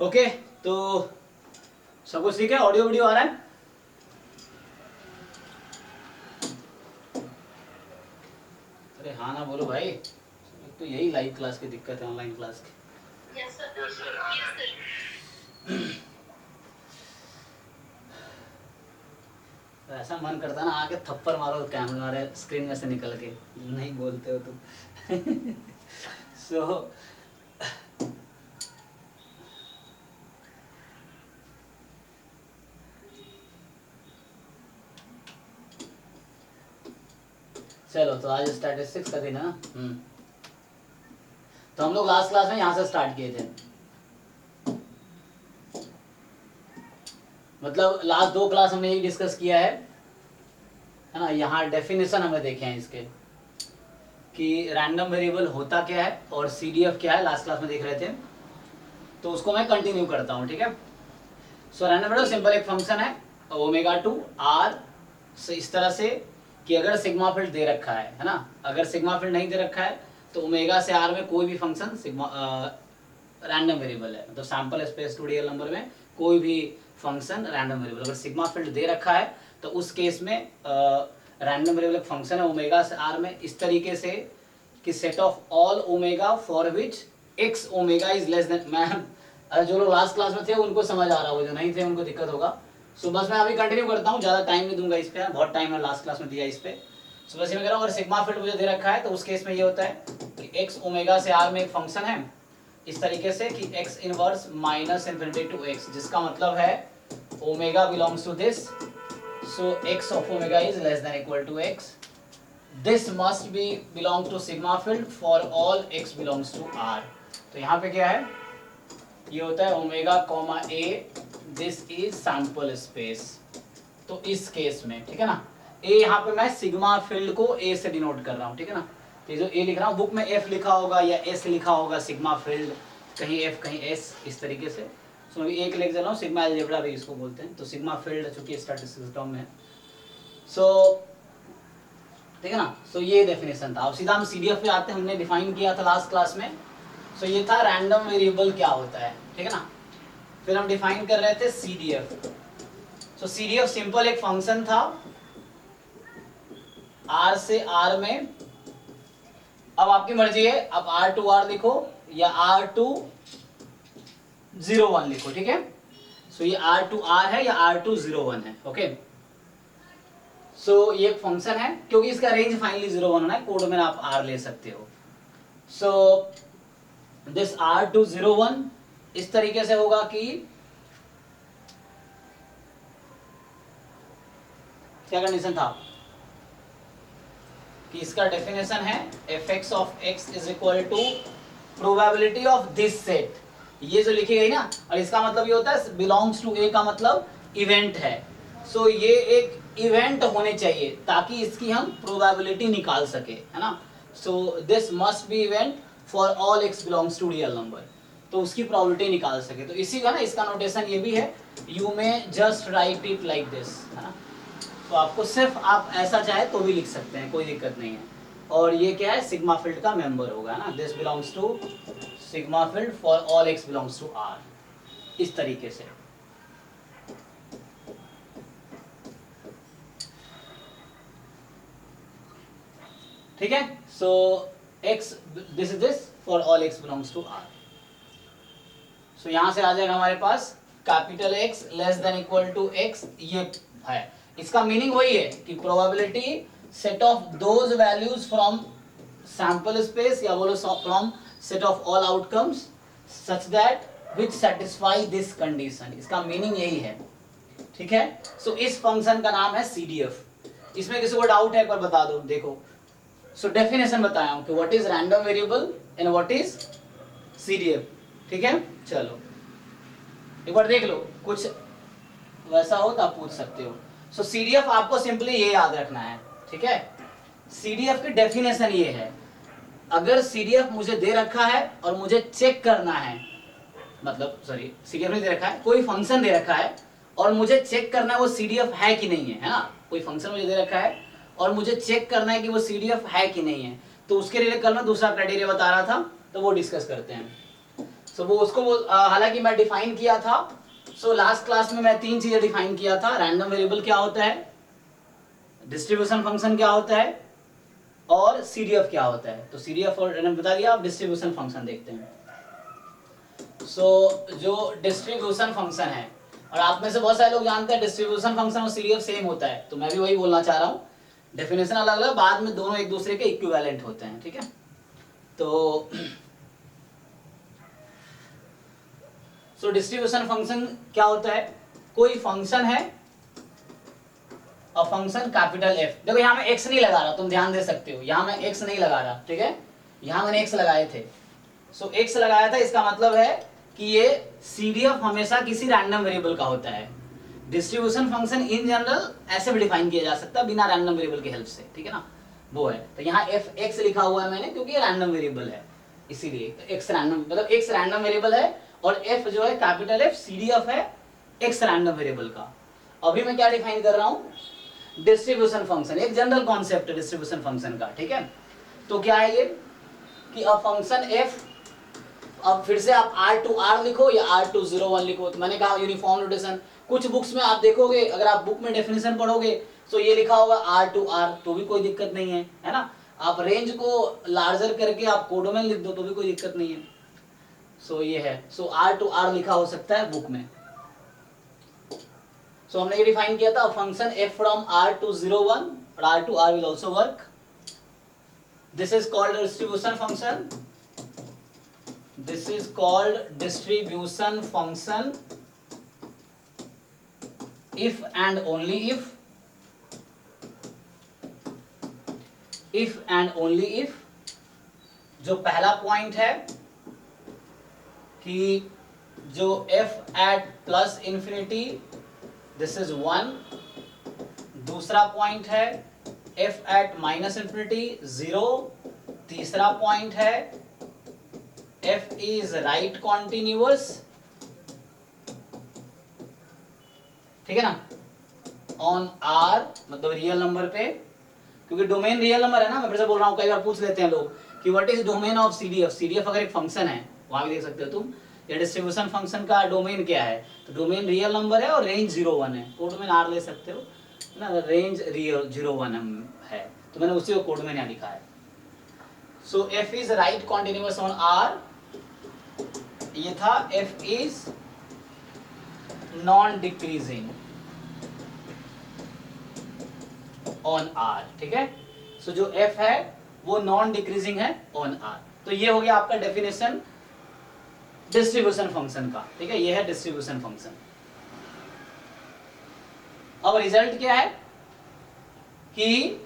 Okay, तो सब कुछ ठीक है, ऑडियो वीडियो आ रहा है? अरे हाँ ना बोलो भाई, तो यही लाइव क्लास की दिक्कत है, ऑनलाइन क्लास की। Yes sir. तो ऐसा मन करता ना आके थप्पड़ मारो कैमरे मारे स्क्रीन में से निकल के, नहीं बोलते हो तुम। सो चलो, तो आज स्टैटिस्टिक्स का दिन है ना। तो हम लोग लास्ट क्लास में यहाँ से स्टार्ट किए थे, मतलब लास्ट 2 क्लास हमने यही डिस्कस किया है ना। यहाँ डेफिनेशन हमें देखे हैं इसके कि रैंडम वेरिएबल होता क्या है और सीडीएफ क्या है, लास्ट क्लास में देख रहे थे। तो उसको मैं कंटिन्यू करता हूँ, ठीक है। सो रैंडम वेरिएबल सिंपल एक फंक्शन है ओमेगा टू आर से, इस तरह से कि अगर सिग्मा फील्ड दे रखा है ना, अगर सिग्मा फील्ड नहीं दे रखा है तो ओमेगा से आर में कोई भी फंक्शन सिग्मा रैंडम वेरिएबल है, मतलब sample space to real number में कोई भी फंक्शन रैंडम वेरिएबल अगर सिग्मा फील्ड दे रखा है तो उस केस में रैंडम वेरिएबल एक फंक्शन है ओमेगा से आर में इस तरीके से कि set of all omega for which X omega is less than, मैं जो लोग लास्ट क्लास में थे उनको समझ आ रहा होगा, जो नहीं थे उनको दिक्कत होगा। सो बस मैं अभी कंटिन्यू करता हूँ, ज़्यादा टाइम नहीं दूंगा इस पे, बहुत टाइम है लास्ट क्लास में दिया इस पे। सो बस ये मैं कह रहा हूँ अगर सिग्मा फील्ड मुझे दे रखा है तो उस केस में ये होता है कि एक्स ओमेगा से आर में एक फंक्शन है इस तरीके से कि X inverse minus infinity to X, जिसका मतलब है omega belongs to this, so X of omega is less than equal to X, this must be belong to sigma field for all X belongs to R. तो यहाँ पे क्या है, ये होता है omega comma A, this is sample space. तो इस केस में ठीक है ना, ए यहाँ पे मैं सिग्मा फील्ड को ए से डिनोट कर रहा हूँ, ठीक है ना। तो जो ए लिख रहा हूँ बुक में एफ लिखा होगा या एस लिखा होगा, सिग्मा फील्ड कहीं एफ कहीं एस, इस तरीके से। सो अभी एक लिख दे रहा हूँ, सिग्मा अलजेब्रा भी इसको बोलते हैं। तो सिग्मा फील्ड चूंकि स्टैटिस्टिक्स टर्म में है, सो ठीक है ना। सो ये डेफिनेशन था। अब सीधा हम सीडीएफ पे आते हैं, हमने डिफाइन किया था लास्ट क्लास में। सो ये था रैंडम वेरिएबल क्या होता है, ठीक है ना। फिर हम डिफाइन कर रहे थे सीडीएफ। सो सीडीएफ सिंपल एक फंक्शन था आर से आर में, अब आपकी मर्जी है, आप आर टू आर लिखो या आर टू 01 लिखो, ठीक है। सो ये आर टू आर है या आर टू 01 है, ओके। सो ये एक फंक्शन है, क्योंकि इसका रेंज फाइनली 01 होना है, कोड में आप आर ले सकते हो। सो दिस आर टू 01 इस तरीके से होगा कि क्या कंडीशन था कि इसका डेफिनेशन है F X of X is equal to probability of this set, ये जो लिखी गई ना, और इसका मतलब ये होता है बिलोंग्स टू ए का मतलब इवेंट है। सो ये एक इवेंट होने चाहिए ताकि इसकी हम प्रोबेबिलिटी निकाल सके, है ना। So this must be event for all X belongs to real number, तो उसकी प्रोबेबिलिटी निकाल सके। तो इसी का ना इसका नोटेशन ये भी है, यू में just right it like this, है ना। तो आपको सिर्फ आप ऐसा चाहे तो भी लिख सकते हैं, कोई दिक्कत नहीं है। और ये क्या है, सिग्मा फील्ड का मेंबर होगा ना, this belongs to sigma field for all X belongs to R, इस तरीके से। ठीक है। So X this is this for all X belongs to R. So यहां से आ जाएगा हमारे पास capital X less than equal to X, ये है। इसका मीनिंग वही है कि probability set of those values from sample space, या बोलो from set of all outcomes such that which satisfy this condition, इसका मीनिंग यही है, ठीक है। सो इस फंक्शन का नाम है सीडीएफ। इसमें किसी को डाउट है एक बार बता दो, देखो। सो डेफिनेशन बताया हूं कि what is random variable and what is CDF, ठीक है। चलो एक बार देख लो, कुछ वैसा हो तो आप पूछ सकते हो। सो सीडीएफ आपको सिंपली ये याद रखना है, ठीक है। सीडीएफ की डेफिनेशन ये है, अगर सीडीएफ मुझे दे रखा है और मुझे चेक करना है, मतलब सॉरी सीडीएफ नहीं दे रखा है, कोई फंक्शन दे रखा है और मुझे चेक करना है वो सीडीएफ है कि नहीं है ना। कोई फंक्शन मुझे दे रखा है और मुझे चेक करना है कि वो सीडीएफ है कि नहीं है, तो उसके लिए कल मैं दूसरा क्राइटेरिया बता रहा था, तो वो डिस्कस करते हैं। सो वो उसको हालांकि मैं डिफाइन किया था। सो लास्ट क्लास में मैं 3 चीजें डिफाइन किया था। रैंडम वेरिएबल क्या होता है, डिस्ट्रीब्यूशन फंक्शन क्या होता है, और सीडीएफ क्या होता है। तो सीडीएफ और रैंडम बता दिया, आप डिस्ट्रीब्यूशन फंक्शन देखते हैं। सो जो डिस्ट्रीब्यूशन फंक्शन है, और आप में से बहुत सारे लोग जानते हैं डिस्ट्रीब्यूशन फंक्शन और सीडीएफ सेम होता है, तो मैं भी वही बोलना चाह रहा हूँ। डेफिनेशन अलग अलग, बाद में दोनों एक दूसरे के इक्विवेलेंट होते हैं, ठीक है। तो डिस्ट्रीब्यूशन फंक्शन क्या होता है, कोई फंक्शन है और फंक्शन कैपिटल एफ। देखो यहाँ मैं एक्स नहीं लगा रहा, तुम ध्यान दे सकते हो, यहाँ मैं एक्स नहीं लगा रहा, ठीक है। यहाँ मैंने एक्स लगाए थे। सो एक्स लगाया था, इसका मतलब है कि ये सीडीएफ हमेशा किसी रैंडम वेरिएबल का होता है। डिस्ट्रीब्यूशन फंक्शन इन जनरल ऐसे भी डिफाइन किया जा सकता है बिना रैंडम वेरिएबल की हेल्प से, ठीक है ना, वो है। तो यहाँ एफ एक्स लिखा हुआ है मैंने, क्योंकि ये रैंडम वेरिएबल है, इसीलिए एक्स रैंडम, मतलब एक्स रैंडम वेरिएबल है और एफ जो है कैपिटल एफ सीडीएफ है एक्स रैंडम वेरिएबल का। अभी मैं क्या डिफाइन कर रहा हूँ, डिस्ट्रीब्यूशन फंक्शन, एक जनरल कॉन्सेप्ट है डिस्ट्रीब्यूशन फंक्शन का, ठीक है। तो क्या है ये कि अब फंक्शन एफ, अब फिर से आप R2R लिखो या R201 लिखो, तो मैंने कहा यूनिफॉर्म नोटेशन। कुछ बुक्स में आप देखोगे, अगर आप बुक में डेफिनेशन पढ़ोगे तो ये लिखा होगा R2R, तो भी कोई दिक्कत नहीं है ना। आप रेंज को लार्जर करके आप कोडोमेन लिख दो तो भी कोई दिक्कत नहीं है। सो ये है, सो R2R लिखा हो सकता है बुक में। सो हमने ये डिफाइन किया था, फंक्शन f from R201 और R2R will also work. This is called a distribution function. This is called distribution function if and only if जो पहला पॉइंट है कि जो f at plus infinity this is 1, दूसरा point है f at minus infinity 0, तीसरा point है f is right continuous, ठीक है ना, ऑन R मतलब रियल नंबर पे, क्योंकि डोमेन रियल नंबर है ना। मैं फिर से बोल रहा हूँ, कई बार पूछ लेते हैं लोग कि what is domain of CDF. CDF अगर एक फंक्शन है, वहां भी देख सकते हो तुम, या डिस्ट्रीब्यूशन फंक्शन का डोमेन क्या है, तो डोमेन रियल नंबर है और रेंज 0-1 है। कोड में R ले सकते हो ना, रेंज रियल 0-1 है, तो मैंने उसी को कोड में यहाँ लिखा है। सो f is right continuous on R, ये था f is non decreasing on R, ठीक है। सो जो f है वो नॉन डिक्रीजिंग है ऑन R। तो ये हो गया आपका डेफिनेशन डिस्ट्रीब्यूशन फंक्शन का, ठीक है। ये है डिस्ट्रीब्यूशन फंक्शन। अब रिजल्ट क्या है कि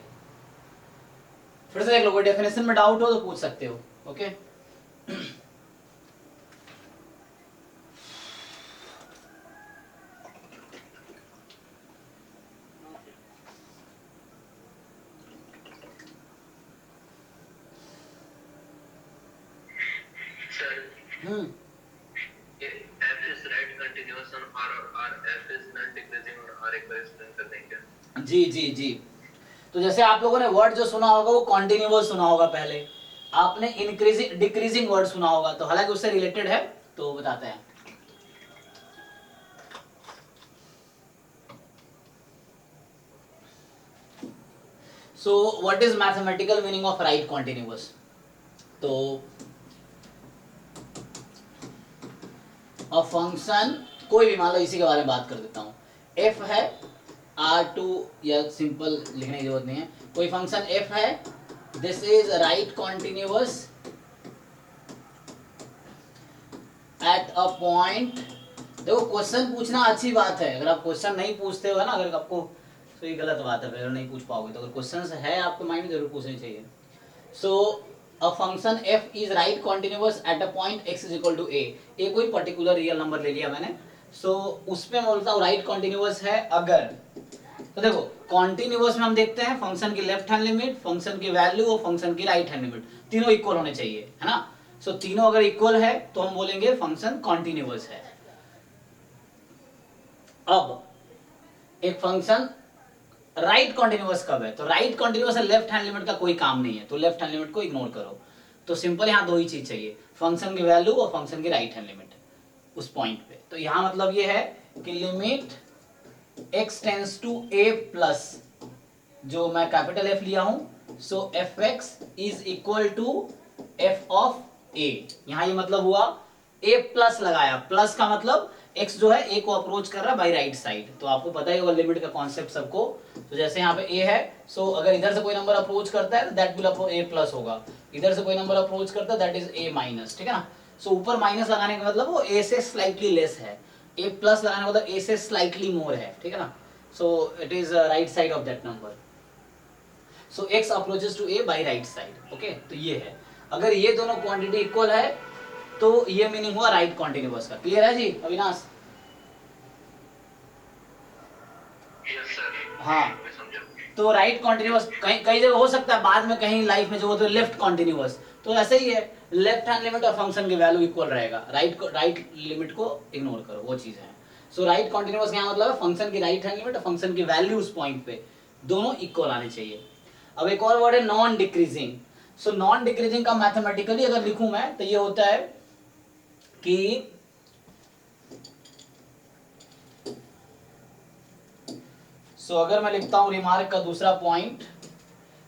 फिर से देख लो, कोई डेफिनेशन में डाउट हो तो पूछ सकते हो, ओके। जी जी जी। तो जैसे आप लोगों ने वर्ड जो सुना होगा वो कॉन्टिन्यूअस सुना होगा, पहले आपने इंक्रीजिंग डिक्रीजिंग वर्ड सुना होगा, तो हालांकि उससे रिलेटेड है, तो बताते हैं। सो what is mathematical meaning of right continuous. तो और फंक्शन कोई भी, मान लो इसी के बारे में बात कर देता हूँ, f है R2, या सिंपल लिखने की जरूरत नहीं है, कोई फंक्शन f है, this is right continuous at a point. देखो क्वेश्चन पूछना अच्छी बात है, अगर आप क्वेश्चन नहीं पूछते हो ना, अगर आपको, तो ये गलत बात है, अगर नहीं पूछ पाओगे तो। अगर क्वेश्चन है आपके माइंड में, जरूर पूछने चाहिए। सो a function f is right continuous at a point x is equal to a। ये कोई पर्टिकुलर रियल नंबर ले लिया मैंने, सो उसमें मैं बोलता हूँ राइट कॉन्टिन्यूअस है अगर। तो देखो कॉन्टिन्यूअस में हम देखते हैं फंक्शन की लेफ्ट हैंड लिमिट, फंक्शन की वैल्यू और फंक्शन की राइट हैंड लिमिट तीनों इक्वल होने चाहिए, है ना। सो तीनों अगर इक्वल है तो हम बोलेंगे फंक्शन कॉन्टिन्यूअस है। अब एक फंक्शन राइट कॉन्टिन्यूअस कब है, तो राइट कॉन्टिन्यूअस है लेफ्ट हैंड लिमिट का कोई काम नहीं है, तो लेफ्ट हैंड लिमिट को इग्नोर करो। तो सिंपल यहाँ दो ही चीज चाहिए, फंक्शन की वैल्यू और फंक्शन की राइट हैंड लिमिट उस पॉइंट पे। तो यहाँ मतलब ये है कि limit x tends to a plus, जो मैं कैपिटल F लिया हूं, so fx is equal to f of a। यहाँ ये मतलब हुआ a प्लस लगाया, प्लस का मतलब x जो है a को अप्रोच कर रहा है बाई राइट साइड, तो आपको पता ही होगा लिमिट का कॉन्सेप्ट सबको। तो जैसे यहाँ पे a है, सो अगर इधर से कोई नंबर अप्रोच करता है तो that will approach a plus होगा, इधर से कोई नंबर अप्रोच करता है दैट इज a माइनस, ठीक है ना। सो ऊपर माइनस लगाने का मतलब वो a से स्लाइटली लेस है, a प्लस लगाने का मतलब a से स्लाइटली मोर है, ठीक है ना। So it is right side of that number, so x approaches to a by right side, okay. तो ये है, अगर ये दोनों क्वांटिटी इक्वल है तो ये मीनिंग हुआ राइट कॉन्टिन्यूअस का। क्लियर है जी अविनाश? Yes sir. हाँ, तो राइट कॉन्टिन्यूअस कई कई जगह हो सकता है, बाद में कहीं लाइफ में जो हो तो लेफ्ट कॉन्टिन्यूअस, तो ऐसे ही है, लेफ्ट हैंड लिमिट और फंक्शन की वैल्यू इक्वल रहेगा, राइट लिमिट को इग्नोर करो, वो चीज है। सो राइट कॉन्टिन्यूअस क्या मतलब है, फंक्शन की राइट हैंड लिमिट और फंक्शन की वैल्यू उस पॉइंट पे दोनों इक्वल आने चाहिए। अब एक और वर्ड है non decreasing. So non decreasing का मैथमेटिकली अगर लिखूं मैं तो ये होता है कि अगर मैं लिखता हूं रिमार्क का दूसरा पॉइंट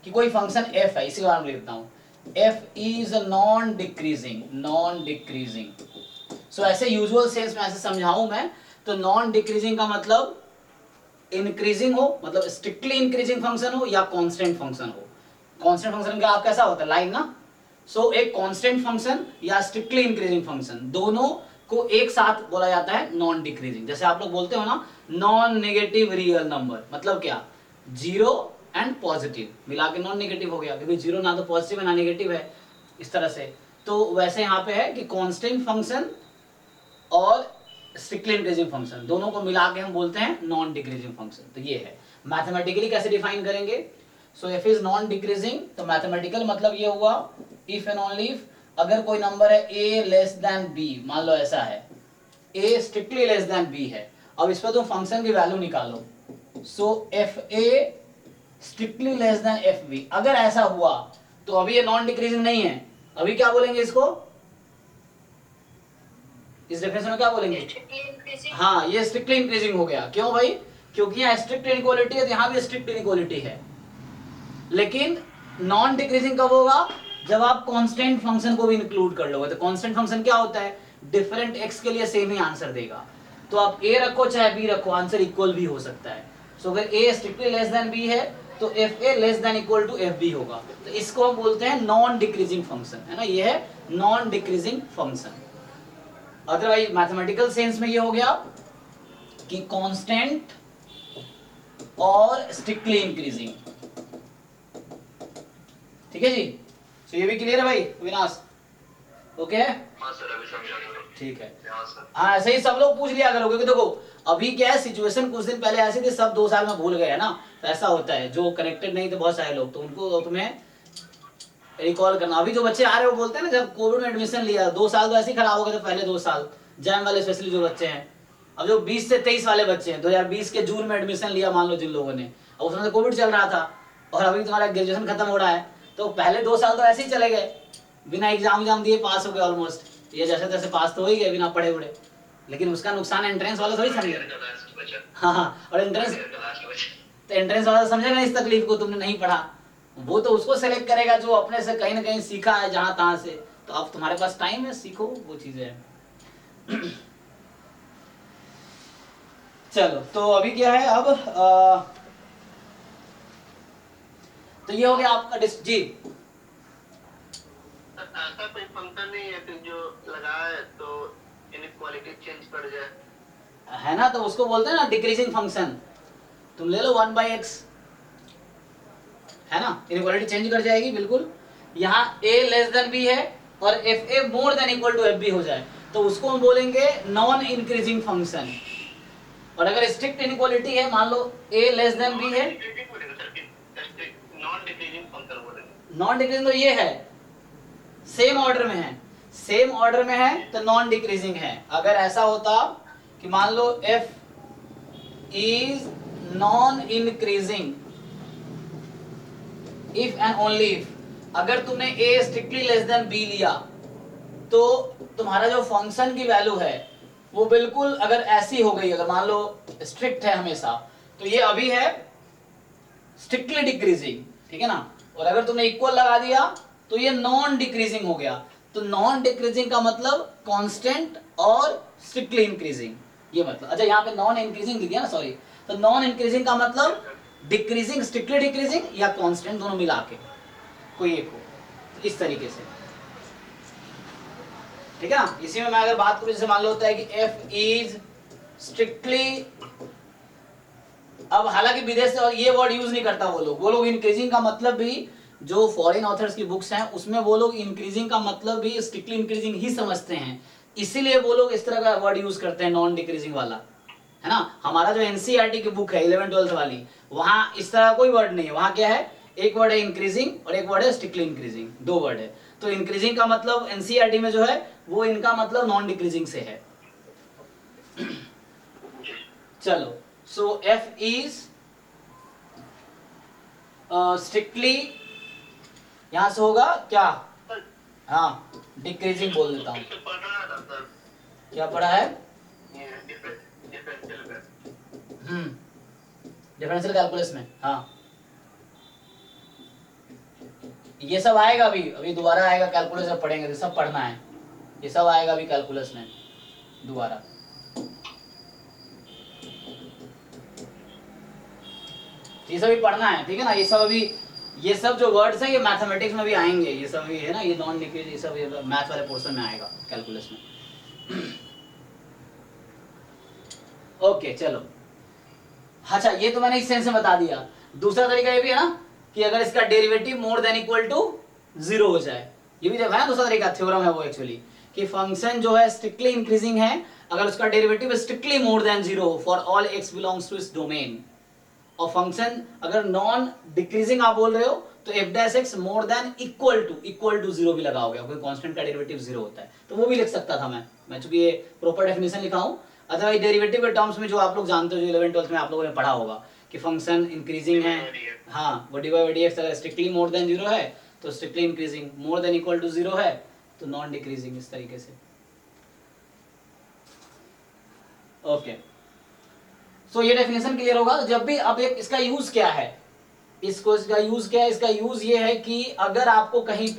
कि कोई फंक्शन f है, इसी बारे में लिखता हूं f is non decreasing, non decreasing. So ऐसे यूजुअल सेंस में ऐसे समझाऊं मैं तो नॉन डिक्रीजिंग का मतलब इंक्रीजिंग हो, मतलब स्ट्रिक्टली इंक्रीजिंग फंक्शन हो या कांस्टेंट फंक्शन हो। कांस्टेंट फंक्शन का आप कैसा होता है, लाइन ना। सो एक कांस्टेंट फंक्शन या स्ट्रिक्टली इंक्रीजिंग फंक्शन, दोनों को एक साथ बोला जाता है नॉन डिक्रीजिंग। जैसे आप लोग बोलते हो ना नॉन नेगेटिव रियल नंबर, मतलब क्या, जीरो एंड पॉजिटिव मिला के नॉन नेगेटिव हो गया, क्योंकि जीरो ना तो पॉजिटिव है ना नेगेटिव है, इस तरह से। तो वैसे यहाँ पे है कि कांस्टेंट फंक्शन और स्ट्रिक्टली इंक्रीजिंग फंक्शन दोनों को मिला के हम बोलते हैं नॉन डिक्रीजिंग फंक्शन। तो ये है मैथमेटिकली कैसे डिफाइन करेंगे। So if is non decreasing, तो मैथमेटिकल मतलब ये हुआ इफ एंड ओनली इफ अगर कोई नंबर है a लेस देन b, मान लो ऐसा है a strictly less than b है, अब इस पर तुम फंक्शन की वैल्यू निकालो, so F A strictly less than F B, अगर ऐसा हुआ तो अभी ये नॉन डिक्रीजिंग नहीं है, अभी क्या बोलेंगे इसको, इस डेफिनेशन में क्या बोलेंगे, हाँ ये स्ट्रिक्टली इंक्रीजिंग हो गया। क्यों भाई, क्योंकि यहाँ स्ट्रिक्ट इनइक्वालिटी है तो यहाँ भी स्ट्रिक्ट इनइक्वालिटी है। लेकिन नॉन डिक्रीजिंग कब होगा, जब आप कांस्टेंट फंक्शन को भी इंक्लूड कर लोगे। तो कांस्टेंट फंक्शन क्या होता है, डिफरेंट एक्स के लिए सेम ही आंसर देगा, तो आप a रखो चाहे b रखो आंसर इक्वल भी हो सकता है। सो अगर a strictly less than b है तो F A less than equal to F B होगा, तो इसको हम बोलते हैं नॉन डिक्रीजिंग फंक्शन, है ना, ये है non decreasing function. Otherwise mathematical sense में ये हो गया कि कांस्टेंट और स्ट्रिक्टली इंक्रीजिंग, ठीक है जी। तो ये भी क्लियर है भाई विनाश, ओके है? हाँ सर, अभी समझा गया। ठीक है, हाँ सर। हाँ ऐसे ही सब लोग पूछ लिया करोगे कि देखो अभी क्या है सिचुएशन, कुछ दिन पहले ऐसी थी सब 2 साल में भूल गए, है ना, तो ऐसा होता है, जो कनेक्टेड नहीं थे बहुत सारे लोग, तो उनको तुम्हें रिकॉल करना। अभी जो बच्चे आ रहे हैं वो बोलते हैं ना जब कोविड में एडमिशन लिया 2 साल तो ऐसे ही खराब हो गए थे, पहले 2 साल जैम वाले स्पेशली जो बच्चे हैं। अब जो 20 से 23 वाले बच्चे हैं 2020 के जून में एडमिशन लिया मान लो जिन लोगों ने, अब उसमें कोविड चल रहा था और अभी तुम्हारा ग्रेजुएशन खत्म हो रहा है, तो पहले 2 साल तो ऐसे ही चले गए, बिना एग्जाम दिए पास हो गए ऑलमोस्ट, ये जैसे तैसे पास तो हो ही गए बिना पढ़े उड़े, लेकिन उसका नुकसान एंट्रेंस वाला थोड़ी समझे। हाँ, और एंट्रेंस वाला समझेगा इस तकलीफ को, तुमने नहीं पढ़ा, वो तो उसको सेलेक्ट करेगा जो अपने से कहीं ना कहीं सीखा है जहां तहां से। तो अब तुम्हारे पास टाइम है, सीखो वो चीजें। चलो तो अभी क्या है, अब तो ये हो गया आपका जी। ऐसा कोई फंक्शन नहीं है कि जो लगाए तो इनइक्वालिटी चेंज कर जाए, है ना, तो उसको बोलते हैं ना डिक्रीजिंग फंक्शन। तुम ले लो 1/x, है ना, इनइक्वालिटी चेंज कर जाएगी बिल्कुल। यहाँ a लेस देन b है और F A more than equal to F B हो जाए तो उसको हम बोलेंगे नॉन इंक्रीजिंग फंक्शन। और अगर स्ट्रिक्ट इनइक्वालिटी है, मान लो a लेस देन b है, नॉन डिक्रीजिंग फंक्शन बोलेंगे। नॉन डिक्रीजिंग तो ये है, सेम ऑर्डर में है, सेम ऑर्डर में है तो नॉन डिक्रीजिंग है। अगर ऐसा होता कि मान लो f is non increasing if and only if, अगर तुमने a strictly less than b लिया तो तुम्हारा जो फंक्शन की वैल्यू है वो बिल्कुल अगर ऐसी हो गई, अगर मान लो स्ट्रिक्ट है हमेशा, तो ये अभी है स्ट्रिक्टली डिक्रीजिंग, ठीक है ना। और अगर तुमने इक्वल लगा दिया तो ये नॉन डिक्रीजिंग हो गया। तो नॉन डिक्रीजिंग का मतलब कांस्टेंट और स्ट्रिक्टली इंक्रीजिंग, ये मतलब। अच्छा यहाँ पे नॉन इंक्रीजिंग लिख दिया ना, सॉरी। तो नॉन इंक्रीजिंग का मतलब डिक्रीजिंग, स्ट्रिक्टली डिक्रीजिंग या कांस्टेंट, दोनों मिला के कोई एक हो, तो इस तरीके से, ठीक है ना। इसी में मैं अगर बात करूं, जैसे मान लो होता है कि f इज स्ट्रिक्टली, अब हालांकि विदेश से ये वर्ड यूज नहीं करता वो लोग इंक्रीजिंग का मतलब भी, जो फॉरेन ऑथर्स की बुक्स हैं उसमें वो लोग इंक्रीजिंग का मतलब भी स्ट्रिक्टली इंक्रीजिंग ही समझते हैं, इसीलिए वो लोग इस तरह का वर्ड यूज करते हैं नॉन डिक्रीजिंग वाला, है ना। हमारा जो एनसीईआरटी की बुक है 11th-12th वाली, वहां इस तरह कोई वर्ड नहीं है। वहां क्या है, एक वर्ड है इंक्रीजिंग और एक वर्ड है स्ट्रिक्टली इंक्रीजिंग, दो वर्ड है। तो इंक्रीजिंग का मतलब एनसीईआरटी में जो है वो इनका मतलब नॉन डिक्रीजिंग से है। चलो, सो एफ इज स्ट्रिक्टली, यहां से होगा क्या, हाँ डिक्रीजिंग बोल देता हूं। पढ़ रहा था सर, क्या पढ़ा है, ये डिफरेंशियल का। डिफरेंशियल कैलकुलस में, हाँ ये सब आएगा अभी, अभी दोबारा आएगा कैलकुलस, जब पढ़ेंगे तो सब पढ़ना है, ये सब आएगा अभी कैलकुलस में दोबारा। ये सब भी पढ़ना है, ठीक है ना। ये सब अभी, ये सब जो वर्ड्स हैं ये मैथमेटिक्स में भी आएंगे, ये सब भी है ना, ये नॉन डिक्रीज, ये सब मैथ वाले पोर्शन में आएगा कैलकुलस में। ओके चलो, अच्छा ये तो मैंने इस सेंस में बता दिया। दूसरा तरीका ये भी है ना कि अगर इसका derivative more than equal to 0 हो जाए, ये भी देखा है ना, दूसरा तरीका थ्योरम है वो एक्चुअली, कि फंक्शन जो है स्ट्रिक्टली इंक्रीजिंग है अगर उसका derivative strictly more than 0 for all x belongs to इस डोमेन, और फंक्शन अगर नॉन डिक्रीजिंग आप बोल रहे हो तो f dash x more than equal to 0 भी लगाओगे, क्योंकि कांस्टेंट का डेरिवेटिव 0 होता है, तो वो भी लिख सकता था मैं चूंकि ये प्रॉपर डेफिनेशन लिखा हूं। अदरवाइज डेरिवेटिव के टर्म्स में जो आप लोग जानते हो, जो 11th-12th में आप लोगों ने पढ़ा होगा कि फंक्शन इंक्रीजिंग है, हाँ वो dy by dx अगर स्ट्रिक्टली मोर देन 0 है तो strictly increasing, more than equal to 0 है तो नॉन डिक्रीजिंग, इस तरीके से। ओके, सो ये डेफिनेशन क्लियर होगा। जब भी अब एक इसका यूज क्या है, इसका यूज क्या है, इसका यूज ये है कि अगर आपको कहीं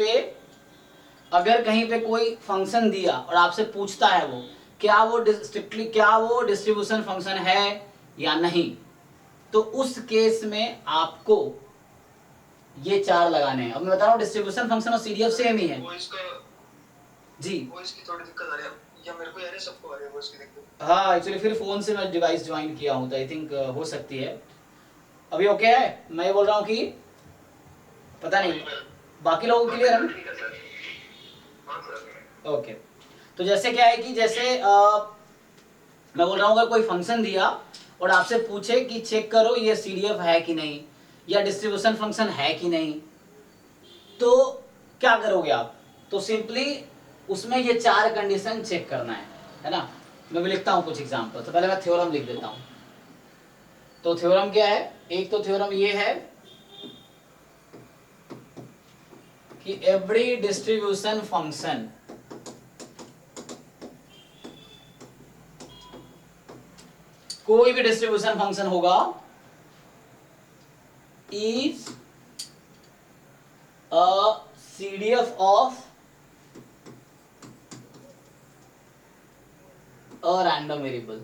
पे कोई फंक्शन दिया और आपसे पूछता है वो क्या वो स्ट्रिक्टली, क्या वो डिस्ट्रीब्यूशन फंक्शन है या नहीं, तो उस केस में आपको ये 4 लगाने हैं। अब मैं बता रहा हूँ डिस्ट्रीब्यूशन फंक्शन और सीडीएफ सेम ही है वो इसका, जी। वो इसकी थोड़ी दिक्कत आ रही है, या मेरे को यार सबको आ रही है वो इसकी दिक्कत। हाँ एक्चुअली फिर फोन से मैं डिवाइस ज्वाइन किया हूँ तो आई थिंक हो सकती है। अभी ओके है, मैं ये बोल रहा हूँ कि पता नहीं बाकी लोगों को क्लियर है ना। ठीक है सर, हाँ सर। ओके, तो जैसे क्या है कि जैसे मैं बोल रहा हूँ अगर कोई फंक्शन दिया और आपसे पूछे कि चेक करो ये सीडीएफ है कि नहीं या डिस्ट्रीब्यूशन फंक्शन है कि नहीं, तो क्या करोगे आप, तो सिंपली उसमें ये 4 कंडीशन चेक करना है ना। मैं भी लिखता हूँ कुछ एग्जांपल, तो पहले मैं थ्योरम लिख देता हूँ। तो थ्योरम क्या है, एक तो थ्योरम ये है कि एवरी डिस्ट्रीब्यूशन फंक्शन कोई भी डिस्ट्रीब्यूशन फंक्शन होगा is a CDF of a random variable.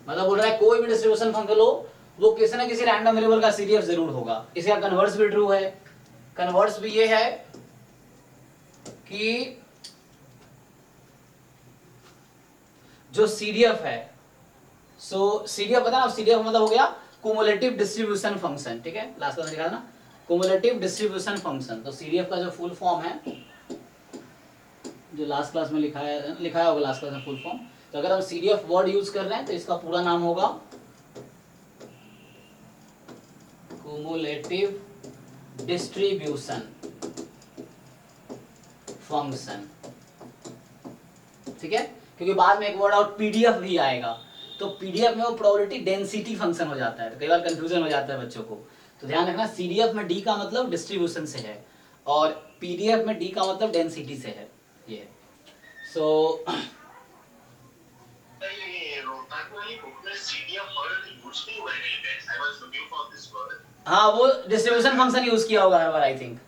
मतलब बोल रहा है कोई भी डिस्ट्रीब्यूशन फंक्शन लो वो किसी ना किसी रैंडम वेरिएबल का सीडीएफ जरूर होगा। इसका कन्वर्स भी ट्रू है, कन्वर्स भी ये है कि जो सीडीएफ है, सो सीडीएफ पता ना, सीडीएफ मतलब हो गया कुमुलेटिव डिस्ट्रीब्यूशन फंक्शन, ठीक है, लास्ट क्लास में लिखा था ना कुमुलेटिव डिस्ट्रीब्यूशन फंक्शन। तो सीडीएफ का जो फुल फॉर्म है, जो लास्ट क्लास में लिखाया होगा लास्ट क्लास में फुल फॉर्म, तो अगर हम सीडीएफ वर्ड यूज कर रहे हैं तो इसका पूरा नाम होगा कुमुलेटिव डिस्ट्रीब्यूशन फंक्शन, ठीक है, क्योंकि बाद में एक वर्ड और पीडीएफ भी आएगा, तो पीडीएफ में वो प्रोबेबिलिटी डेंसिटी फंक्शन हो जाता है, तो कई बार कंफ्यूजन हो जाता है बच्चों को। तो ध्यान रखना, सीडीएफ में डी का मतलब डिस्ट्रीब्यूशन से है और पीडीएफ में डी का मतलब डेंसिटी से है। ये सो हाँ, वो डिस्ट्रीब्यूशन फंक्शन यूज किया होगा हर बार, आई थिंक।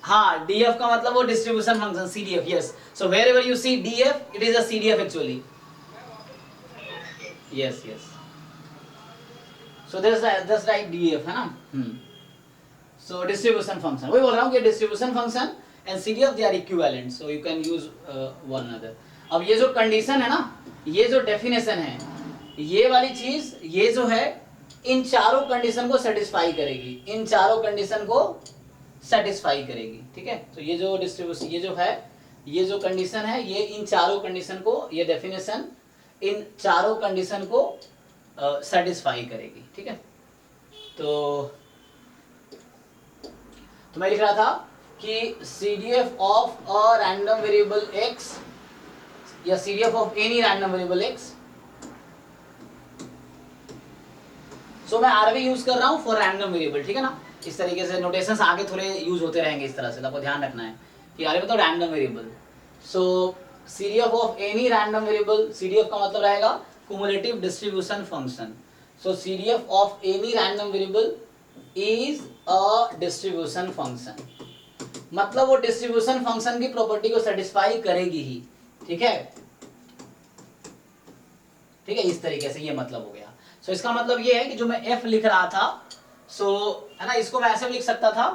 हाँ, डीएफ का मतलब वो distribution function, CDF, yes. So wherever you see DF, it is a CDF actually. Yes yes, so this right DF है ना। सो डिस्ट्रीब्यूशन फंक्शन, वही बोल रहा हूँ कि distribution function and CDF they are equivalent, so you can use one another. अब ये जो कंडीशन है ना, ये जो डेफिनेशन है, ये वाली चीज, ये जो है इन चारों कंडीशन को सेटिस्फाई करेगी, इन चारों कंडीशन को सेटिस्फाई करेगी, ठीक है। तो ये जो डिस्ट्रीब्यूशन, ये जो है, ये जो कंडीशन है, ये इन चारों कंडीशन को, ये डेफिनेशन इन चारों कंडीशन को सेटिस्फाई करेगी, ठीक है। तो मैं लिख रहा था कि CDF of a random variable x या CDF of any random variable x। सो मैं RV यूज कर रहा हूं फॉर रैंडम वेरिएबल, ठीक है ना। इस तरीके से नोटेशंस आगे थोड़े यूज होते रहेंगे इस तरह से, आपको ध्यान रखना है कि RV मतलब random variable. So CDF of any random variable, CDF का मतलब रहेगा cumulative distribution function. So CDF of any random variable is a distribution function. मतलब वो डिस्ट्रीब्यूशन फंक्शन की प्रॉपर्टी को सेटिस्फाई करेगी ही, ठीक है, ठीक है। इस तरीके से ये मतलब हो गया। सो इसका मतलब ये है कि जो मैं f लिख रहा था, सो है ना, इसको मैं ऐसे भी लिख सकता था।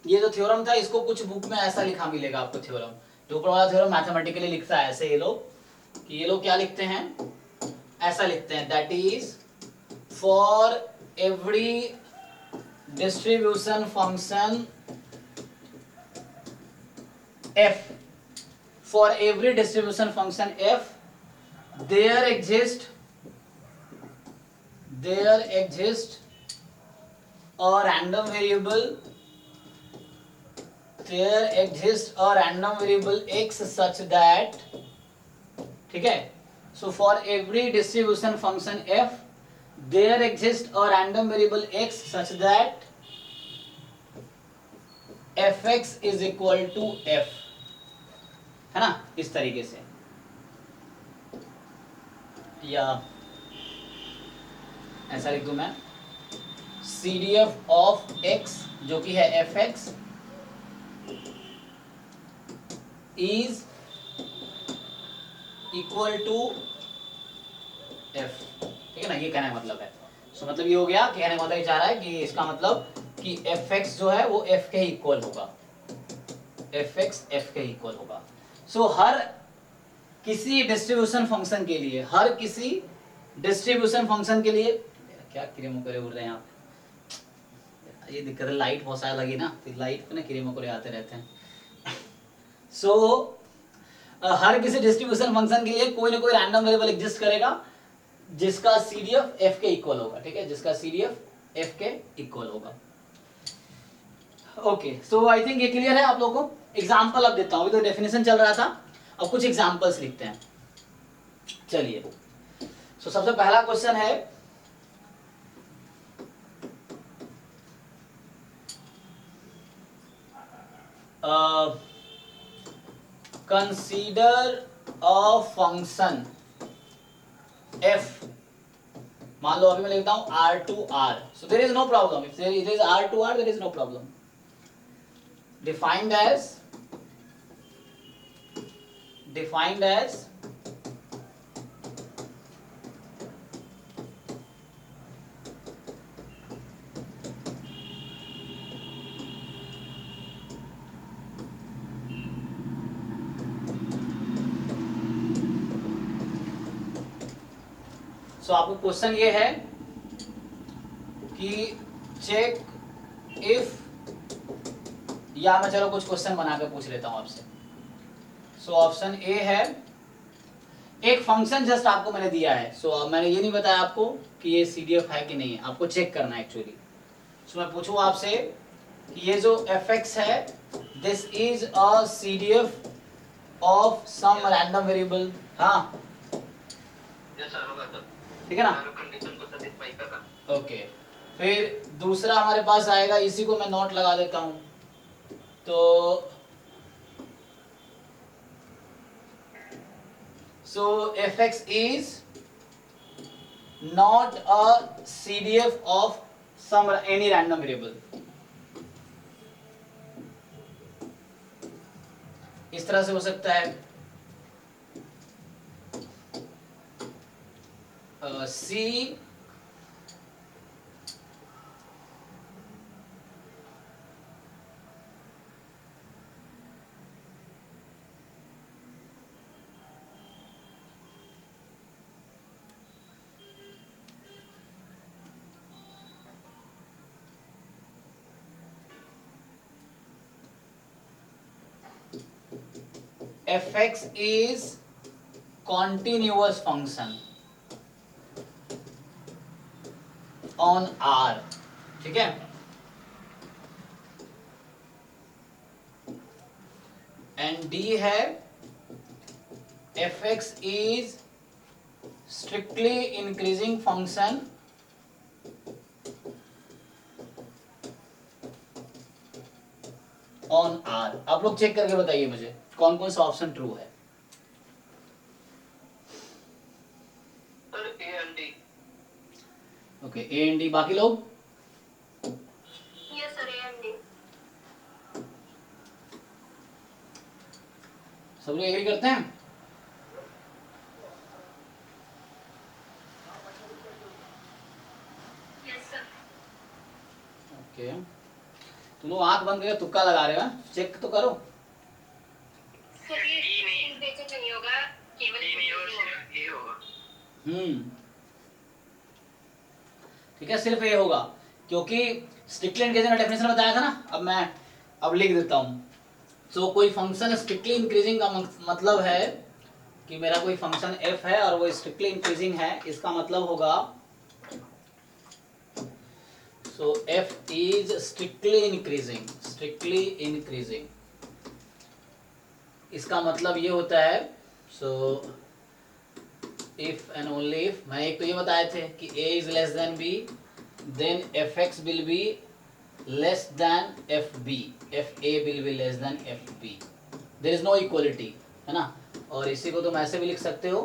ये जो थ्योरम था, इसको कुछ बुक में ऐसा लिखा मिलेगा आपको थ्योरम, जो ऊपर वाला थ्योरम मैथमेटिकली लिखता है ऐसे, ये लोग कि ये लोग क्या लिखते हैं, ऐसा लिखते हैं, that is for every distribution function f, for every distribution function f, there exists a random variable, there exists a random variable x such that, ठीक है। So for every distribution function f, there exists a random variable x such that fx is equal to f, है ना, इस तरीके से। या ऐसा लिख दूं मैं, CDF ऑफ x जो कि है fx is equal to f, ठीक है ना, ये कहने का मतलब है। सो मतलब ये हो गया, कहने का मतलब ये चाह रहा है कि इसका मतलब कि fx जो है वो f के इक्वल होगा, fx f के इक्वल होगा। सो हर किसी डिस्ट्रीब्यूशन फंक्शन के लिए, हर किसी डिस्ट्रीब्यूशन फंक्शन के लिए, क्या कीड़े मकोड़े उड़ रहे हैं यहाँ पे, ये दिक्कत है, लाइट बहुत सारा लगी ना, तो लाइट पे ना कीड़े मकोड़े आते रहते हैं। सो हर किसी डिस्ट्रीब्यूशन फंक्शन के लिए कोई ना कोई रैंडम वेरिएबल एग्जिस्ट करेगा जिसका CDF f के इक्वल होगा, ठीक है, जिसका CDF f के इक्वल होगा। ओके, सो आई थिंक ये क्लियर है आप लोगों को। एग्जाम्पल अब देता हूँ, अभी तो डेफिनेशन चल रहा था, अब कुछ एग्जाम्पल्स लिखते हैं। चलिए, सो सबसे पहला क्वेश्चन है, कंसीडर अ फंक्शन f, मान लो अभी मैं लिखता हूं r to r, so there is no problem, if it is r to r there is no problem, defined as सो आपको क्वेश्चन ये है कि चेक इफ, या मैं चलो कुछ क्वेश्चन बनाकर पूछ लेता हूं आपसे। सो ऑप्शन ए है, एक फंक्शन जस्ट आपको मैंने दिया है, सो मैंने ये नहीं बताया आपको कि ये CDF है कि नहीं है, आपको चेक करना है एक्चुअली। सो मैं पूछूं आपसे ये जो fx है this is a CDF of some random variable. हाँ जैसा होगा तो ठीक है ना। चारों कंडीशन को सेटिस्फाई करना। ओके फिर दूसरा हमारे पास आएगा, इसी को मैं नोट लगा देता हूं। तो so fx is not a CDF of some any random variable. इस तरह से हो सकता है C fx is continuous function on R, ठीक है। एंड D है fx is strictly increasing function on R। आप लोग चेक करके बताइए मुझे कौन कौन सा ऑप्शन ट्रू है। Sir A and D. Okay A and D, बाकी लोग yes sir A and D. सब लोग एग्री करते हैं। Yes sir. ओके तुम लोग आंख बंद करके तुक्का लगा रहे हो, चेक तो करो। सर ये नहीं होगा, केवल नहीं होगा, ये होगा। ठीक है सिर्फ ये होगा, क्योंकि स्ट्रिक्टली इंक्रीजिंग का डेफिनेशन बताया था ना। अब मैं अब लिख देता हूं। तो कोई फंक्शन स्ट्रिक्टली इंक्रीजिंग का मतलब है कि मेरा कोई फंक्शन f है और वो स्ट्रिक्टली इंक्रीजिंग है, इसका मतलब होगा so f is strictly increasing. इसका मतलब ये होता है so if and only if, मैंने एक तो ये बताए थे कि a is less than b then fx will be less than fb, fa will be less than fb। There is no equality, है ना। और इसी को तुम ऐसे भी लिख सकते हो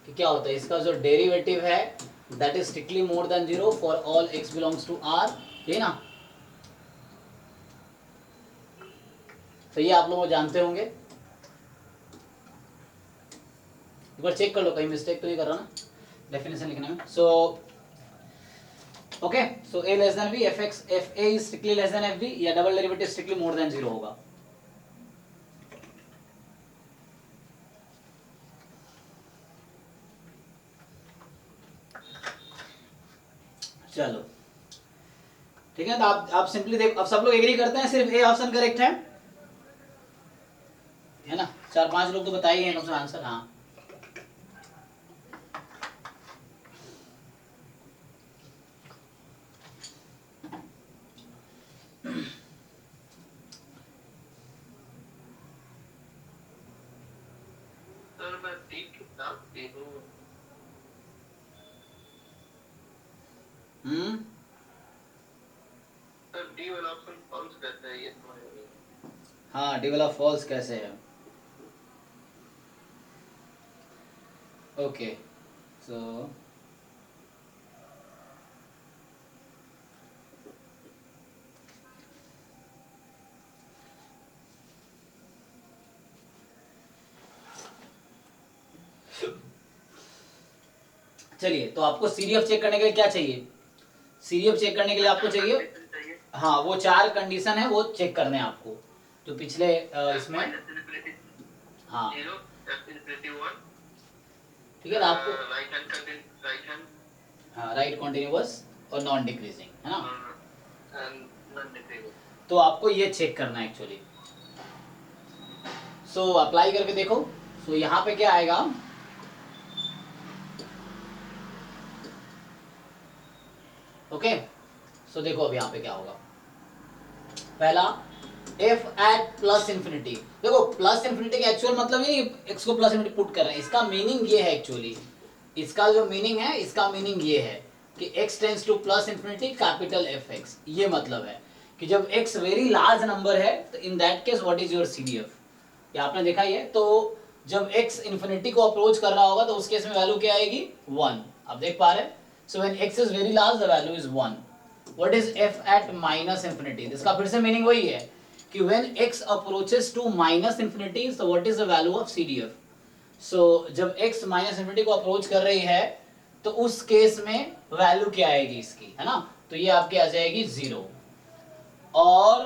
कि क्या होता है, इसका जो डेरिवेटिव है that is strictly more than 0 for all x belongs to r, ये ना। तो ये आप लोग जानते होंगे, एक बार चेक कर लो कहीं मिस्टेक तो नहीं कर रहा ना डेफिनेशन लिखने में। So okay so a less than b, fa is strictly less than fb या double derivative strictly more than 0 होगा। चलो ठीक है, तो आप सिंपली देखो, अब सब लोग एग्री करते हैं सिर्फ ए ऑप्शन करेक्ट है ना। 4-5 लोग तो बताइए हैं कम से आंसर। हाँ सर मैं डी कितना देखूं? सर डी वाला ऑप्शन फॉल्स कहता है, ये समझ में नहीं। हाँ डी वाला फॉल्स कैसे है। ओके सो चलिए, तो आपको सीडीएफ चेक करने के लिए क्या चाहिए? सीडीएफ चेक करने के लिए आपको चाहिए, हाँ वो 4 कंडीशन है वो चेक करने हैं आपको, जो पिछले इसमें। हाँ ठीक है, आपको हाँ राइट कॉन्टिन्यूअस और नॉन डिक्रीजिंग, है ना। तो आपको ये चेक करना है एक्चुअली। सो अप्लाई करके देखो। सो यहाँ पे क्या आएगा, ओके सो देखो अब यहाँ पे क्या होगा। पहला एफ एट प्लस इन्फिनिटी। देखो प्लस इन्फिनिटी का एक्चुअल मतलब ये एक्स को प्लस इन्फिनिटी पुट कर रहे हैं, इसका मीनिंग ये है एक्चुअली, इसका जो मीनिंग है, इसका मीनिंग ये है कि x tends two plus infinity capital F x. ये मतलब है कि जब x वेरी लार्ज नंबर है तो इन that case what is your CDF। ये आपने देखा ही है। तो जब x इन्फिनिटी को अप्रोच कर रहा होगा तो उस केस में वैल्यू क्या आएगी 1। आप देख पा रहे हैं। So when x is very large the value is 1। What is f at minus infinity? इसका फिर से मीनिंग वही है कि when x approaches to minus infinity so what is the value of CDF। So जब x माइनस इन्फिनिटी को approach कर रही है तो उस केस में वैल्यू क्या आएगी इसकी, है ना? तो ये आपकी आ जाएगी 0। और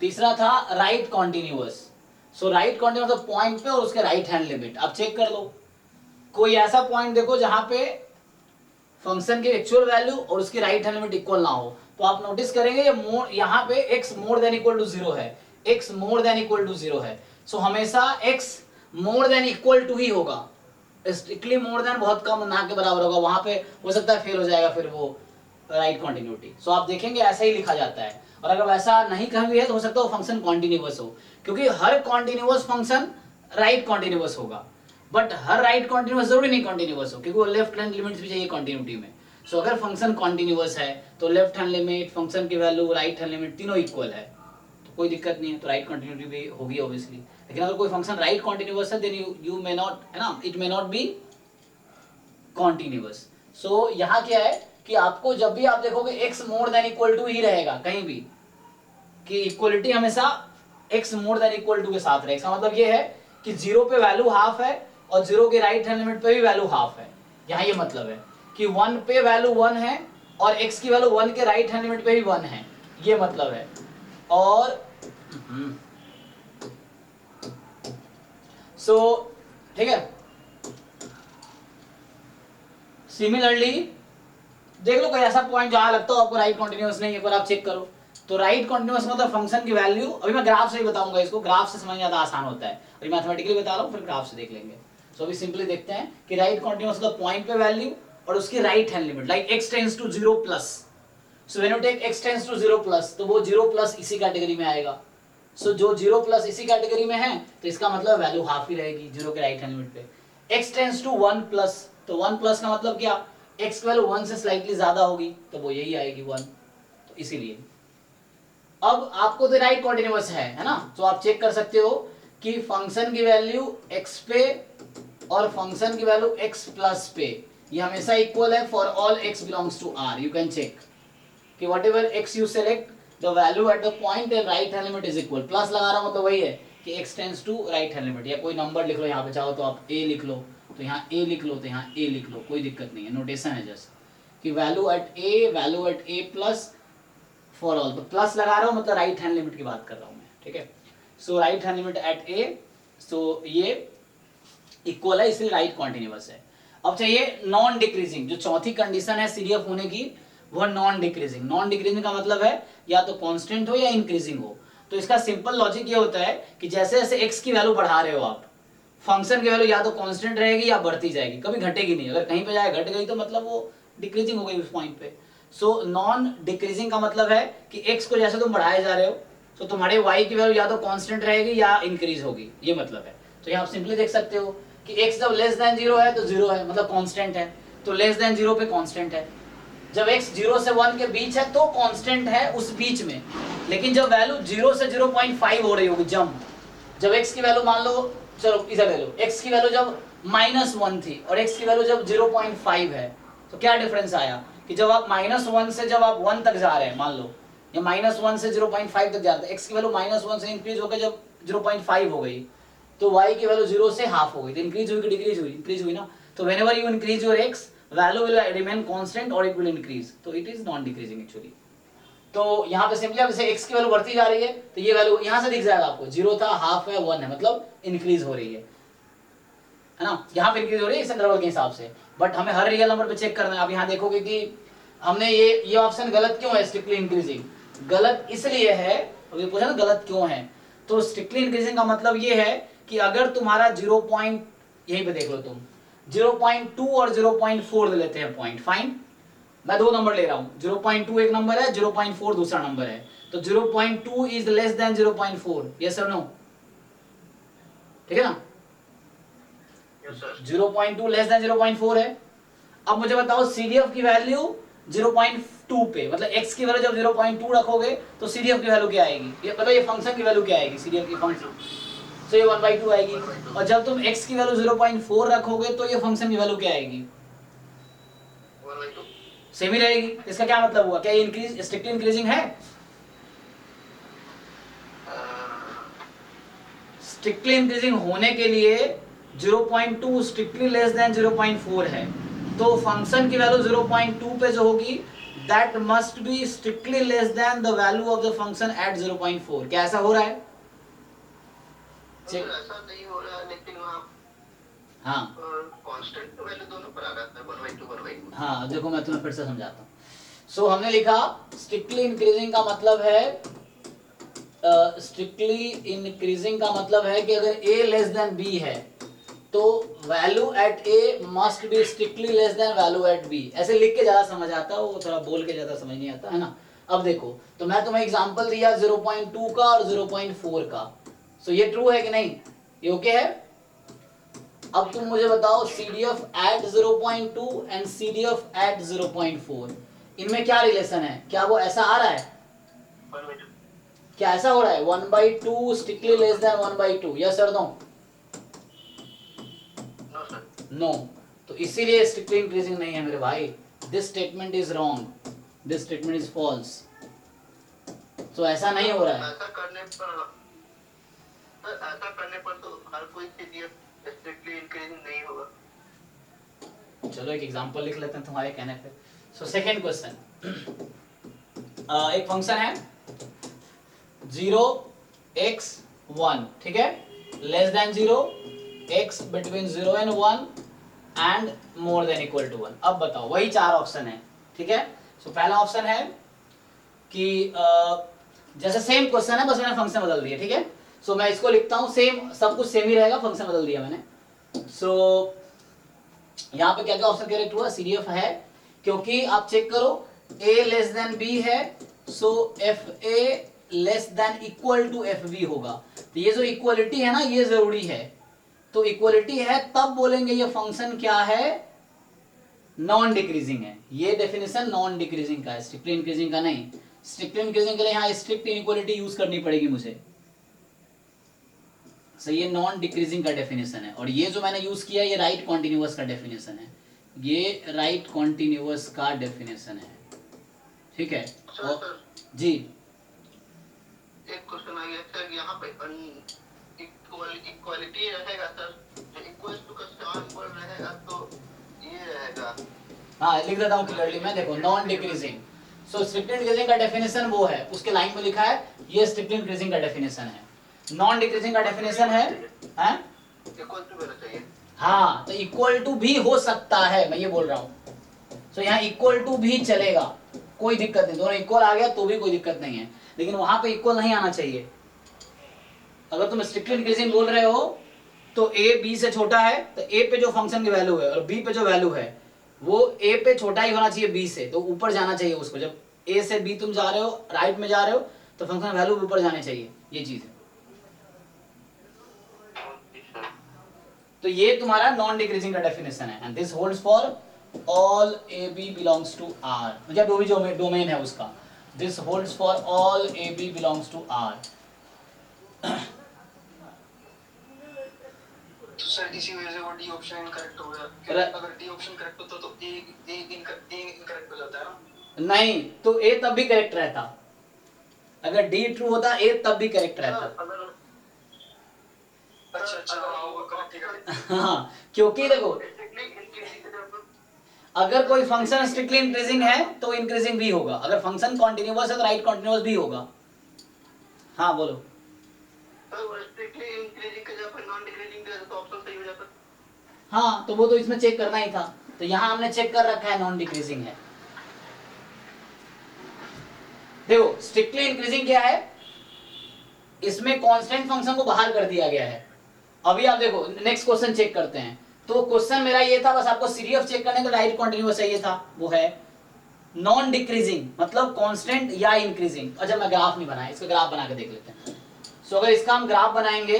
तीसरा था राइट कॉन्टिन्यूअस। सो राइट कॉन्टिन्यूअस पॉइंट पे और उसके राइट हैंड लिमिट आप चेक कर लो। कोई ऐसा पॉइंट देखो जहां पे फंक्शन की एक्चुअल वैल्यू और उसकी राइट हैंड लिमिट इक्वल ना हो, तो आप नोटिस करेंगे ये यहाँ पे x more than equal to 0 है, x more than equal to 0 है। सो हमेशा x more than equal to ही होगा। स्ट्रिक्टली मोर देन बहुत कम ना के बराबर होगा, वहां पे हो सकता है फेल हो जाएगा फिर वो राइट कॉन्टिन्यूटी। सो आप देखेंगे ऐसा ही लिखा जाता है। और अगर वैसा नहीं कहीं भी है तो हो सकता है वो फंक्शन कॉन्टिन्यूअस हो, क्योंकि हर कॉन्टिन्यूअस फंक्शन राइट कॉन्टिन्यूअस होगा, बट हर राइट कॉन्टिन्यूअस जरूरी नहीं कॉन्टिन्यूअस हो, क्योंकि वो लेफ्ट हैंड लिमिट्स भी चाहिए कॉन्टिन्यूटी में। सो अगर फंक्शन कॉन्टिन्यूअस है तो लेफ्ट हैंड लिमिट, फंक्शन की वैल्यू, राइट हैंड लिमिट तीनों इक्वल है, तो कोई दिक्कत नहीं है, तो राइट कॉन्टिन्यूटी भी होगी ऑब्वियसली। लेकिन अगर कोई फंक्शन राइट कॉन्टिन्यूअस है देन यू मे नॉट, है ना, it may not be continuous. So यहाँ क्या है कि आपको जब भी आप देखोगे x more than equal to ही रहेगा कहीं भी, कि इक्वलिटी हमेशा x more than equal to के साथ रहेगा। इसका मतलब ये है कि 0 पे वैल्यू हाफ है और 0 के राइट हैंड लिमिट पे भी वैल्यू हाफ है। यहाँ ये मतलब है कि 1 पे वैल्यू 1 है और x की वैल्यू 1 के राइट हैंड लिमिट पे भी 1 है, ये मतलब है। और सो ठीक है, सिमिलरली देख लो कोई ऐसा पॉइंट जहां लगता हो आपको राइट कॉन्टिन्यूअस नहीं, एक बार आप चेक करो। तो राइट कॉन्टिन्यूअस मतलब फंक्शन की वैल्यू, अभी मैं ग्राफ से ही बताऊंगा इसको, ग्राफ से समझ ज्यादा आसान होता है, अभी मैथमेटिकली बता रहा हूँ फिर ग्राफ से देख लेंगे। सो अभी सिंपली देखते हैं कि राइट कॉन्टिन्यूअस मतलब पॉइंट पे वैल्यू और उसकी right hand limit, like x tends to 0 plus. So when you take x tends to 0 plus तो वो 0 प्लस इसी कैटेगरी में आएगा। सो जो 0 प्लस इसी कैटेगरी में है तो इसका मतलब वैल्यू हाफ ही रहेगी 0 के राइट हैंड लिमिट पे। x टेंड्स टू 1 प्लस, तो 1 प्लस का मतलब क्या, x की वैल्यू 1 से स्लाइटली ज्यादा होगी तो वो यही आएगी 1, तो इसीलिए। अब आपको तो राइट कॉन्टिन्यूअस है ना, तो आप चेक कर सकते हो कि फंक्शन की वैल्यू x पे और फंक्शन की वैल्यू x प्लस पे ये हमेशा इक्वल है for all x belongs to r। You can check कि whatever x you select the value at the point and right hand limit is equal. Plus लगा रहा हूं मतलब वही है कि x tends to right hand limit, या कोई नंबर लिख लो यहाँ पे, चाहो तो आप a लिख लो, तो यहाँ a लिख लो, तो यहाँ a लिख लो, कोई दिक्कत नहीं है, नोटेशन है जस्ट कि value at a plus for all. तो प्लस लगा रहा हूं मतलब राइट हैंड लिमिट की बात कर रहा हूं मैं, ठीक है। So right hand limit at a, so ये इक्वल है इसलिए राइट कॉन्टिन्यूअस है। अब चाहिए नॉन डिक्रीजिंग, जो चौथी कंडीशन है CDF होने की वो नॉन डिक्रीजिंग। नॉन डिक्रीजिंग का मतलब है या तो कांस्टेंट हो या इंक्रीजिंग हो। तो इसका सिंपल लॉजिक ये होता है कि जैसे जैसे x की वैल्यू बढ़ा रहे हो आप, फंक्शन की वैल्यू या तो कांस्टेंट रहेगी या बढ़ती जाएगी, कभी घटेगी नहीं। अगर कहीं पे जाए घट गई तो मतलब वो डिक्रीजिंग हो गई उस पॉइंट पे। सो नॉन डिक्रीजिंग का मतलब है कि x को जैसे तुम बढ़ाए जा रहे हो तो तुम्हारे y की वैल्यू या तो कांस्टेंट रहेगी या इंक्रीज होगी, ये मतलब है। तो यहाँ आप सिंपली देख सकते हो कि x जब लेस देन 0 है तो 0 है मतलब कांस्टेंट है, तो लेस देन 0 पे कांस्टेंट है। जब x 0 से 1 के बीच है तो कांस्टेंट है उस बीच में, लेकिन जब वैल्यू 0 से 0.5 हो रही होगी जंप, जब x की वैल्यू मान लो, चलो इधर ले लो, x की वैल्यू जब -1 थी और x की वैल्यू जब 0.5 है तो क्या डिफरेंस आया कि जब आप -1 से जब आप 1 तक जा रहे हैं, मान लो या -1 से 0.5 तक जा रहे हैं, x की वैल्यू -1 से इंक्रीज होकर जब 0.5 हो गई तो y की वैल्यू 0 से हाफ हो गई, तो इंक्रीज हुई कि डिक्रीज हुई, इंक्रीज हुई ना। तो whenever you increase your x value will remain constant और इट विल इंक्रीज, तो it is non decreasing actually. तो यहाँ पे सिंपली अब जैसे x की वैल्यू बढ़ती जा रही है तो ये वैल्यू यहाँ से दिख जाएगा आपको, 0 था, हाफ है, 1 है, मतलब इंक्रीज हो रही है ना। यहाँ पे इंक्रीज हो रही है इस इंटरवल के हिसाब से, बट हमें हर रियल नंबर पे चेक करना है। आप यहाँ देखोगे कि हमने ये ऑप्शन गलत क्यों है, स्ट्रिक्टली इंक्रीजिंग। गलत इसलिए है, अभी पूछा ना गलत क्यों है, तो स्ट्रिक्टली इंक्रीजिंग का मतलब ये है कि अगर तुम्हारा 0 यहीं पे देख लो तुम 0.2 और 0.4 ले लेते हैं पॉइंट, फाइन। मैं दो नंबर ले रहा हूँ, 0.2 एक नंबर है, 0.4 दूसरा नंबर है, तो 0.2 इज लेस देन 0.4, यस और नो? ठीक है ना? Yes sir. 0.2 लेस देन 0.4 है। अब मुझे बताओ CDF की वैल्यू 0.2 पे, मतलब x की वैल्यू जब 0.2 रखोगे तो CDF की वैल्यू क्या आएगी, ये मतलब ये फंक्शन की वैल्यू क्या आएगी, CDF की फंक्शन, तो ये 1/2 आएगी। 1/2। और जब तुम x की वैल्यू 0.4 रखोगे तो ये फंक्शन की वैल्यू क्या आएगी, 1/2। सेम ही रहेगी। इसका क्या मतलब हुआ, क्या ये इंक्रीज स्ट्रिक्टली इंक्रीजिंग है? स्ट्रिक्टली इंक्रीजिंग होने के लिए 0.2 स्ट्रिक्टली लेस देन 0.4 है, तो फंक्शन की वैल्यू 0.2 पे जो होगी that must be strictly less then the value of the function at 0.4। क्या ऐसा हो रहा है? सर ऐसा नहीं हो रहा है, लेकिन वहाँ हाँ कांस्टेंट वैल्यू दोनों पर आ जाता है, 1/2 1/2। हाँ, देखो मैं तुम्हें फिर से समझाता हूँ। सो हमने लिखा स्ट्रिक्टली इंक्रीजिंग का मतलब है, स्ट्रिक्टली इंक्रीजिंग का मतलब है कि अगर a लेस देन b है तो value at a must be strictly less than value at b। ऐसे लिख के ज्यादा समझ आता है, वो थोड़ा बोल के ज्यादा समझ नहीं आता है ना। अब देखो, तो मैं तुम्हें एग्जांपल दिया 0.2 का और 0.4 का, सो ये ट्रू है कि नहीं, ये ओके है? अब तुम मुझे बताओ CDF at 0.2 and CDF at 0.4, इनमें क्या रिलेशन है, क्या वो ऐसा आ रहा है, 1/2। क्या ऐसा हो रहा है 1/2 स्ट्रिक्टली लेस देन 1/2, यस और नो? No sir. नो। तो इसीलिए स्ट्रिक्टली इंक्रीजिंग नहीं है मेरे भाई, this statement is wrong, this statement is false. तो ऐसा नहीं हो रहा है। ऐसा करने पर तो हर कोई CDF स्ट्रिक्टली इंक्रीजिंग नहीं होगा। चलो एक एग्जांपल लिख लेते हैं तुम्हारे कहने पे। सो सेकंड क्वेश्चन, एक फंक्शन है 0x1, ठीक है, less than 0, x between 0 and 1 and more than equal to 1। अब बताओ, वही चार ऑप्शन है, ठीक है। सो पहला ऑप्शन है कि जैसे सेम क्वेश्चन है, बस मैंने फंक्शन बदल दिया, ठीक है। सो मैं इसको लिखता हूँ, सेम सब कुछ सेम ही रहेगा, फंक्शन बदल दिया मैंने। सो यहाँ पे क्या क्या ऑप्शन करेक्ट हुआ, CDF है, क्योंकि आप चेक करो a लेस देन b है, so fa less than equal to fb होगा। तो ये जो इक्वलिटी है ना, ये जरूरी है। तो इक्वलिटी है तब बोलेंगे ये फंक्शन क्या है, नॉन डिक्रीजिंग है। ये डेफिनेशन नॉन डिक्रीजिंग का है, स्ट्रिक्टली इंक्रीजिंग का नहीं। स्ट्रिक्टली इंक्रीजिंग के लिए यहाँ स्ट्रिक्ट इनइक्वालिटी यूज करनी पड़ेगी मुझे। सो ये नॉन डिक्रीजिंग का डेफिनेशन है, और ये जो मैंने यूज किया ये राइट कॉन्टिन्यूअस का डेफिनेशन है, ये राइट कॉन्टिन्यूअस का डेफिनेशन है, ठीक है। और जी एक क्वेश्चन आ गया सर, यहाँ पे इक्वालिटी रहेगा सर, जो इक्वल्स टू का सिंबल रहेगा तो ये रहेगा। हाँ, लिख देता हूँ क्लियरली मैं, देखो नॉन डिक्रीजिंग। सो स्ट्रिक्टली इंक्रीजिंग का डेफिनेशन वो है, उसके लाइन में लिखा है, ये स्ट्रिक्टली इंक्रीजिंग का डेफिनेशन है। नॉन डिक्रीजिंग का डेफिनेशन है इक्वल टू होना चाहिए। हाँ, तो इक्वल टू भी हो सकता है, मैं ये बोल रहा हूँ। सो यहाँ इक्वल टू भी चलेगा, कोई दिक्कत नहीं, दोनों इक्वल आ गया तो भी कोई दिक्कत नहीं है, लेकिन वहां पे इक्वल नहीं आना चाहिए। अगर तुम स्ट्रिक्टली इंक्रीजिंग बोल रहे हो तो a b से छोटा है, तो a पे जो फंक्शन की वैल्यू है और b पे जो वैल्यू है वो a पे छोटा ही होना चाहिए b से, तो ऊपर जाना चाहिए उसको। जब a से b तुम जा रहे हो, राइट में जा रहे हो, तो फंक्शन वैल्यू ऊपर जाने चाहिए, ये चीज है। तो ये तुम्हारा नॉन डिक्रीजिंग का डेफिनेशन है, and this holds for all A B belongs to R, मतलब जो भी डोमेन है उसका, this holds for all A B belongs to R. तो सर इसी वजह से वो डी ऑप्शन इनकरेक्ट हो गया। अगर डी ऑप्शन करेक्ट होता तो ए इनकरेक्ट हो जाता है ना। नहीं, तो ए तब भी करेक्ट रहता, अगर डी ट्रू होता ए तब भी करेक्ट रहता। अच्छा वो करेक्ट है। हाँ, क्योंकि देखो अगर कोई फंक्शन स्ट्रिक्टली इंक्रीजिंग है तो इंक्रीजिंग भी होगा, अगर फंक्शन कॉन्टिन्यूअस है तो राइट कॉन्टिन्यूअस भी होगा। हाँ बोलो। हाँ, तो वो तो इसमें चेक करना ही था, तो यहाँ हमने चेक कर रखा है नॉन डिक्रीजिंग है। देखो स्ट्रिक्टली इंक्रीजिंग क्या है, इसमें कांस्टेंट फंक्शन को बाहर कर दिया गया है। अभी आप देखो नेक्स्ट क्वेश्चन चेक करते हैं। तो क्वेश्चन मेरा ये था, बस आपको CDF चेक करने का, राइट कॉन्टिन्यूअस चाहिए था, वो है। नॉन डिक्रीजिंग मतलब कांस्टेंट या इंक्रीजिंग। अच्छा मैं ग्राफ नहीं बनाया, इसका ग्राफ बना के देख लेते हैं। सो अगर इसका हम ग्राफ बनाएंगे,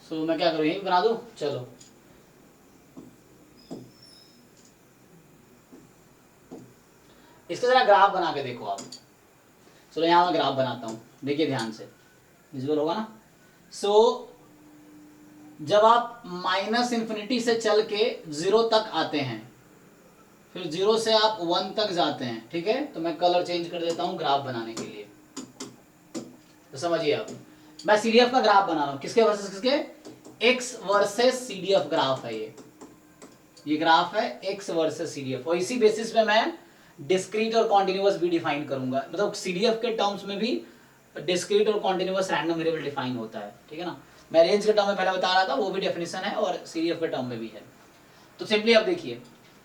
सो मैं क्या करूँ, यही बना दूं, चलो इसका जरा ग्राफ बना के देखो आप। चलो यहाँ मैं ग्राफ बनाता हूँ, देखिए ध्यान से, विजुअल होगा ना। सो जब आप माइनस इंफिनिटी से चल के 0 तक आते हैं, फिर 0 से आप 1 तक जाते हैं, ठीक है। तो मैं कलर चेंज कर देता हूँ ग्राफ बनाने के लिए। तो समझिए आप, मैं सीडीएफ का ग्राफ बना रहा हूँ, किसके वर्सेस किसके, एक्स वर्सेस सीडीएफ ग्राफ है ये ग्राफ है एक्स वर्सेस सीडीएफ। और इसी बेसिस पे मैं डिस्क्रीट और कॉन्टिन्यूअस भी डिफाइन करूंगा, मतलब सीडीएफ के टर्म्स में भी डिस्क्रीट और कॉन्टिन्यूअस रैंडम वेरिएबल डिफाइन होता है, ठीक है ना। मैं रेंज के टर्म में पहले बता रहा था, वो भी डेफिनेशन है और सीडीएफ के टर्म में भी है। तो सिंपली आप देखिए,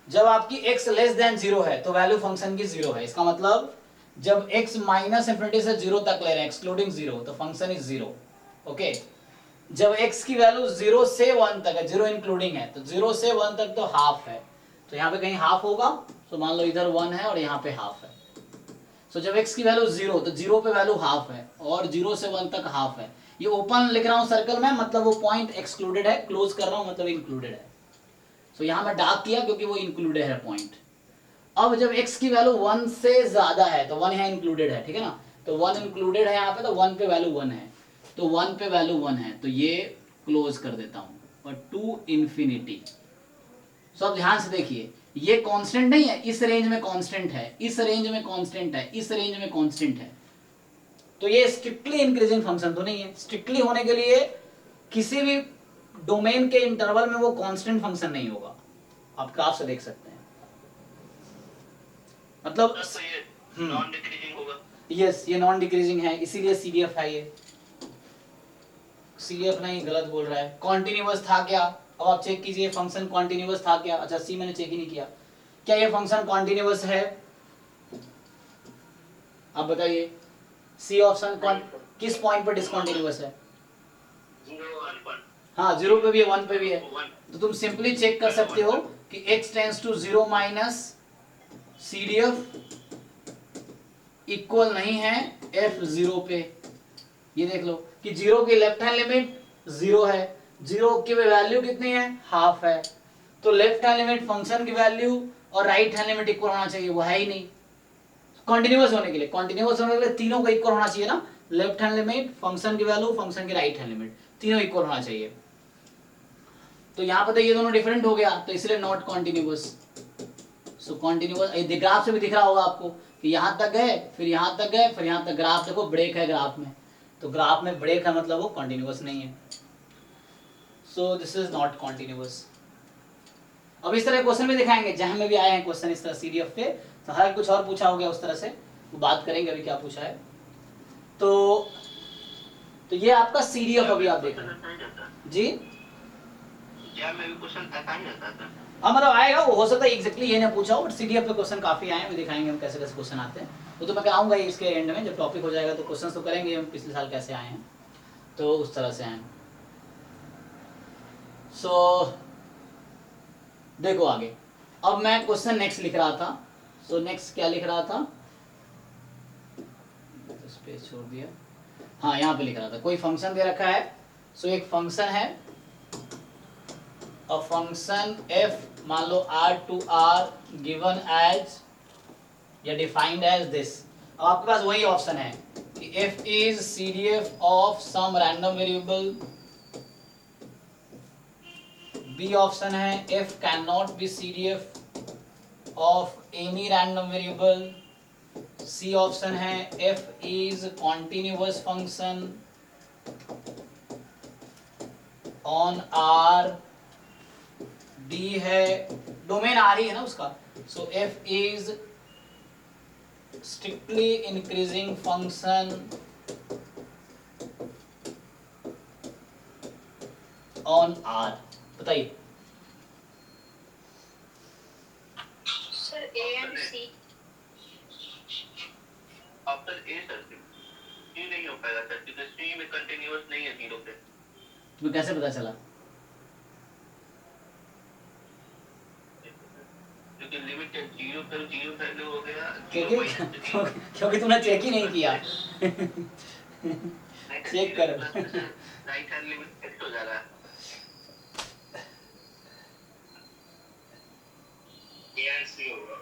जब आपकी x लेस देन 0 है तो वैल्यू फंक्शन की 0 है। इसका मतलब जब x माइनस इंफिनिटी से 0 तक ले रहे हैं एक्सक्लूडिंग 0, तो फंक्शन इज 0। ओके, जब x की वैल्यू 0 से 1 तक है, 0 इंक्लूडिंग है, तो 0 से 1 तक तो हाफ है, तो यहाँ पे कहीं हाफ होगा। तो मान लो इधर 1 है और यहाँ पे हाफ है। सो जब x की वैल्यू 0, तो 0 पे वैल्यू हाफ है और 0 से 1 तक हाफ है। ये ओपन लिख रहा हूँ सर्कल में, मतलब वो पॉइंट एक्सक्लूडेड है, क्लोज कर रहा हूँ मतलब इंक्लूडेड है। सो यहाँ मैं डार्क किया क्योंकि वो इंक्लूडेड है पॉइंट। अब जब x की वैल्यू 1 से ज्यादा है, तो 1 यहाँ इंक्लूडेड है, ठीक है ना। तो 1 इंक्लूडेड है यहाँ पे, तो 1 पे वैल्यू 1 है, तो 1 पे वैल्यू 1 है, तो ये क्लोज कर देता हूँ और टू इंफिनिटी। सो अब ध्यान से देखिए, ये कांस्टेंट नहीं है, इस रेंज में कांस्टेंट है, इस रेंज में कांस्टेंट है, इस रेंज में कांस्टेंट है। तो ये स्ट्रिक्टली इंक्रीजिंग फंक्शन तो नहीं है। स्ट्रिक्टली होने के लिए किसी भी डोमेन के इंटरवल में वो कांस्टेंट फंक्शन नहीं होगा, आप ग्राफ से देख सकते हैं। मतलब तो ये नॉन डिक्रीजिंग होगा। यस, ये नॉन डिक्रीजिंग है, इसीलिए सीडीएफ है। ये सीडीएफ नहीं, गलत बोल रहा है। कॉन्टिन्यूअस था क्या, अब आप चेक कीजिए फंक्शन कॉन्टिन्यूअस था क्या। अच्छा सी मैंने चेक ही नहीं किया, क्या ये फंक्शन कॉन्टिन्यूअस है, आप बताइए। सी ऑप्शन किस पॉइंट पर डिसकंटिन्यूअस है, 0 हाँ 0 पे भी है, 1 पे भी है। तो तुम सिंपली चेक कर सकते हो कि x tends to 0 minus CDF equal नहीं है f 0 पे। ये देख लो कि 0 की लेफ्ट हैंड लिमिट 0 है, 0 की वैल्यू कितनी है, हाफ है। तो लेफ्ट हैंड लिमिट फंक्शन की वैल्यू और राइट हैंड लिमिट इक्वल होना चाहिए, वो है ही नहीं। कॉन्टिन्यूअस होने के लिए, कॉन्टिन्यूअस होने के लिए तीनों का इक्वल होना चाहिए ना, लेफ्ट हैंड लिमिट, फंक्शन की वैल्यू, फंक्शन की राइट हैंड लिमिट, तीनों इक्वल होना चाहिए। तो यहाँ पर तो ये दोनों डिफरेंट हो गया, तो इसलिए not continuous. So continuous, graph से भी दिख रहा होगा आपको कि यहाँ तक गए, फिर यहाँ तक गए, फिर यहाँ तक। ग्राफ देखो, ब्रेक है ग्राफ में, तो ग्राफ में ब्रेक है मतलब वो कॉन्टिन्यूअस नहीं है। सो दिस इज नॉट कॉन्टिन्यूअस। अब इस तरह क्वेश्चन भी दिखाएंगे, जहां में भी आए हैं क्वेश्चन इस तरह सीडीएफ पे, तो हर कुछ और पूछा हो गया उस तरह से, वो बात करेंगे अभी क्या पूछा है। तो ये आपका सीडीएफ अभी आप देख रहे हैं जी। क्या मैं भी क्वेश्चन ऐसा ही आता था। हाँ मतलब आएगा, वो हो सकता है एग्जैक्टली ये ना पूछा हो, बट सीडीएफ पे क्वेश्चन काफी आए हैं, दिखाएंगे हम कैसे कैसे क्वेश्चन आते हैं। वो तो मैं कराऊंगा ही इसके एंड में, जब टॉपिक हो जाएगा तो क्वेश्चन तो करेंगे हम पिछले साल कैसे आए हैं, तो उस तरह से आए। सो देखो आगे, अब मैं क्वेश्चन नेक्स्ट लिख रहा था। सो नेक्स्ट क्या लिख रहा था, स्पेस छोड़ दिया, हाँ यहाँ पे लिख रहा था, कोई फंक्शन दे रखा है। सो एक फंक्शन है, अ फंक्शन f मान लो r to r given as या डिफाइंड एज दिस। अब आपके पास वही ऑप्शन है कि f is CDF of some random variable, B option है f can not be CDF of any random variable, C option है f is continuous function on r, D है domain आ रही है ना उसका। So f is strictly increasing function on r। बताइए sir A and C. Option A sir, सी नहीं हो पाएगा सर, क्योंकि सी में कंटीन्यूअस नहीं है 0 पे। तुम्हें कैसे पता चला, क्योंकि लिमिट 0 पे क्योंकि क्योंकि तुमने चेक ही नहीं किया। चेक कर। राइट हैंड लिमिट फिक्स हो जा रहा है। ए एंड सी होगा।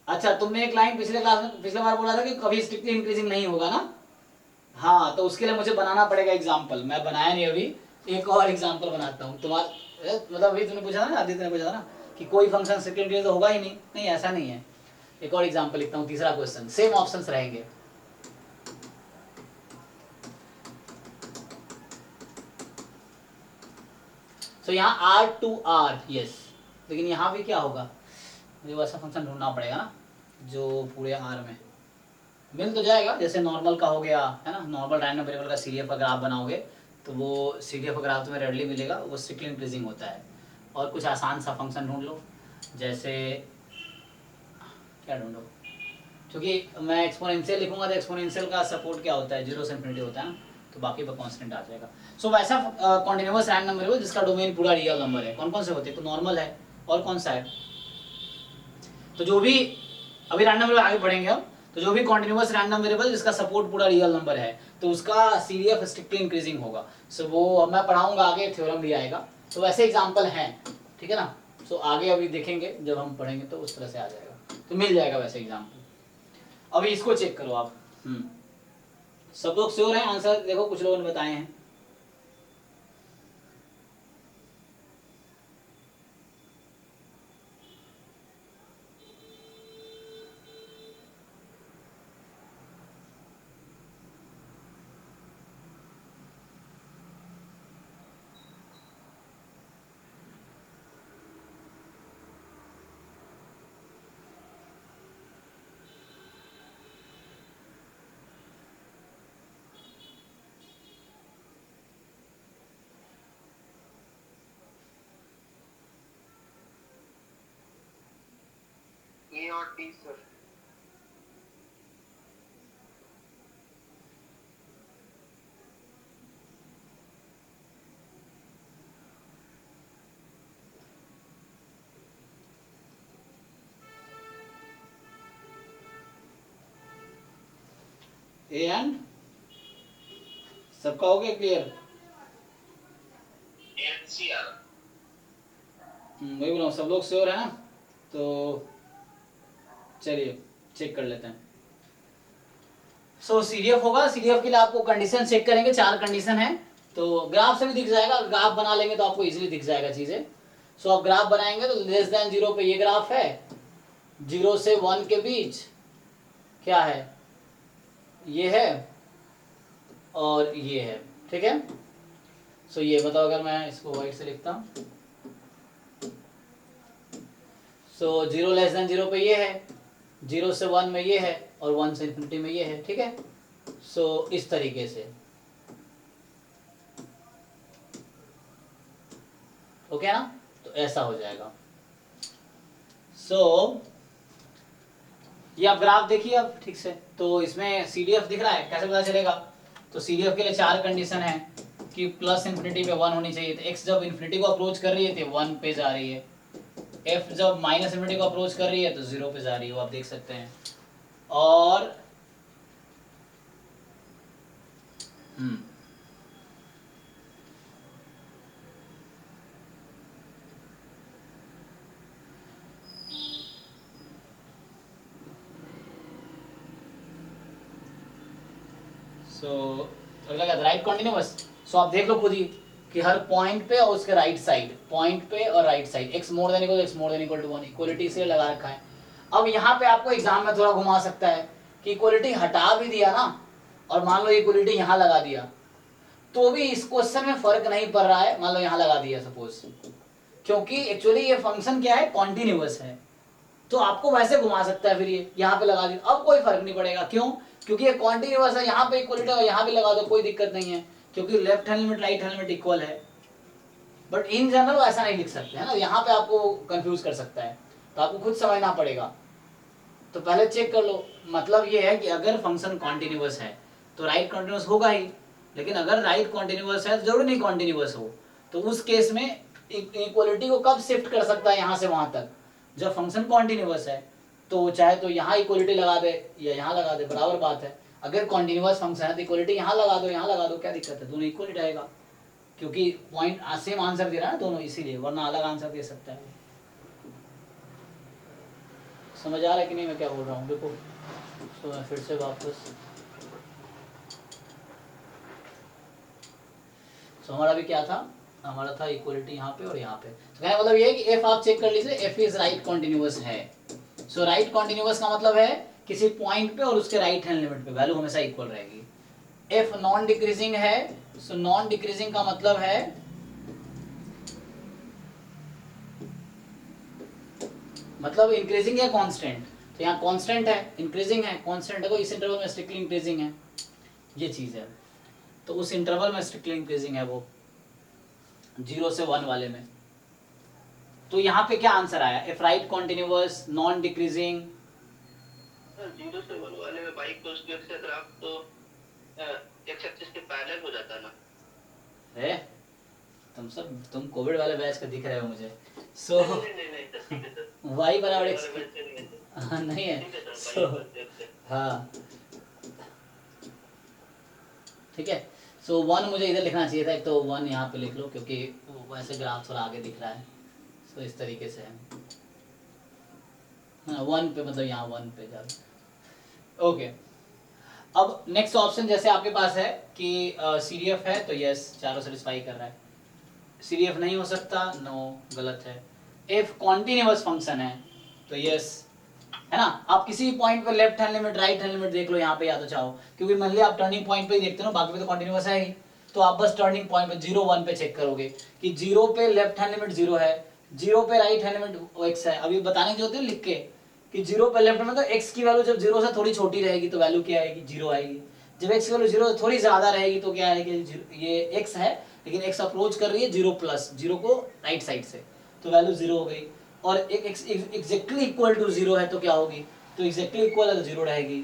अच्छा, तुमने एक लाइन पिछले क्लास में पिछले बार बोला था कि कभी स्ट्रिक्टली इंक्रीजिंग नहीं होगा ना। हाँ, तो उसके लिए मुझे बनाना पड़ेगा एग्जाम्पल। मैं बनाया नहीं अभी, एक और एग्जाम्पल बनाता हूँ। तुम्हारा मतलब अभी तुमने पूछा था ना, आदित्य ने पूछा था ना कि कोई फंक्शन स्ट्रिक्टली इंक्रीज तो होगा ही नहीं। नहीं, ऐसा नहीं है। एक और एग्जाम्पल लिखता हूँ, तीसरा क्वेश्चन, सेम ऑप्शंस रहेंगे। तो यहाँ R to R, यस, लेकिन यहाँ भी क्या होगा, मुझे वैसा फंक्शन ढूंढना पड़ेगा ना जो पूरे R में मिल तो जाएगा। जैसे नॉर्मल का हो गया है ना, नॉर्मल रैंडम वेरिएबल का CDF का ग्राफ बनाओगे तो वो CDF का ग्राफ तुम्हें रेडली मिलेगा, वो स्ट्रिक्टली इंक्रीजिंग होता है। और कुछ आसान सा फंक्शन ढूंढ लो, जैसे क्या ढूंढो, क्योंकि मैं एक्सपोनेंशियल लिखूंगा तो एक्सपोनेंशियल का सपोर्ट क्या होता है, 0 से इन्फिनिटी होता है ना, तो बाकी पर कांस्टेंट आ जाएगा। सो वैसा कॉन्टिन्यूअस रैंडम वेरिएबल जिसका डोमेन पूरा रियल नंबर है। कौन कौन से होते हैं, तो नॉर्मल है और कौन सा है, तो जो भी अभी रैंडम वेरिएबल आगे बढ़ेंगे हम, तो जो भी कॉन्टिन्यूअस रैंडम वेरिएबल जिसका सपोर्ट पूरा रियल नंबर है तो उसका CDF स्ट्रिक्टली इंक्रीजिंग होगा। सो वो मैं पढ़ाऊंगा आगे, थ्योरम भी आएगा। तो वैसे एग्जांपल हैं, ठीक है ना। सो आगे अभी देखेंगे जब हम पढ़ेंगे तो उस तरह से आ जाएगा, तो मिल जाएगा वैसे एग्जांपल। अभी इसको चेक करो आप। सब लोग श्योर हैं आंसर? देखो कुछ लोगों ने बताए हैं। ए और टी सर। ए एंड सबका हो गया क्लियर? ए एंड सी आ रहा। वही बोला, सब लोग श्योर है ना, तो चलिए चेक कर लेते हैं। सो CDF होगा, CDF के लिए आपको कंडीशन चेक करेंगे, 4 कंडीशन है। तो ग्राफ से भी दिख जाएगा, ग्राफ बना लेंगे तो आपको इजीली दिख जाएगा चीजें। सो आप ग्राफ बनाएंगे तो लेस देन 0 पे ये ग्राफ है, 0 से 1 के बीच क्या है, ये है और ये है, ठीक है। सो ये बताओ, अगर मैं इसको वाइट से लिखता हूँ, सो 0 लेस देन 0 पे ये है, 0 से 1 में ये है और 1 से इन्फिनिटी में ये है, ठीक है। सो इस तरीके से, ओके ना, तो ऐसा हो जाएगा। सो ये आप ग्राफ देखिए अब ठीक से, तो इसमें CDF दिख रहा है, कैसे पता चलेगा, तो CDF के लिए 4 कंडीशन है कि प्लस इन्फिनिटी पे 1 होनी चाहिए, तो x जब इन्फिनिटी को अप्रोच कर रही है तो 1 पे जा रही है, f जब माइनस इन्फिनिटी को अप्रोच कर रही है तो 0 पे जा रही है, वो आप देख सकते हैं। और सो अगला क्या, राइट कॉन्टिन्यूअस। सो आप देख लो खुद ही कि हर पॉइंट पे और उसके राइट साइड, पॉइंट पे और right side x more than equal x more than equal to 1, equality से लगा रखा है। अब यहाँ पे आपको एग्जाम में थोड़ा घुमा सकता है कि इक्वलिटी हटा भी दिया ना, और मान लो इक्वलिटी यहाँ लगा दिया, तो भी इस क्वेश्चन में फर्क नहीं पड़ रहा है। मान लो यहाँ लगा दिया सपोज, क्योंकि एक्चुअली ये फंक्शन क्या है, कॉन्टिन्यूअस है, तो आपको वैसे घुमा सकता है। फिर ये यहाँ पे लगा दिया, अब कोई फर्क नहीं पड़ेगा, क्यों, क्योंकि ये कॉन्टिन्यूअस है। यहाँ पे इक्वलिटी और यहाँ भी लगा दो, कोई दिक्कत नहीं है, क्योंकि left hand limit right hand limit equal है। बट इन जनरल ऐसा नहीं लिख सकते है ना, यहाँ पे आपको कंफ्यूज कर सकता है, तो आपको खुद समझना पड़ेगा। तो पहले चेक कर लो, मतलब ये है कि अगर फंक्शन कॉन्टिन्यूअस है तो राइट कॉन्टिन्यूअस होगा ही, लेकिन अगर राइट कॉन्टिन्यूअस है तो जरूरी नहीं कॉन्टिन्यूअस हो। तो उस केस में इक्वलिटी को कब शिफ्ट कर सकता है यहाँ से वहां तक, जब फंक्शन कॉन्टिन्यूअस है तो चाहे तो यहाँ इक्वलिटी लगा दे या यहाँ लगा दे, बराबर बात है। अगर कॉन्टिन्यूअस फंक्शन है तो इक्वलिटी यहाँ लगा दो, यहाँ लगा दो, क्या दिक्कत है, दोनों इक्वलिटी आएगा, क्योंकि पॉइंट सेम आंसर दे रहा है दोनों, इसीलिए, वरना अलग आंसर दे सकता है। समझ आ रहा है कि नहीं मैं क्या बोल रहा हूँ? देखो तो मैं फिर से वापस, तो हमारा भी क्या था, हमारा था इक्वलिटी यहाँ पे और यहाँ पे। तो कहने मतलब ये है कि एफ आप चेक कर लीजिए, एफ इज राइट कॉन्टिन्यूअस है। सो राइट कॉन्टिन्यूअस का मतलब है किसी पॉइंट पे और उसके राइट हैंड लिमिट पे वैल्यू हमेशा इक्वल रहेगी। एफ नॉन डिक्रीजिंग है, सो नॉन डिक्रीजिंग का मतलब है मतलब इंक्रीजिंग या कांस्टेंट, तो यहाँ कांस्टेंट है, इंक्रीजिंग है, कांस्टेंट है, तो इस इंटरवल में स्ट्रिक्टली इंक्रीजिंग है, ये चीज है। तो उस इंटरवल में स्ट्रिक्टली इंक्रीजिंग है वो 0 से 1 वाले में। तो यहाँ पे क्या आंसर आया, if right continuous non decreasing 0 से 1 वाले में y इक्वल्स टू x का ग्राफ तो x एक्सिस के पैरेलल हो जाता है ना। है तुम कोविड वाले बैच का दिख रहे हो मुझे। सो नहीं y बराबर x नहीं है, सो हाँ ठीक है। सो 1 मुझे इधर लिखना चाहिए था, एक तो 1 यहाँ पे लिख लो क्योंकि वैसे ग्राफ थोड़ा आगे दिख रहा है। सो इस तरीके से है, हाँ 1 पे मतलब यहाँ 1 पे जाओ। ओके, अब नेक्स्ट ऑप्शन जैसे आपके पास है कि CDF है तो यस, चारों सेटिस्फाई कर रहा है। CDF नहीं हो सकता, नो, गलत है। F कॉन्टिन्यूअस फंक्शन है तो यस, है ना। आप किसी पॉइंट पे left hand limit right hand limit देख लो यहाँ पे या तो चाहो, क्योंकि मान लिया आप टर्निंग पॉइंट पे ही देखते हो ना, बाकी पे तो कॉन्टिन्यूअस है ही, तो आप बस टर्निंग पॉइंट पे 0 1 पे चेक करोगे कि 0 पे लेफ्ट हैंड लिमिट 0 है, 0 पे राइट हैंड लिमिट x है। अभी बताने की जरूरत है लिख के कि 0 पे लेफ्ट में तो x की वैल्यू जब 0 से थोड़ी छोटी रहेगी तो वैल्यू क्या आएगी, 0 आएगी। जब x की वैल्यू 0 से थोड़ी ज्यादा रहेगी तो क्या आएगी, ये x है लेकिन x अप्रोच कर रही है 0 प्लस 0 को राइट साइड से, तो वैल्यू 0 हो गई। और एक x एग्जैक्टली इक्वल टू 0 है तो क्या होगी, तो एग्जैक्टली इक्वल है तो 0 रहेगी।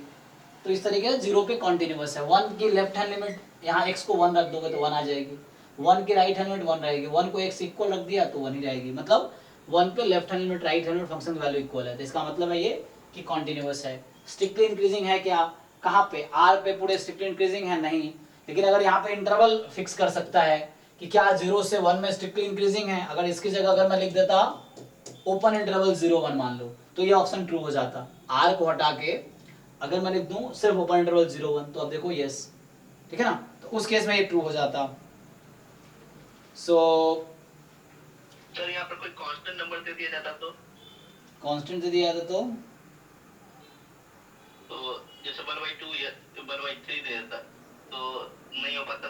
तो इस तरीके से 0 पे कॉन्टिन्यूअस है। 1 की लेफ्ट हैंड लिमिट यहाँ x को 1 रख दोगे तो 1 आ जाएगी, 1 की राइट हैंड लिमिट 1 रहेगी, 1 को x इक्वल रख दिया तो 1 ही रहेगी। मतलब 1 पे left hand limit right hand limit function की वैल्यू इक्वल है, तो इसका मतलब है ये कि कॉन्टिन्यूअस है। स्ट्रिक्टली इंक्रीजिंग है क्या, कहाँ पे, r पे पूरे स्ट्रिक्टली इंक्रीजिंग है नहीं, लेकिन अगर यहाँ पे इंटरवल फिक्स कर सकता है कि क्या 0 से 1 में स्ट्रिक्टली इंक्रीजिंग है, अगर इसकी जगह अगर मैं लिख देता ओपन इंटरवल 0 1 मान लो तो ये ऑप्शन ट्रू हो जाता। r को हटा के अगर मैं लिख दूं सिर्फ ओपन इंटरवल 0 1 तो अब देखो यस, ठीक है ना, तो उस केस में ये ट्रू हो जाता। सो सर यहाँ पर कोई कांस्टेंट नंबर दे दिया जाता कांस्टेंट दे दिया जाता तो जैसे 1/2 या 1/3 दे देता तो नहीं हो पाता।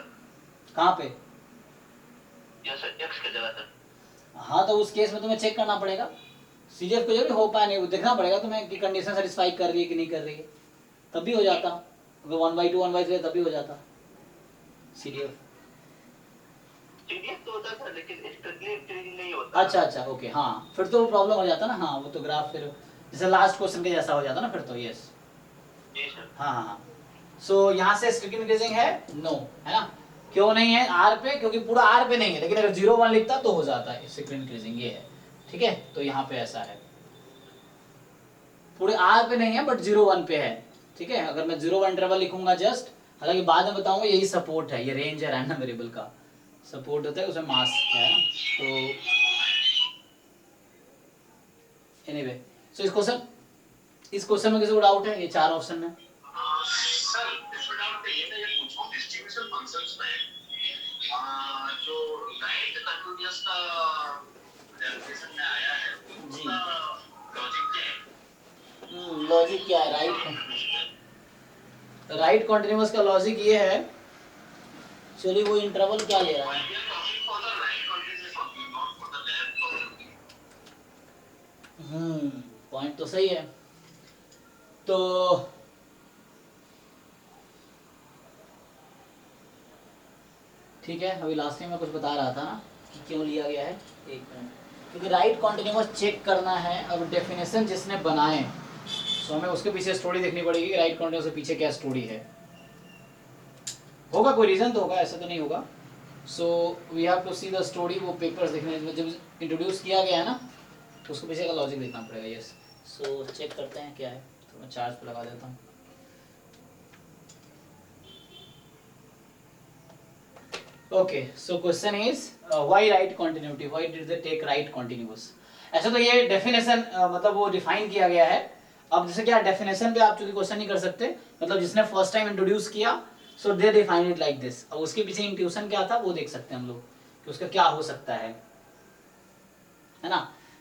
कहाँ पे, जैसे x की जगह सर। हाँ तो उस केस में तुम्हें चेक करना पड़ेगा, CDF को जरूर हो पाए नहीं, देखना पड़ेगा तुम्हें कि कंडीशन सेटिस्फाई कर रही है कि नहीं कर रही है, तब भी हो जाता। अगर 1/2 1/3 तब भी हो जाता CDF। CDF तो होता था लेकिन स्ट्रिक्टली इंक्रीजिंग नहीं होता। अच्छा ओके, हाँ फिर तो प्रॉब्लम हो जाता ना, हाँ वो तो ग्राफ फिर जैसे लास्ट क्वेश्चन के जैसा हो जाता ना फिर तो, यस जी सर। हाँ। सो यहाँ से स्ट्रिक्ट इंक्रीजिंग है, नो, है ना। क्यों नहीं है r पे, क्योंकि पूरा r पे नहीं है, लेकिन अगर 0 1 लिखता तो हो जाता है स्ट्रिक्ट इंक्रीजिंग, ये है, ठीक है। तो यहाँ पे ऐसा है, पूरे r पे नहीं है बट 0 1 पे है, ठीक है। अगर मैं 0 1 इंटरवल लिखूंगा जस्ट, हालांकि बाद में बताऊंगा यही सपोर्ट है, ये रेंज है रैंडम वेरिएबल का, सपोर्ट होता है उसमें मास है ना। तो एनीवे, सो इस क्वेश्चन में किसी को डाउट है, ये 4 ऑप्शन में सर इसमें डाउट ये था, ये पूछो डिस्ट्रीब्यूशन फंक्शंस में जो राइट कंटिन्यूअस का डेफिनेशन में आया है उसका लॉजिक क्या है? लॉजिक क्या है, राइट कॉन्टिन्यूअस का लॉजिक ये है, चलिए वो इंटरवल क्या ले रहा है, पॉइंट तो सही है। तो ठीक है, अभी लास्ट में मैं कुछ बता रहा था ना कि क्यों लिया गया है, एक मिनट, क्योंकि राइट कॉन्टिन्यूअस चेक करना है। अब डेफिनेशन जिसने बनाए तो हमें उसके पीछे स्टोरी देखनी पड़ेगी, राइट कॉन्टिन्यूअस के पीछे क्या स्टोरी है, होगा कोई रीजन तो होगा, ऐसा तो नहीं होगा। So we have to see the story, वो पेपर्स देखने जब इंट्रोड्यूस किया गया है ना, तो उसके पीछे का लॉजिक देखना पड़ेगा। यस, सो चेक करते हैं क्या है। तो मैं चार्ज पे लगा देता हूँ। Okay, so question is why right continuity, why did they take right continuous. ऐसे तो ये डेफिनेशन मतलब वो डिफाइन किया गया है। अब जैसे क्या डेफिनेशन पे आप चूंकि क्वेश्चन नहीं कर सकते, मतलब जिसने फर्स्ट टाइम इंट्रोड्यूस किया so they define it like this. अब उसके पीछे इंट्यूशन क्या था वो देख सकते हैं हम लोग कि उसका क्या हो सकता है ना।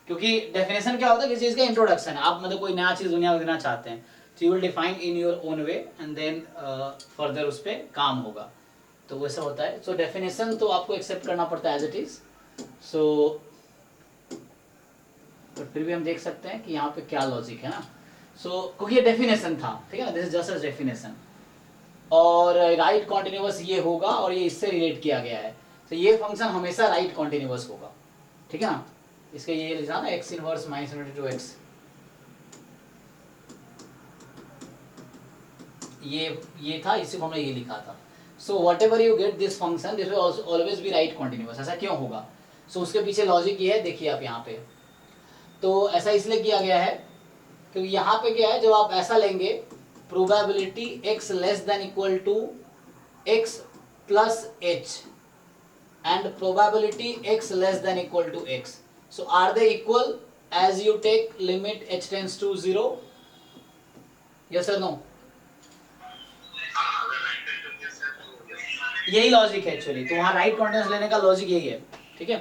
क्योंकि डेफिनेशन क्या होता है, किसी चीज का इंट्रोडक्शन है। आप मतलब कोई नया चीज दुनिया में देना चाहते हैं, तो you will define in your own way and then further उस पर काम होगा। तो वैसा होता है। सो डेफिनेशन तो आपको एक्सेप्ट करना पड़ता है as it is. So but फिर भी हम देख सकते हैं कि यहाँ पे क्या लॉजिक है ना। सो क्योंकि ये डेफिनेशन था, ठीक है ना, this is just as definition. और राइट कॉन्टिन्यूअस ये होगा और ये इससे रिलेट किया गया है। तो ये फंक्शन हमेशा राइट कॉन्टिन्यूअस होगा, ठीक है ना। इसके ये लिखा ना x inverse minus two X, ये था, इसी को हमने ये लिखा था। So what ever you get this function this will always be right continuous. ऐसा क्यों होगा? सो उसके पीछे लॉजिक ये है, देखिए आप यहाँ पे। तो ऐसा इसलिए किया गया है क्योंकि यहाँ पे क्या है, जब आप ऐसा लेंगे probability x less than equal to x plus h and probability x less than equal to x. So are they equal as you take limit h tends to 0? Yes or no? यही logic है actually. तो वहां right continuous लेने का logic यही है, ठीक है,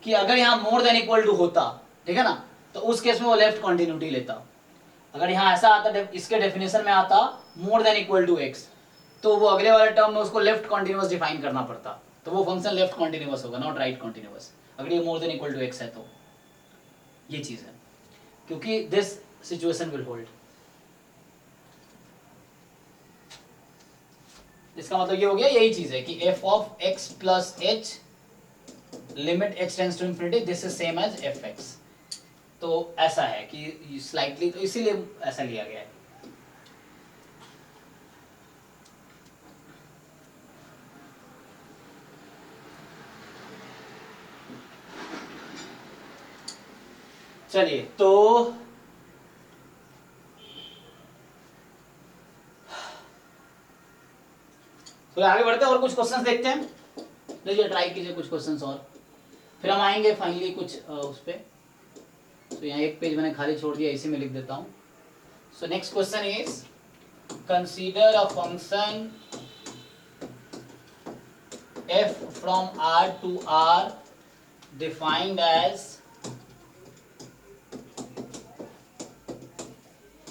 कि अगर यहाँ मोर देन इक्वल टू होता, ठीक है ना, तो उस केस में वो लेफ्ट कॉन्टिन्यूटी लेता। अगर यहाँ ऐसा आता, इसके डेफिनेशन में आता more than equal to X, तो वो अगले वाले टर्म में उसको लेफ्ट कॉन्टिन्यूअस डिफाइन करना पड़ता। तो वो फंक्शन लेफ्ट कॉन्टिन्यूअस होगा, नॉट राइट कॉन्टिन्यूअस, अगर ये more than equal to X है तो। ये चीज है, क्योंकि दिस सिचुएशन विल होल्ड। इसका मतलब ये हो गया, यही चीज है कि F of X plus H limit X tends to infinity, this is same as F X. तो ऐसा है कि स्लाइटली, तो इसीलिए ऐसा लिया गया है। चलिए तो आगे बढ़ते हैं और कुछ क्वेश्चंस देखते हैं। देखिए ट्राई कीजिए कुछ क्वेश्चंस और, फिर हम आएंगे फाइनली कुछ उस पे। तो यहाँ एक पेज मैंने खाली छोड़ दिया, इसी में लिख देता हूँ। So next question is consider a function f from R to R defined as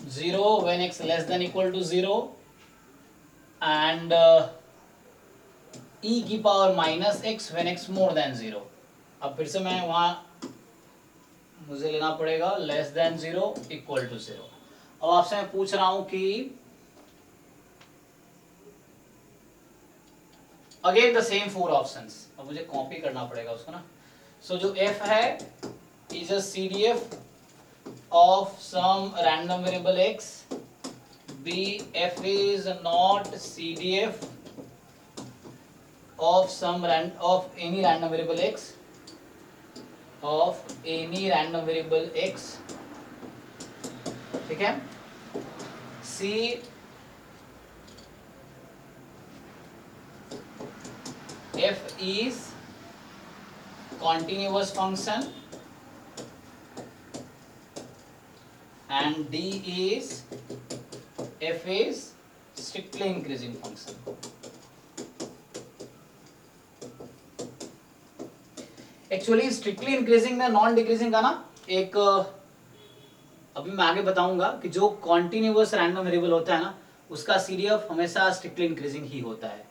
0 when x less than equal to 0 and e की power minus x when x more than 0। अब फिर से मैं वहां मुझे लेना पड़ेगा लेस देन 0 इक्वल टू 0। अब आपसे मैं पूछ रहा हूं कि again the same four options. अब मुझे कॉपी करना पड़ेगा उसको ना। सो जो f है is a CDF of some random variable x, b f is not CDF of any random variable x, ठीक है। c f is continuous function and d is f is strictly increasing function। Actually strictly increasing में non decreasing का ना एक अभी मैं आगे बताऊंगा कि जो कॉन्टिन्यूअस रैंडम वेरिएबल होता है ना उसका CDF हमेशा स्ट्रिक्टली इंक्रीजिंग ही होता है।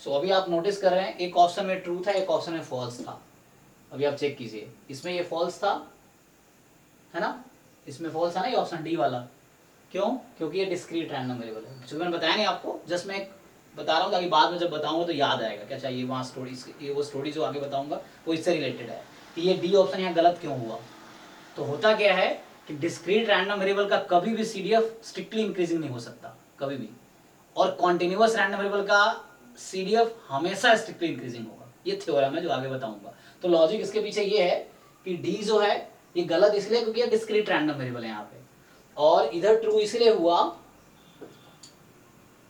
सो अभी आप नोटिस कर रहे हैं एक ऑप्शन में ट्रू था, एक ऑप्शन में फॉल्स था। अभी आप चेक कीजिए, इसमें ये फॉल्स था, है ना, इसमें फॉल्स था ना ये ऑप्शन डी वाला। क्यों? क्योंकि ये डिस्क्रीट रैंडम वेरिएबल है। जो मैंने बताया नहीं आपको, जस्ट मैं बता रहा हूँ ताकि बाद में जब बताऊंगा तो याद आएगा क्या चाहिए वहाँ स्टोरी, ये वो स्टोरी जो आगे बताऊंगा वो इससे रिलेटेड है कि ये डी ऑप्शन यहाँ गलत क्यों हुआ। तो होता क्या है कि डिस्क्रीट रैंडम वेरिएबल का कभी भी CDF स्ट्रिक्टली इंक्रीजिंग नहीं हो सकता कभी भी, और कॉन्टिन्यूअस रैंडम वेरिएबल का CDF हमेशा स्ट्रिक्टली इंक्रीजिंग होगा। ये थ्योरम है जो आगे बताऊंगा। तो लॉजिक इसके पीछे ये है कि डी जो है ये गलत इसलिए क्योंकि ये डिस्क्रीट रैंडम वेरिएबल है यहाँ पे, और इधर ट्रू इसलिए हुआ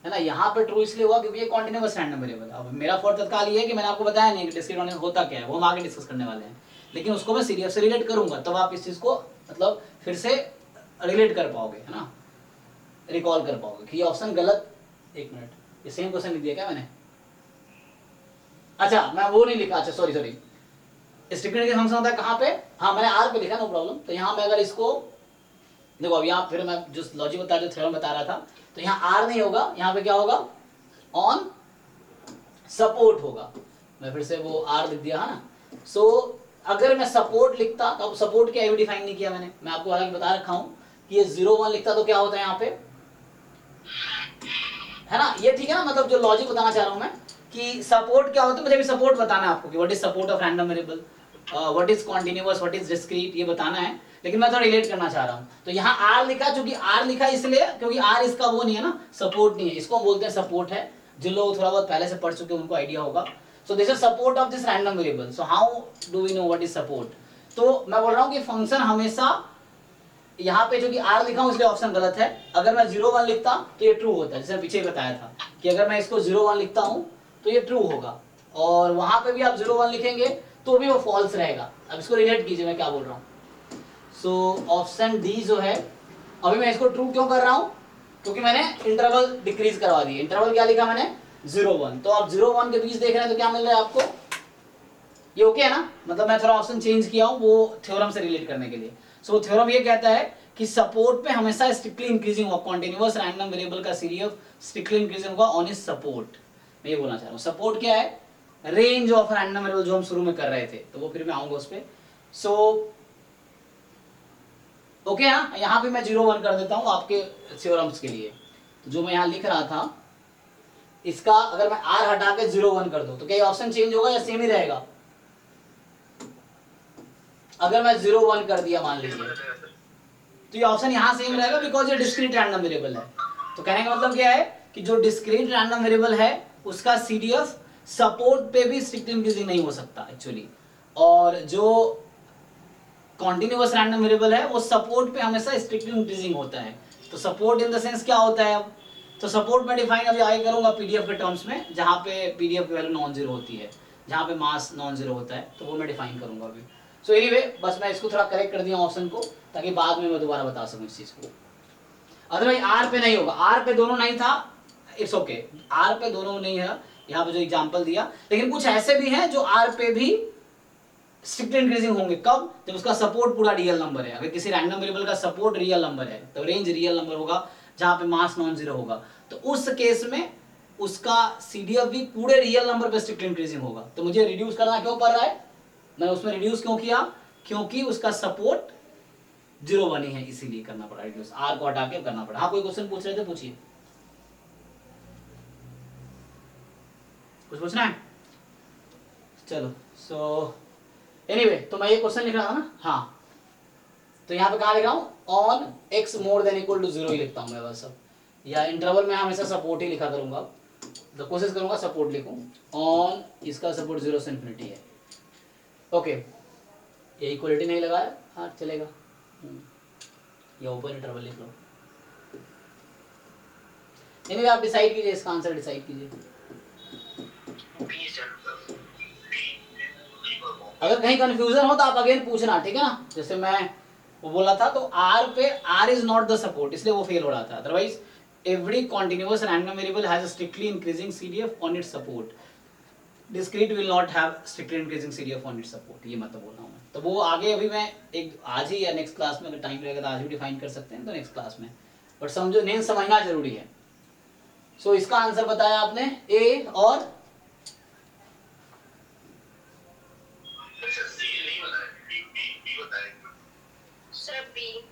है ना, यहाँ पे ट्रू इसलिए हुआ क्योंकि ये कॉन्टिन्यूअस रैंडम वेरिएबल। अब मेरा फॉल्ट तत्काल ये है कि मैंने आपको बताया नहीं कि डिस्क्रीट रैंडम होता क्या है, वो हम आगे डिस्कस करने वाले हैं, लेकिन उसको मैं सीडीएफ से रिलेट करूंगा, तब आप इस चीज को मतलब फिर से रिलेट कर पाओगे, है ना, रिकॉल कर पाओगे कि ये ऑप्शन गलत। एक मिनट, ये सेम क्वेश्चन लिख दिया क्या मैंने? अच्छा मैं वो नहीं लिखा, अच्छा सॉरी सॉरी, स्ट्रिक्ट फंक्शन होता है कहाँ पे, हाँ मैंने आर पे लिखा, नो प्रॉब्लम। तो यहाँ मैं अगर इसको देखो, अब यहाँ फिर मैं जो लॉजिक बता, जो थ्योरम बता रहा था, तो यहाँ आर नहीं होगा, यहाँ पे क्या होगा, ऑन सपोर्ट होगा। मैं फिर से वो आर लिख दिया है ना। सो अगर मैं सपोर्ट लिखता, तो अब सपोर्ट क्या है डिफाइन नहीं किया मैंने, मैं आपको हालांकि बता रखा हूँ कि ये 0 1 लिखता तो क्या होता है यहाँ पे, है ना, ये ठीक है ना, मतलब जो लॉजिक बताना चाह रहा हूँ मैं कि सपोर्ट क्या होता है, मुझे भी सपोर्ट बताना है आपको कि what is support of random variable, what is continuous, what is discrete, ये बताना है, लेकिन मैं थोड़ा रिलेट करना चाह रहा हूँ। तो यहाँ आर लिखा, चूंकि आर लिखा इसलिए क्योंकि आर इसका वो नहीं है ना, सपोर्ट नहीं है, इसको बोलते हैं सपोर्ट है, जिन लोग थोड़ा बहुत पहले से पढ़ चुके हैं उनको आइडिया होगा। So this is support of this random variable. So how do we know what is support? तो मैं बोल रहा हूँ कि फंक्शन हमेशा, यहाँ पे जो कि आर लिखा हूं इसलिए ऑप्शन गलत है, अगर मैं 0 1 लिखता तो ये ट्रू होता है, जैसे पीछे बताया था कि अगर मैं इसको 0 1 लिखता हूं तो ये ट्रू होगा, और वहां पे भी आप 0 1 लिखेंगे तो भी वो फॉल्स रहेगा। अब इसको रिलेट कीजिए मैं क्या बोल रहा हूँ। सो ऑप्शन डी जो है, अभी मैं इसको ट्रू क्यों कर रहा हूँ, क्योंकि मैंने इंटरवल डिक्रीज करवा दी। इंटरवल क्या लिखा मैंने, 0 1, तो आप 0 1 के बीच देख रहे हैं तो क्या मिल रहा है आपको, ये ओके है ना, मतलब मैं थोड़ा ऑप्शन चेंज किया हूं वो थ्योरम से रिलेट करने के लिए। सो थ्योरम ये कहता है कि सपोर्ट पे हमेशा स्ट्रिक्टली इंक्रीजिंग होगा, कॉन्टिन्यूअस रैंडम वेरिएबल का सीरीज स्ट्रिक्टली इंक्रीजिंग होगा ऑन इज सपोर्ट। मैं ये बोलना चाह रहा हूँ, सपोर्ट क्या है, रेंज ऑफ रैंडम वेरिएबल जो हम शुरू में कर रहे थे, तो वो फिर मैं आऊंगा उस पर। सो ओके ना, यहाँ पे मैं 0 1 कर देता हूँ आपके थ्योरम्स के लिए। तो जो मैं यहाँ लिख रहा था इसका अगर मैं आर हटा के 0 1 कर दूं तो क्या ये ऑप्शन चेंज होगा या सेम ही रहेगा? अगर मैं 0 1 कर दिया मान लीजिए, तो ये ऑप्शन यहाँ सेम रहेगा बिकॉज ये डिस्क्रीट रैंडम वेरिएबल है। तो कहने का मतलब क्या है कि जो डिस्क्रीट रैंडम वेरिएबल है उसका सीडीएफ सपोर्ट पे भी स्ट्रिक्ट इंक्रीजिंग नहीं हो सकता एक्चुअली, और जो कॉन्टिन्यूअस रैंडम वेरिएबल है वो सपोर्ट पे हमेशा स्ट्रिक्टली इंक्रीजिंग होता है। तो सपोर्ट इन द सेंस क्या होता है, अब तो सपोर्ट में डिफाइन अभी आगे करूंगा पीडीएफ के टर्म्स में, जहां पे पीडीएफ की वैल्यू नॉन जीरो होती है, जहां पे मास नॉन जीरो होता है, तो वो मैं डिफाइन करूंगा अभी। सो एनीवे बस मैं इसको थोड़ा करेक्ट कर दिया ऑप्शन को, ताकि बाद में मैं दोबारा बता सकूं इस चीज को। अदरवाइज आर पे नहीं होगा, आर पे दोनों नहीं था, इट्स ओके, आर पे दोनों नहीं है, यहाँ पे जो एग्जाम्पल दिया, लेकिन कुछ ऐसे भी हैं जो आर पे भी स्ट्रिक्ट इंक्रीजिंग होंगे। कब? जब उसका सपोर्ट पूरा रियल नंबर है। अगर किसी रैंडम वेरिएबल का सपोर्ट रियल नंबर है तो रेंज रियल नंबर होगा, जहां पे मास नॉन जीरो होगा, तो उस केस में उसका सीडीएफ भी पूरे रियल नंबर पे स्ट्रिक्ट इंक्रीजिंग होगा। तो मुझे रिड्यूस करना क्यों पड़ रहा है, मैं उसमें रिड्यूस क्यों किया, क्योंकि उसका सपोर्ट 0 1 ही है, इसीलिए करना पड़ा रिड्यूस, आर को हटा के करना पड़ा। हाँ कोई क्वेश्चन पूछ रहे थे, पूछिए, कुछ पूछना है? चलो सो एनीवे तो मैं ये क्वेश्चन लिख रहा था ना, हाँ, तो यहाँ पे कहाँ लिख रहा हूँ, on x more than equal to 0 ही लिखता हूँ मैं बस अब, या इंटरवल में हमेशा सपोर्ट ही लिखा करूंगा, तो कोशिश करूंगा सपोर्ट लिखूं, ऑन इसका सपोर्ट 0 से इन्फिनिटी है। ओके, ये इक्वलिटी नहीं लगाया, हाँ चलेगा, या ओपन इंटरवल लिख लो। एनीवे आप डिसाइड कीजिए, इसका आंसर डिसाइड कीजिए। अगर कहीं कंफ्यूजन हो तो आप अगेन पूछना, ठीक है ना, जैसे मैं वो बोला था, तो आर पे R is not the support, इसलिए वो फेल हो रहा था। Otherwise every continuous random variable has a strictly increasing CDF on its support, discrete will not have strictly increasing CDF on its support, ये मतलब बोल रहा हूँ मैं। तो वो आगे अभी मैं एक आज ही या नेक्स्ट क्लास में अगर टाइम रहेगा तो आज भी डिफाइन कर सकते हैं, तो नेक्स्ट क्लास में, बट समझो नेम समझना जरूरी है। सो इसका आंसर बताया आपने ए और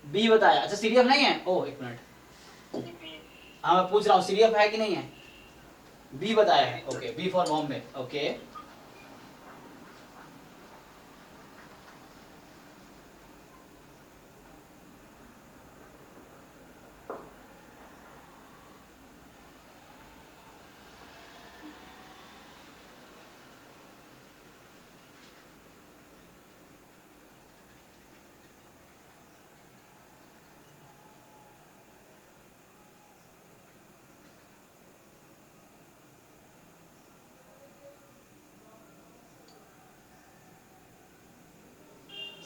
बी बताया। अच्छा सीडीएफ नहीं है, ओ एक मिनट, हाँ मैं पूछ रहा हूँ सीडीएफ है कि नहीं है, बी बताया है, okay, B for Bombay, okay.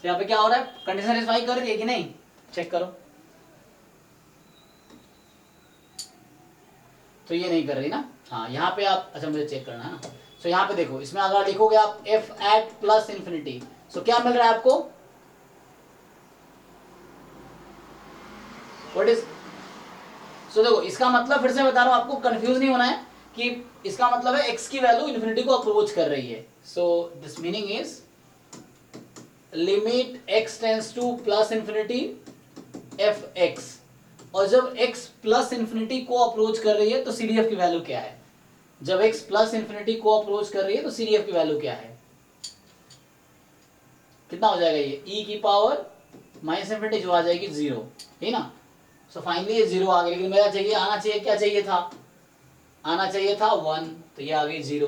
तो यहाँ पे क्या हो रहा है, कंडीशन सेटिस्फाई कर रही है कि नहीं, चेक करो। तो ये नहीं कर रही ना, हाँ यहाँ पे आप, अच्छा मुझे चेक करना है ना। सो यहाँ पे देखो, इसमें अगर लिखोगे आप एफ एट प्लस इन्फिनिटी, सो क्या मिल रहा है आपको, व्हाट इज, सो देखो इसका मतलब फिर से बता रहा हूं आपको, कंफ्यूज नहीं होना है कि इसका मतलब है x की वैल्यू इन्फिनिटी को अप्रोच कर रही है। So this meaning is limit x tends two plus infinity F x, और जब x प्लस इन्फिनिटी को अप्रोच कर रही है तो CDF की वैल्यू क्या है, जब x प्लस इन्फिनिटी को अप्रोच कर रही है तो CDF की वैल्यू क्या है, कितना हो जाएगा ये, e की पावर माइनस इन्फिनिटी जो आ जाएगी 0, है ना। सो फाइनली ये 0 आ गया, लेकिन मेरा चाहिए, आना चाहिए, क्या चाहिए था, आना चाहिए था 1, तो ये आ गई 0।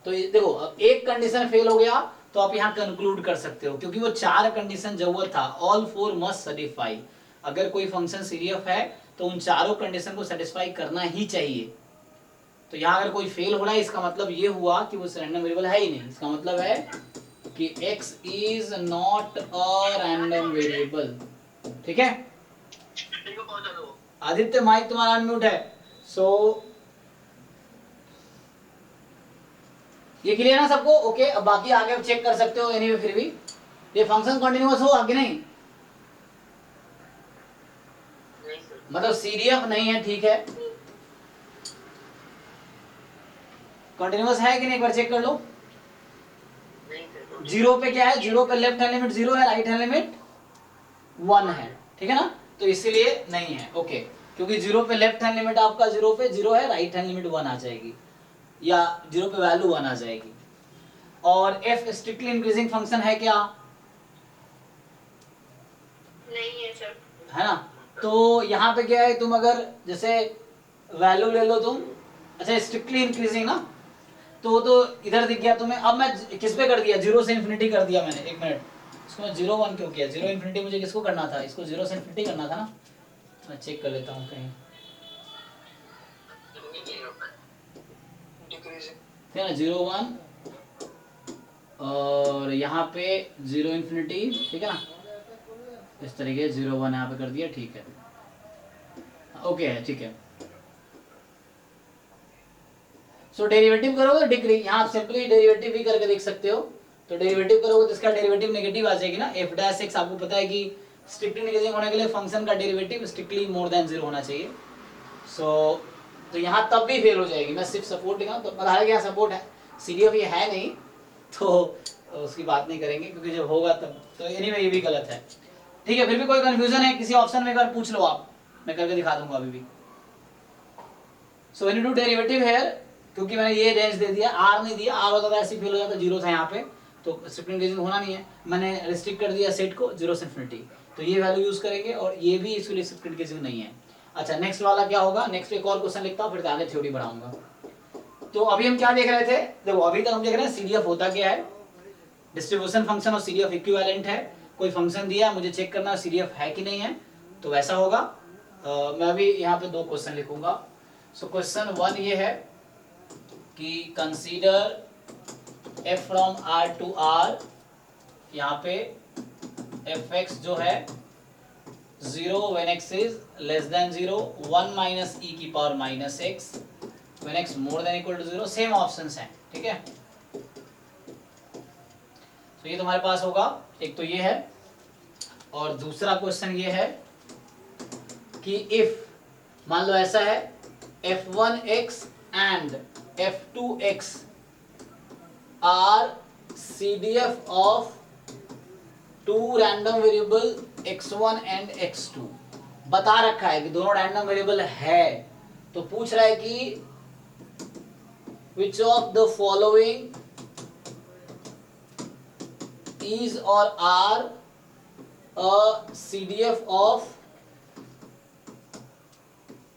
तो ये देखो, अब एक कंडीशन फेल हो गया तो आप यहाँ कंक्लूड कर सकते हो, क्योंकि वो 4 कंडीशन जो वो था, ऑल 4 मस्ट सेटिस्फाई। अगर कोई फंक्शन CDF है तो उन चारों कंडीशन को सेटिस्फाई करना ही चाहिए। तो यहाँ अगर कोई फेल हो रहा है, इसका मतलब ये हुआ कि वो रैंडम वेरिएबल है ही नहीं। इसका मतलब है कि x is not a random variable, ठीक है। आदित्य माइक तुम्हारा अनम्यूट है। सो ये क्लियर है ना सबको, ओके। अब बाकी आगे चेक कर सकते हो एनीवे, फिर भी ये फंक्शन कंटिन्यूअस हो आगे नहीं, मतलब CDF नहीं है, ठीक है, कंटिन्यूअस है कि नहीं, एक बार चेक कर लो। 0 पे क्या है, 0 पे लेफ्ट हैंड लिमिट 0 है, राइट हैंड लिमिट 1 है, ठीक है ना, तो इसीलिए नहीं है, ओके। क्योंकि 0 पे लेफ्ट हैंड लिमिट आपका 0 पे 0 है, राइट हैंड लिमिट 1 आ जाएगी, या 0 पे वैल्यू 1 आ जाएगी। और f स्ट्रिक्टली इंक्रीजिंग फंक्शन है क्या, नहीं है सर। है ना। तो यहाँ पे क्या है, तुम अगर जैसे वैल्यू ले लो तुम, अच्छा स्ट्रिक्टली इंक्रीजिंग ना, तो इधर दिख गया तुम्हें। अब मैं किस पे कर दिया, 0 से इन्फिनिटी कर दिया मैंने, एक मिनट, इसको मैं 0 1 क्यों किया, 0 इन्फिनिटी मुझे किसको करना था, इसको 0 से इन्फिनिटी करना था ना। मैं चेक कर लेता हूँ कहीं, ठीक है ना, 0 1 और यहाँ पे 0 इन्फिनिटी, ठीक है ना, इस तरीके 0 1 यहाँ पे कर दिया, ठीक है, ओके है, ठीक है। सो डेरिवेटिव करोगे तो डिग्री, यहाँ आप सिंपली डेरिवेटिव भी करके देख सकते हो। तो डेरिवेटिव करोगे तो इसका डेरिवेटिव नेगेटिव आ जाएगी ना, f डैश x, आपको पता है कि स्ट्रिक्टली नेगेटिव होने के लिए फंक्शन का डेरिवेटिव स्ट्रिक्टली मोर देन 0 होना चाहिए। सो तो यहाँ तब भी फेल हो जाएगी, मैं सिर्फ सपोर्ट लिखा तो हालांकि यहाँ सपोर्ट है, CDF ये है नहीं तो उसकी बात नहीं करेंगे, क्योंकि जब होगा तब, तो एनीवे ये भी गलत है, ठीक है। फिर भी कोई कंफ्यूजन है किसी ऑप्शन में, एक बार पूछ लो आप, मैं करके दिखा दूंगा अभी भी। सो when you do derivative here, क्योंकि मैंने ये रेंज दे दिया, R नहीं दिया, R होता तो ऐसे फेल हो जाता, 0 था यहाँ पे, तो स्ट्रिक्ट इंक्रीजिंग होना नहीं है, मैंने रिस्ट्रिक्ट कर दिया सेट को 0 से इन्फिनिटी, तो ये वैल्यू यूज करेंगे, और ये भी इसके लिए स्ट्रिक्ट इंक्रीजिंग नहीं है। अच्छा नेक्स्ट वाला क्या होगा, नेक्स्ट एक और क्वेश्चन लिखता हूँ, फिर आगे थ्योरी बढ़ाऊंगा। तो अभी हम क्या देख रहे थे, देखो अभी तक हम देख रहे हैं CDF होता क्या है, डिस्ट्रीब्यूशन फंक्शन और CDF इक्विवेलेंट है। कोई फंक्शन दिया, मुझे चेक करना CDF है कि नहीं है, तो वैसा होगा। मैं अभी यहाँ पे 2 क्वेश्चन लिखूंगा। सो क्वेश्चन 1 ये है कि consider f from R to R, यहाँ पे fx जो है 0 when x is less than 0, 1 minus e की power minus x when x more than equal to 0, same options हैं, ठीक है। तो ये तुम्हारे पास होगा, एक तो ये है, और दूसरा क्वेश्चन ये है कि इफ मान लो ऐसा है f1x and f2x are CDF of 2 random variable x1 and x2, बता रखा है कि दोनों रैंडम वेरिएबल है, तो पूछ रहा है कि which of the following is or are a CDF of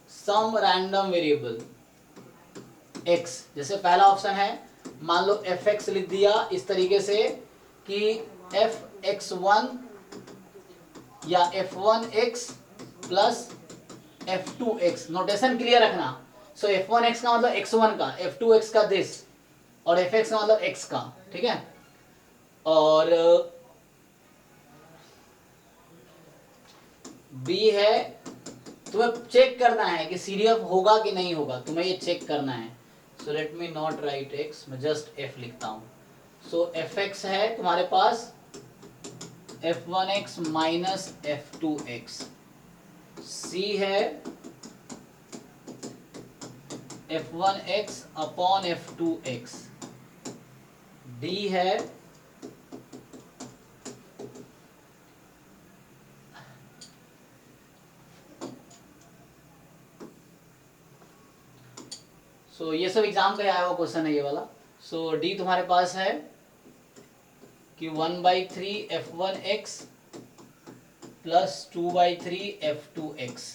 some random variable x। जैसे पहला ऑप्शन है, मान लो fx लिख दिया इस तरीके से कि fx1 या f1x plus f2x, notation clear रखना। सो f1x का मतलब x1 का, f2x का दिस, और fx का मतलब x का, ठीक है। और बी है, तुम्हें चेक करना है कि सीडीएफ होगा कि नहीं होगा, तुम्हें ये चेक करना है। So let me not right x, मैं जस्ट एफ लिखता हूं। सो एफ एक्स है तुम्हारे पास f1x माइनस f2x, c है f1x अपॉन f2x, d है सो ये सब एग्जाम का आया हुआ क्वेश्चन है ये वाला। सो डी तुम्हारे पास है कि 1/3 f1x प्लस 2/3 f2x।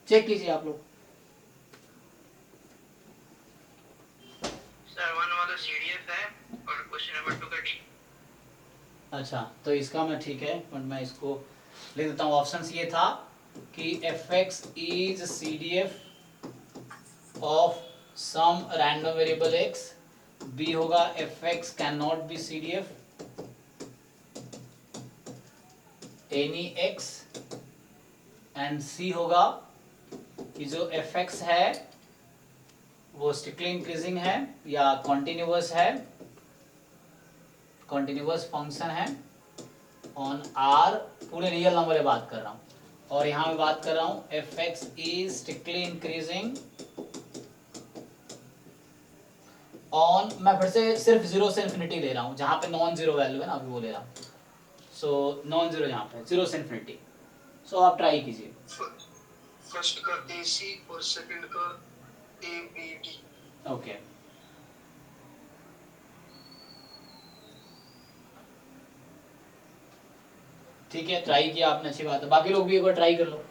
चेक कीजिए आप लोग। सर 1 वाला सीडीएफ है और क्वेश्चन नंबर 2 का डी। अच्छा, तो इसका मैं ठीक है, बट मैं इसको लिख देता हूँ। ऑप्शन ये था कि fx is cdf of some random variable x, b होगा fx can not be cdf any x, and c होगा कि जो fx है वो स्ट्रिक्टली इंक्रीजिंग है या कॉन्टिन्यूअस है, कॉन्टिन्यूअस फंक्शन है ऑन r, पूरे रियल नंबर में बात कर रहा हूँ। और यहाँ मैं बात कर रहा हूँ fx is strictly increasing on, मैं फिर से सिर्फ 0 से इन्फिनिटी ले रहा हूँ, जहाँ पे नॉन जीरो वैल्यू है ना अभी वो ले रहा हूँ। सो नॉन जीरो जहाँ पे 0 से इन्फिनिटी। सो आप ट्राई कीजिए। फर्स्ट का AC और सेकंड का ABD। ओके, ठीक है, ट्राई किया आपने, अच्छी बात है। बाकी लोग भी एक बार ट्राई कर लो।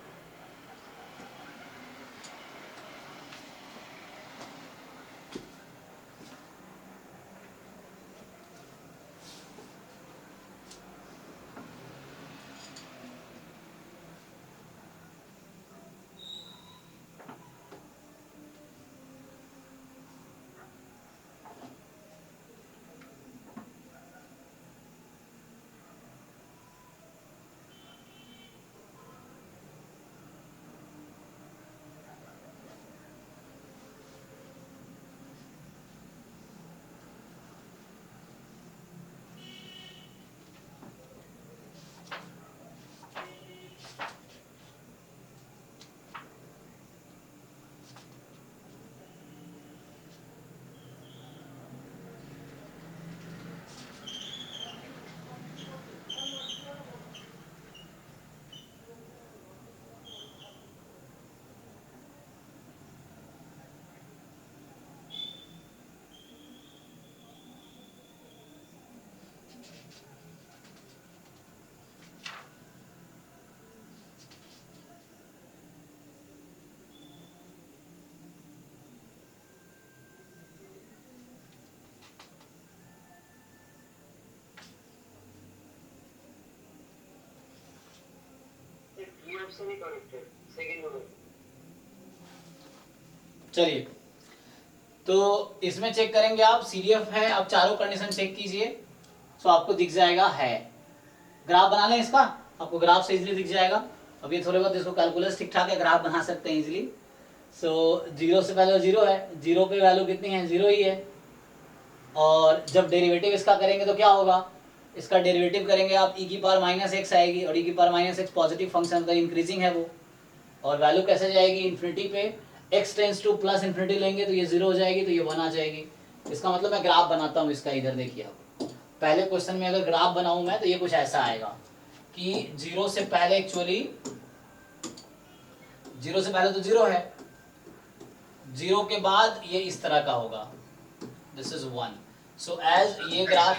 ये ऑप्शन ही करेक्ट है, सेकंड वाला। चलिए, तो इसमें चेक करेंगे आप, सीडीएफ है, आप चारों कंडीशन चेक कीजिए। सो आपको दिख जाएगा है। ग्राफ बना लें इसका, आपको ग्राफ से इजीली दिख जाएगा। अब ये थोड़े बहुत इसको कैलकुलस ठीक ठाक है, ग्राफ बना सकते हैं इजीली। सो 0 से पहले 0 है, 0 पे वैल्यू कितनी है, 0 ही है। और जब डेरिवेटिव इसका करेंगे तो क्या होगा, इसका डेरिवेटिव करेंगे आप e की पावर माइनस एक्स आएगी, और e की power minus x positive function मतलब इंक्रीजिंग है वो। और वैल्यू कैसे जाएगी, इन्फिनिटी पे, x tends two plus infinity लेंगे तो ये 0 हो जाएगी, तो ये 1 आ जाएगी। इसका मतलब मैं ग्राफ बनाता हूँ इसका, इधर देखिए आप। पहले क्वेश्चन में अगर ग्राफ बनाऊँ मैं तो ये कुछ ऐसा आएगा कि 0 से पहले एक्चुअली 0 से पहले तो 0 है, 0 के बाद ये इस तरह का होगा, दिस इज 1। सो एज ये ग्राफ,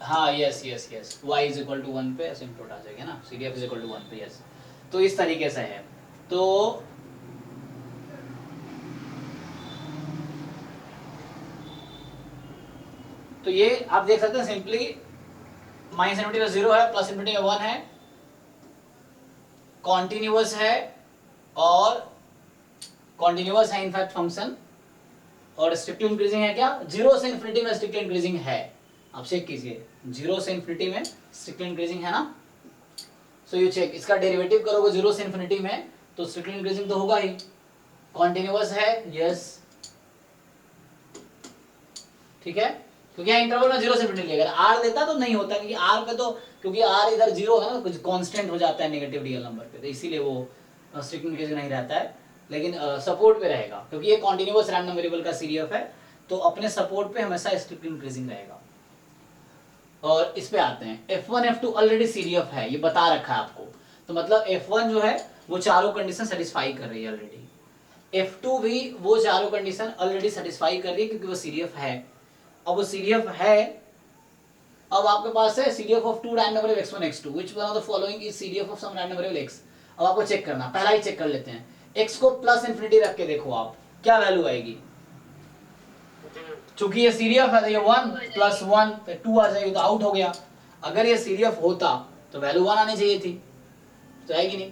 हाँ yes yes yes, y is equal to 1 पे असिम्प्टोट आ जाएगा ना, CDF इज इक्वल टू 1 पे, यस। तो इस तरीके से है। तो ये आप देख सकते हैं सिंपली, माइनस इन्फिनिटी में 0 है, प्लस इन्फिनिटी में 1 है, कॉन्टिन्यूअस है, और कॉन्टिन्यूअस है इनफैक्ट फंक्शन, और स्ट्रिक्टली इंक्रीजिंग है। क्या 0 से इन्फिनिटी में स्ट्रिक्टली इंक्रीजिंग है, आप चेक कीजिए, 0 से इन्फिनिटी में स्ट्रिक्टली इंक्रीजिंग है ना। सो यू चेक, इसका डेरिवेटिव करोगे 0 से इन्फिनिटी में तो स्ट्रिक्टली इंक्रीजिंग तो होगा ही, कॉन्टिन्यूअस है, यस, ठीक है, क्योंकि यहाँ इंटरवल में 0 से इन्फिनिटी लेगा, आर देता तो नहीं होता, क्योंकि आर पे तो, क्योंकि आर इधर 0 है ना, कुछ कांस्टेंट हो जाता है नेगेटिव रियल नंबर पे, तो इसीलिए वो स्ट्रिक्टली इंक्रीजिंग नहीं रहता है, लेकिन सपोर्ट पे रहेगा, क्योंकि ये कॉन्टिन्यूअस रैंडम वेरिएबल का सीडीएफ है, तो अपने सपोर्ट पे हमेशा स्ट्रिक्टली इंक्रीजिंग रहेगा। और इस पे आते हैं, F1 F2 ऑलरेडी सीडीएफ है, ये बता रखा है आपको, तो मतलब F1 जो है वो चारों कंडीशन सेटिस्फाई कर रही है ऑलरेडी, F2 भी वो चारों कंडीशन ऑलरेडी सेटिस्फाई कर रही है क्योंकि वो सीडीएफ है। अब वो सीडीएफ है, अब आपके पास है CDF of two random variable x1 x2 which one of the following is CDF of some random variable x। अब आपको चेक करना, पहला ही चेक कर लेते हैं, x को प्लस इन्फिनिटी रख के देखो आप क्या वैल्यू आएगी, चूंकि ये सीडीएफ है तो ये 1 प्लस 1 पे 2 आ जाएगी, तो आउट हो गया। अगर ये सीडीएफ होता तो वैल्यू 1 आनी चाहिए थी, तो आएगी नहीं।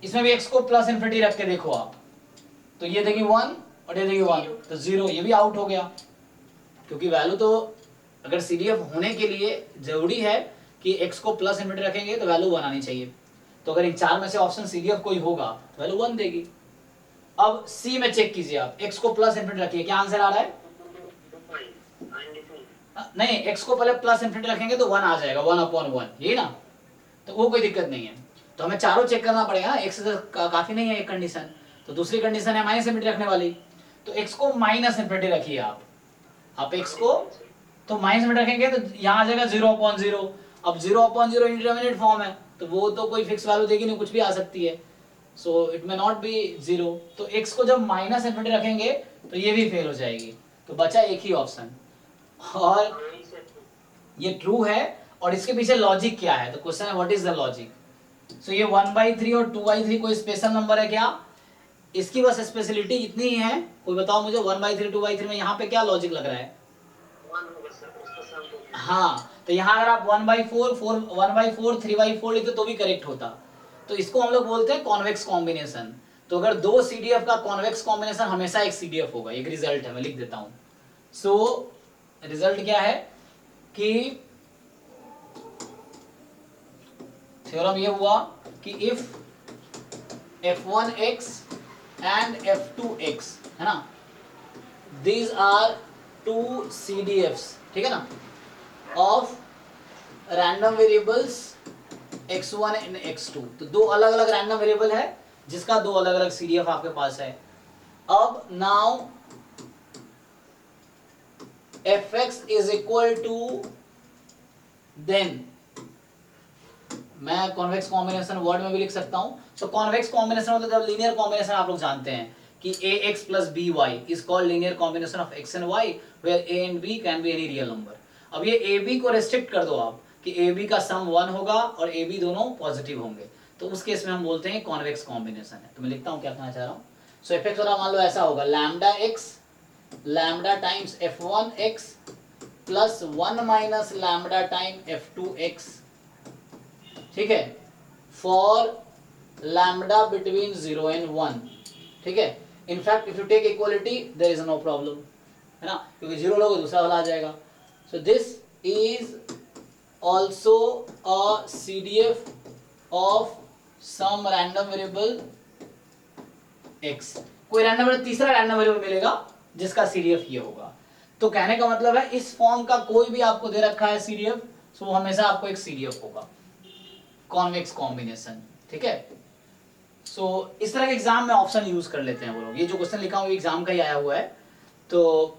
इसमें भी x को प्लस इन्फिनिटी रख के देखो आप, तो ये देगी 1 और ये देगी 1, तो 0, ये भी आउट हो गया, क्योंकि वैल्यू तो अगर सीडीएफ होने के लिए जरूरी है कि x को प्लस इन्फिनिटी रखेंगे तो वैल्यू 1 आनी चाहिए, तो अगर इन चार में से ऑप्शन सीडीएफ कोई होगा तो वैल्यू 1 देगी। अब सी में चेक कीजिए आप, x को प्लस इन्फिनिटी रखिए, क्या आंसर आ रहा है? नहीं, x को पहले प्लस इन्फिनिटी रखेंगे तो 1 आ जाएगा, 1/1, यही ना, तो वो कोई दिक्कत नहीं है। तो हमें चारों चेक करना पड़ेगा, x से काफी नहीं है एक कंडीशन, तो दूसरी कंडीशन है माइनस इन्फिनिटी रखने वाली, तो x को माइनस इन्फिनिटी रखिए आप x को तो माइनस में रखेंगे तो यहाँ आ जाएगा 0/0। अब 0/0 इंडिटरमिनेट फॉर्म है, तो वो तो कोई फिक्स वैल्यू देगी नहीं, कुछ भी आ सकती है, so it may not B 0। तो x को जब माइनस इन्फिनिटी रखेंगे तो ये भी फेल हो जाएगी, तो बचा एक ही ऑप्शन, और ये ट्रू है। और इसके पीछे लॉजिक क्या है, तो क्वेश्चन है व्हाट इज द लॉजिक। सो ये 1/3 और 2/3 कोई स्पेशल नंबर है क्या? इसकी बस स्पेशलिटी इतनी ही है, कोई बताओ मुझे, 1/3 2/3 में यहाँ पे क्या लॉजिक लग रहा है? हाँ, तो यहाँ अगर आप 1/4 1/4 3/4 लिखते तो भी करेक्ट होता, तो इसको हम लोग बोलते हैं कॉन्वेक्स कॉम्बिनेशन। तो अगर दो सीडीएफ का कॉन्वेक्स कॉम्बिनेशन हमेशा एक सीडीएफ होगा, एक रिजल्ट है, मैं लिख देता हूं। सो रिजल्ट क्या है कि थ्योरम ये हुआ कि इफ f1x एंड f2x है ना, दीज आर टू CDFs, ठीक है ना, of random variables x1 and x2, तो दो अलग अलग रैंडम वेरिएबल है जिसका दो अलग अलग CDF आपके पास है। अब now fx is equal to, then मैं कॉन्वेक्स कॉम्बिनेशन वर्ड में भी लिख सकता हूं। सो कॉन्वेक्स कॉम्बिनेशन मतलब जब लीनियर कॉम्बिनेशन आप लोग जानते हैं कि ax plus by is called linear combination of x and y where a and b can be any real number। अब ये ab को रेस्ट्रिक्ट कर दो आप कि ab का सम 1 होगा और ab दोनों पॉजिटिव होंगे, तो उस केस में हम बोलते हैं कॉन्वेक्स कॉम्बिनेशन है। तो मैं लिखता हूं क्या कहना चाह रहा हूं। सो fx वाला मान लो ऐसा होगा, lambda x lambda times f1x plus 1 minus lambda time f2x, ठीक है, फॉर लैम्डा बिटवीन 0 एंड 1, ठीक है। In fact if you take equality there is no problem, है ना, क्योंकि 0 लोगे दूसरा वाला आ जाएगा। So this is also a CDF of some random variable x। कोई रैंडम वेरिएबल, तीसरा रैंडम वेरिएबल मिलेगा जिसका CDF ये होगा। तो कहने का मतलब है इस फॉर्म का कोई भी आपको दे रखा है CDF, सो वो हमेशा आपको एक CDF होगा, कॉन्वेक्स कॉम्बिनेशन, ठीक है। सो इस तरह के एग्जाम में ऑप्शन यूज कर लेते हैं वो लोग। ये जो क्वेश्चन लिखा हुआ एग्जाम का ही आया हुआ है, तो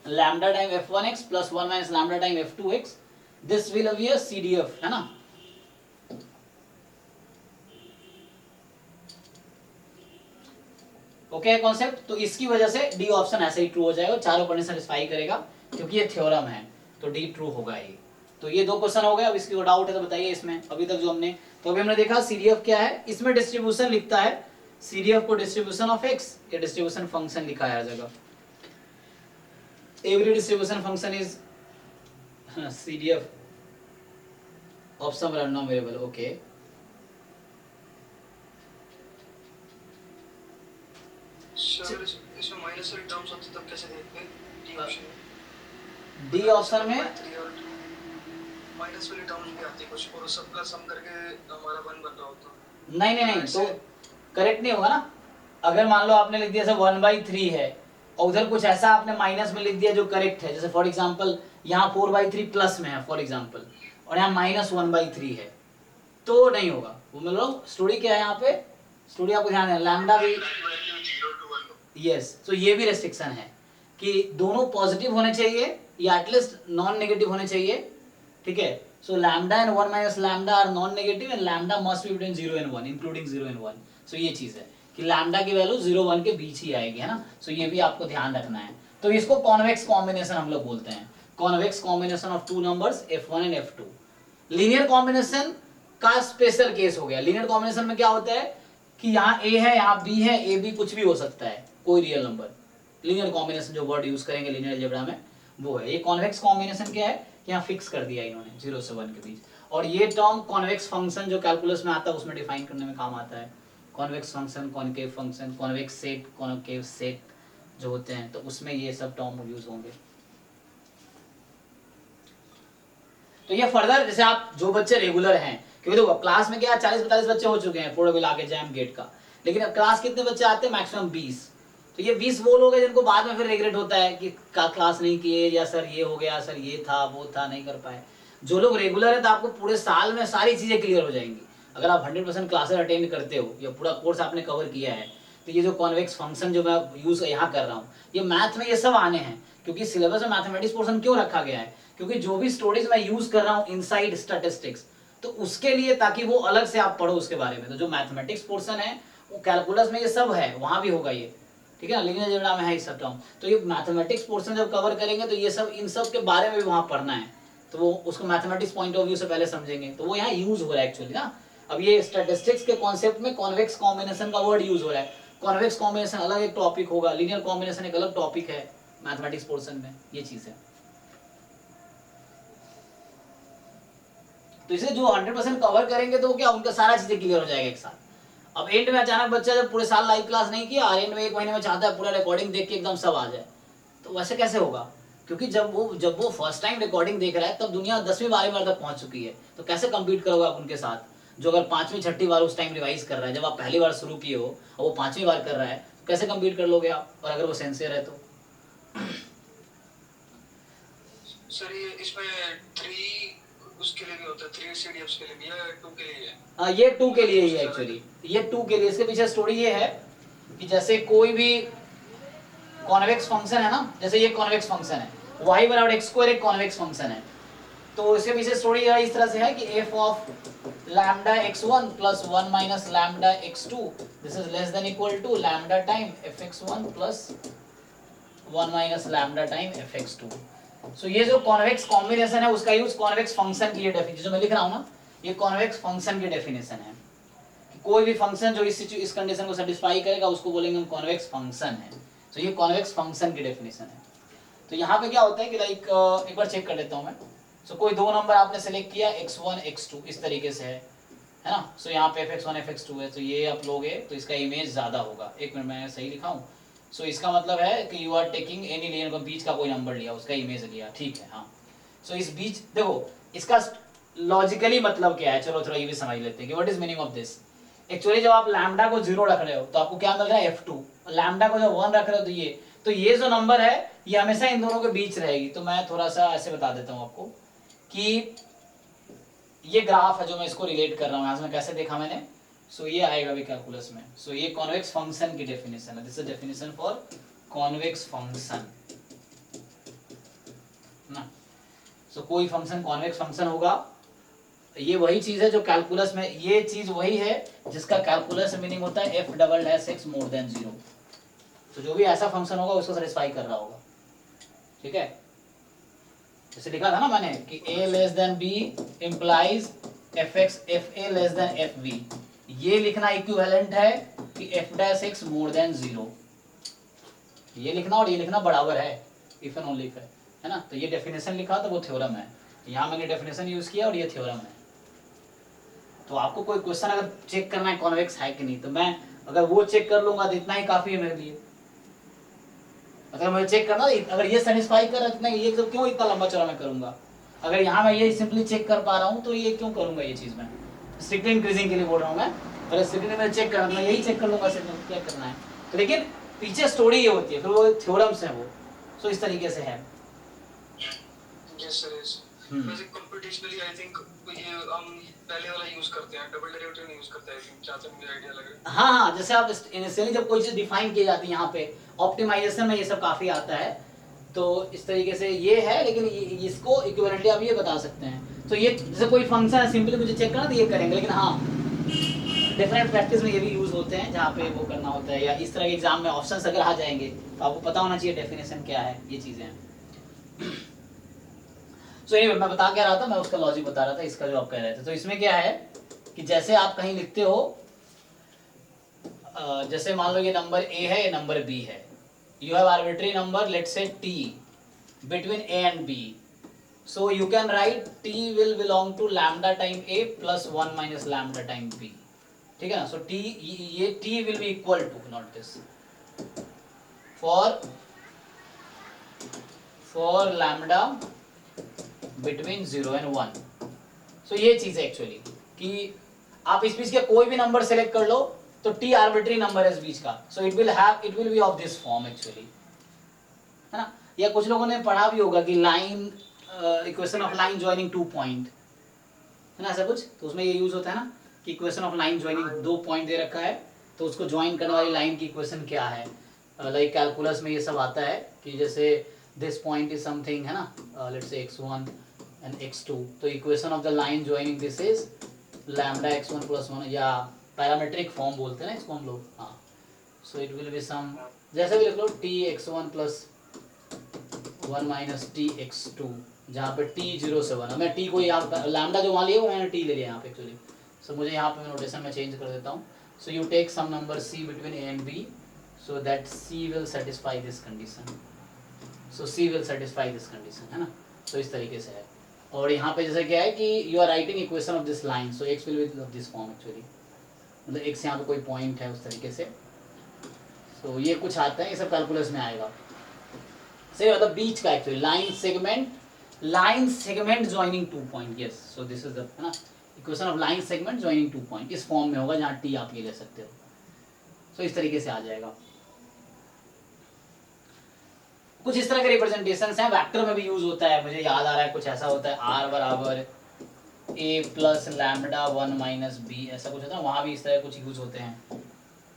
lambda time f1x plus 1 minus lambda time f2x, this will be a CDF, है ना। ओके कॉन्सेप्ट, तो इसकी वजह से डी ऑप्शन ऐसे ही ट्रू हो जाएगा, चारों कंडीशन सेटिस्फाई करेगा क्योंकि ये थ्योरम है, तो डी ट्रू होगा ये। तो ये दो क्वेश्चन हो गए। अब इसकी डाउट है तो बताइए इसमें अभी तक जो हमने, तो अभी हमने देखा CDF क्या है, इसमें डिस्ट्रीब्यूशन लिखता है, CDF को डिस्ट्रीब्यूशन ऑफ x, ये डिस्ट्रीब्यूशन फंक्शन लिखा है हर जगह, every distribution function is CDF of some random variable. Okay, sir इसमें माइनस वाली टर्म्स होती तब कैसे देखते हैं? डी ऑप्शन डी ऑप्शन में माइनस वाली टर्म्स भी आती है कुछ, और सबका सम करके हमारा 1 बन रहा होता। नहीं नहीं नहीं, तो करेक्ट नहीं होगा ना। अगर मान लो आपने लिख दिया जैसे 1/3 है और उधर कुछ ऐसा आपने माइनस में लिख दिया जो करेक्ट है, जैसे फॉर एग्जांपल यहाँ 4/3 प्लस में है फॉर एग्जांपल, और यहाँ -1/3 है, तो नहीं होगा वो। मतलब स्टोरी क्या है यहाँ पे, स्टोरी आपको ध्यान है, लैम्डा भी, वैल्यू 0 to 1 यस, तो ये भी रेस्ट्रिक्शन है कि दोनों पॉजिटिव होने चाहिए या एटलीस्ट नॉन नेगेटिव होने चाहिए, ठीक है। So lambda and 1 minus lambda are non negative and lambda must be between 0 and 1 including 0 and 1। सो ये चीज है कि लैम्डा की वैल्यू 0-1 के बीच ही आएगी, है ना। सो ये भी आपको ध्यान रखना है। तो इसको कॉन्वेक्स कॉम्बिनेशन हम लोग बोलते हैं, convex combination of two numbers f1 and f2। Linear combination का स्पेशल केस हो गया। लीनियर कॉम्बिनेशन में क्या होता है कि यहाँ a है, यहाँ b है, a b कुछ भी हो सकता है, कोई रियल नंबर। लीनियर कॉम्बिनेशन जो वर्ड यूज करेंगे लीनियर अलजेब्रा में वो है। ये कॉन्वेक्स कॉम्बिनेशन क्या है, यहाँ फिक्स कर दिया इन्होंने 0 से 1 के बीच। और ये टर्म कॉन्वेक्स फंक्शन जो कैलकुलस में आता है उसमें डिफाइन करने में काम आता है। Convex function, concave function, convex set, concave set जो होते हैं, तो उसमें ये सब टर्म यूज होंगे। तो ये फर्दर जैसे आप जो बच्चे रेगुलर हैं, क्योंकि देखो क्लास में क्या 40-45 बच्चे हो चुके हैं पूरा मिला के जैम गेट का, लेकिन अब क्लास कितने बच्चे आते हैं, मैक्सिमम 20। तो ये 20 वो लोग हैं जिनको बाद में फिर रिग्रेट होता है कि क्लास नहीं किए, या सर ये हो गया, सर ये था वो था, नहीं कर पाए। जो लोग रेगुलर है तो आपको पूरे साल में सारी चीजें क्लियर हो जाएंगी। अगर आप 100% क्लासेस अटेंड करते हो या पूरा कोर्स आपने कवर किया है, तो ये जो कॉन्वेक्स फंक्शन जो मैं यूज यहाँ कर रहा हूँ, ये मैथ में ये सब आने हैं। क्योंकि सिलेबस में मैथमेटिक्स पोर्शन क्यों रखा गया है, क्योंकि जो भी स्टोरीज मैं यूज कर रहा हूँ इनसाइड स्टैटिस्टिक्स, तो उसके लिए ताकि वो अलग से आप पढ़ो उसके बारे में। तो जो मैथमेटिक्स पोर्शन है वो कैलकुलस में ये सब है, वहां भी होगा ये, ठीक है ना। लीनियर अलजेब्रा में है इस सब टर्म। तो ये मैथमेटिक्स पोर्शन जब कवर करेंगे तो ये सब इन सब के बारे में भी वहां पढ़ना है, तो वो उसको मैथमेटिक्स पॉइंट ऑफ व्यू से पहले समझेंगे। तो वो यहाँ यूज हो रहा है एक्चुअली ना। अब ये स्टैटिस्टिक्स के कॉन्सेप्ट में कॉन्वेक्स कॉम्बिनेशन का वर्ड यूज हो रहा है। कॉन्वेक्स कॉम्बिनेशन अलग एक टॉपिक होगा, लीनियर कॉम्बिनेशन एक अलग टॉपिक है मैथमेटिक्स पोर्शन में, ये चीज है। तो इसे जो 100% कवर करेंगे तो क्या उनका सारा चीजें क्लियर हो जाएगा एक साथ। अब एंड में अचानक बच्चा जब पूरे साल लाइव क्लास नहीं किया और एंड में 1 महीने में चाहता है पूरा रिकॉर्डिंग देख के एकदम सब आ जाए, तो वैसे कैसे होगा। क्योंकि जब वो फर्स्ट टाइम रिकॉर्डिंग देख रहा है तब दुनिया 10वीं 12वीं बार तक पहुंच चुकी है, तो कैसे कंपीट करोगे आप उनके साथ। जो अगर 5वीं 6ठी बार उस टाइम रिवाइज कर रहा है, जब आप पहली बार शुरू किए हो और वो 5वीं बार कर रहा है, तो कैसे कंपीट कर लोगे आप, और अगर वो सिंसियर है तो। सर ये इसमें 3 उसके लिए भी होता है, 3 CDFs के लिए भी है, 2 के लिए है? हाँ, ये 2 के लिए ही है एक्चुअली, ये 2 के लिए। इसके पीछे स्टोरी ये है कि जैसे कोई भी कॉन्वेक्स फंक्शन है ना, जैसे ये कॉन्वेक्स फंक्शन है, y बराबर x स्क्वायर एक कॉन्वेक्स फंक्शन है, तो इसके पीछे स्टोरी इस तरह से है कि f of lambda x1 plus 1 minus lambda x2 this is less than equal to lambda time fx1 plus 1 minus lambda time fx2। So ये जो कॉन्वेक्स कॉम्बिनेशन है उसका यूज कॉन्वेक्स फंक्शन की डेफिनेशन जो मैं लिख रहा हूँ ना, ये कॉन्वेक्स फंक्शन की डेफिनेशन है कि कोई भी फंक्शन जो इस कंडीशन को सेटिस्फाई करेगा उसको बोलेंगे हम कॉन्वेक्स फंक्शन है। तो ये कॉन्वेक्स फंक्शन की डेफिनेशन है। तो यहाँ पे क्या होता है कि लाइक एक बार चेक कर लेता हूँ मैं। सो कोई दो नंबर आपने सेलेक्ट किया x1 x2 इस तरीके से है ना। सो यहाँ पे fx1 fx2 है, तो ये आप लोगे तो इसका इमेज ज्यादा होगा। एक मिनट मैं सही लिखा हूँ। सो इसका मतलब है कि you are taking any linear को बीच का कोई नंबर लिया उसका इमेज लिया, ठीक है। हाँ, सो इस बीच देखो इसका लॉजिकली मतलब क्या है, चलो थोड़ा ये भी समझ लेते हैं कि what is meaning of this. Actually जब आप लैम्डा को 0 रख रहे हो तो आपको क्या मिल रहा है f2, लैम्डा को जब 1 रख रहे हो तो ये जो नंबर है ये हमेशा इन दोनों के बीच रहेगी। तो मैं थोड़ा सा ऐसे बता देता हूँ आपको कि ये ग्राफ है जो मैं इसको रिलेट कर रहा हूँ, यहाँ से कैसे देखा मैंने। सो ये आएगा भी कैलकुलस में। सो ये कॉन्वेक्स फंक्शन की डेफिनेशन है, this is definition for convex function ना। सो कोई फंक्शन कॉन्वेक्स फंक्शन होगा, ये वही चीज है जो कैलकुलस में, ये चीज वही है जिसका कैलकुलस में मीनिंग होता है f double dash x more than 0। तो जो भी ऐसा फंक्शन होगा उसको सेटिस्फाई कर रहा होगा, ठीक है। जैसे लिखा था ना मैंने कि a less than b implies fx fa less than fb, ये लिखना इक्विवेलेंट है कि f dash x more than 0। ये लिखना और ये लिखना बराबर है, इफ एंड ओनली इफ है ना। तो ये डेफिनेशन लिखा तो वो थ्योरम है, यहाँ मैंने डेफिनेशन यूज किया और ये थ्योरम है। तो आपको कोई क्वेश्चन अगर चेक करना है कॉन्वेक्स है कि नहीं, तो मैं अगर वो चेक कर लूंगा तो इतना ही काफी है मेरे लिए। अगर मुझे चेक करना अगर ये सेटिस्फाई कर रहा है, ये तो क्यों इतना लंबा चौड़ा मैं करूंगा। अगर यहाँ मैं ये सिंपली चेक कर पा रहा हूँ तो ये क्यों करूँगा ये चीज़ मैं, स्ट्रिक्टली इंक्रीजिंग के लिए बोल रहा हूँ मैं, अगर स्ट्रिक्टली मैं चेक करना, मैं यही चेक कर लूँगा सिर्फ क्या करना है। तो लेकिन पीछे स्टोरी ये होती है, फिर वो थ्योरम्स हैं वो, सो इस तरीके से है। Yes sir yes. वैसे कंप्यूटेशनली आई थिंक ये हम पहले वाला यूज करते हैं, डबल डेरिवेटिव नहीं यूज करते हैं, आई थिंक, जहाँ तक मुझे आइडिया लग रहा है। हाँ, जैसे आप इनिशियली जब कोई चीज़ डिफाइन की जाती है, यहाँ पे ऑप्टिमाइजेशन में ये सब काफ़ी आता है, तो इस तरीके से ये है। लेकिन इसको इक्विवेलेंटली आप ये बता सकते हैं। तो ये जैसे कोई फंक्शन है, सिंपली मुझे चेक करना तो ये करेंगे, लेकिन हाँ डिफरेंट प्रैक्टिस में ये भी यूज होते हैं जहाँ पे वो करना होता है, या इस तरह के एग्जाम में ऑप्शंस अगर आ जाएंगे तो आपको पता होना चाहिए डेफिनेशन क्या है, ये चीज़ें हैं। सो ये मैं बता क्या रहा था, मैं उसका लॉजिक बता रहा था, इसका जो आप कह रहे थे। तो इसमें क्या है कि जैसे आप कहीं लिखते हो, जैसे मान लो ये नंबर ए है, ये नंबर बी है, you have arbitrary number let's say T between A and B, so you can write T will belong to lambda time A plus 1 minus lambda time B, ठीक है ना। So T, ये T will be equal to, not this, for lambda between 0 and 1। सो ये चीज है actually कि आप इस बीच के कोई भी नंबर सेलेक्ट कर लो तो टी आर्बिट्री नंबर है इस बीच का, सो it will be of this form actually, है ना। या कुछ लोगों ने पढ़ा भी होगा कि line equation of line joining 2 point, है ना, ऐसा कुछ। तो उसमें ये यूज होता है ना कि equation of line joining 2 point दे रखा है, तो उसको ज्वाइन करने वाली लाइन की इक्वेशन क्या है। लाइक कैलकुलस में ये सब आता है कि जैसे दिस पॉइंट इज समथिंग, है ना, let's say x1 and x2, तो equation of the line joining this is lambda x1 plus 1, या पैरामीट्रिक फॉर्म बोलते हैं ना इसको हम लोग, हाँ। So it will be some, जैसे भी लिख लो t x1 plus 1 minus T x2, जहाँ पे t 0 से 1, मैं t को यहाँ लैम्डा जो वहाँ लिया वो मैंने t ले लिया यहाँ पे एक्चुअली। सो मुझे यहाँ पे मैं नोटेशन में चेंज कर देता हूँ। So you take some number c between a and b, so that c will satisfy this condition, so c will satisfy this condition, है ना। तो इस तरीके से है। और यहाँ पे जैसे क्या है कि you are writing equation of this line, so x will be of this form actually, मतलब x यहाँ पे कोई पॉइंट है उस तरीके से। सो ये कुछ आता है, ये सब कैलकुलस में आएगा, सही, मतलब बीच का actually line segment joining 2 point, yes. So this is the, है ना, equation of line segment joining 2 point, इस फॉर्म में होगा जहाँ टी आप ये ले सकते हो। सो इस तरीके से आ जाएगा। कुछ इस तरह के रिप्रेजेंटेशंस हैं, वेक्टर में भी यूज होता है, मुझे याद आ रहा है कुछ ऐसा होता है, आर बराबर ए प्लस लैम्डा 1 माइनस बी, ऐसा कुछ होता है, वहाँ भी इस तरह कुछ यूज होते हैं,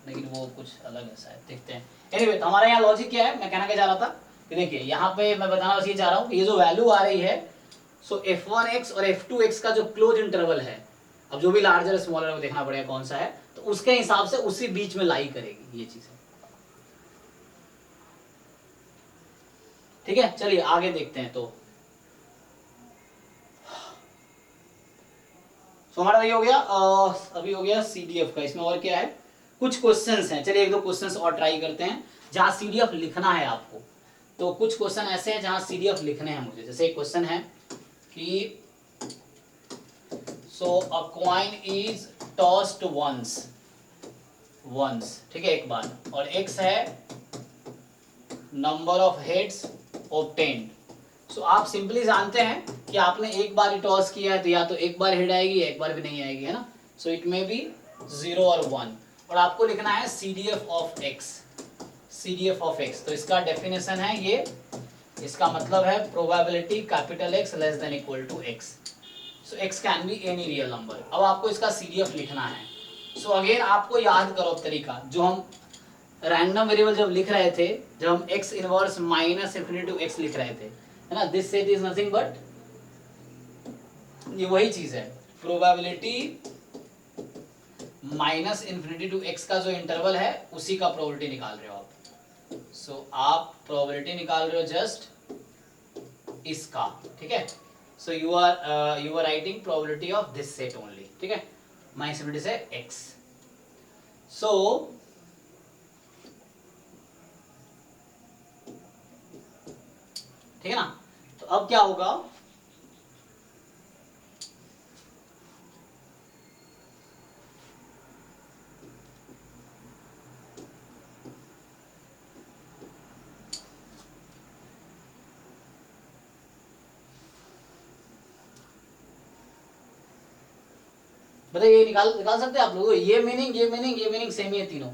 लेकिन वो कुछ अलग ऐसा है, देखते हैं। एनीवे, तो हमारा यहाँ लॉजिक क्या है, मैं कहना क्या चाह रहा था कि देखिए यहाँ पे मैं बताना बस ये चाह रहा हूँ कि ये जो वैल्यू आ रही है, सो f1x और f2x का जो क्लोज इंटरवल है, अब जो भी लार्जर स्मॉलर में देखना पड़ेगा कौन सा है, तो उसके हिसाब से उसी बीच में लाई करेगी ये चीज है, ठीक है। चलिए आगे देखते हैं। तो हमारा ये हो गया, अभी हो गया CDF का। इसमें और क्या है, कुछ क्वेश्चंस हैं, चलिए एक दो क्वेश्चंस और ट्राई करते हैं जहां CDF लिखना है आपको। तो कुछ क्वेश्चन ऐसे हैं जहां CDF लिखने हैं मुझे, जैसे एक क्वेश्चन है कि so a coin is tossed once, ठीक है, एक बार, और x है number of heads obtained. So आप सिंपली जानते हैं कि आपने एक बार ही टॉस किया है तो या तो एक बार हेड आएगी या एक बार भी नहीं आएगी, है ना। सो इट मे बी 0 और 1, और आपको लिखना है CDF ऑफ x। तो इसका डेफिनेशन है ये, इसका मतलब है probability capital X less than equal to x। So x can be any real number. अब आपको इसका CDF लिखना है। सो अगेन आपको याद करो तरीका, जो हम रैंडम वेरिएबल जब लिख रहे थे, जब हम x inverse minus infinity to x लिख रहे थे, है ना, this set is nothing but, ये वही चीज है, probability minus infinity to x का जो इंटरवल है उसी का प्रोबेबिलिटी निकाल रहे हो आप। सो आप प्रोबेबिलिटी निकाल रहे हो जस्ट इसका, ठीक है। So you are writing probability of this set only, ठीक है, माइनस इन्फिनिटी से x। सो ठीक है ना। तो अब क्या होगा, बताइए, ये निकाल सकते हैं आप लोग? ये मीनिंग सेम ही है तीनों।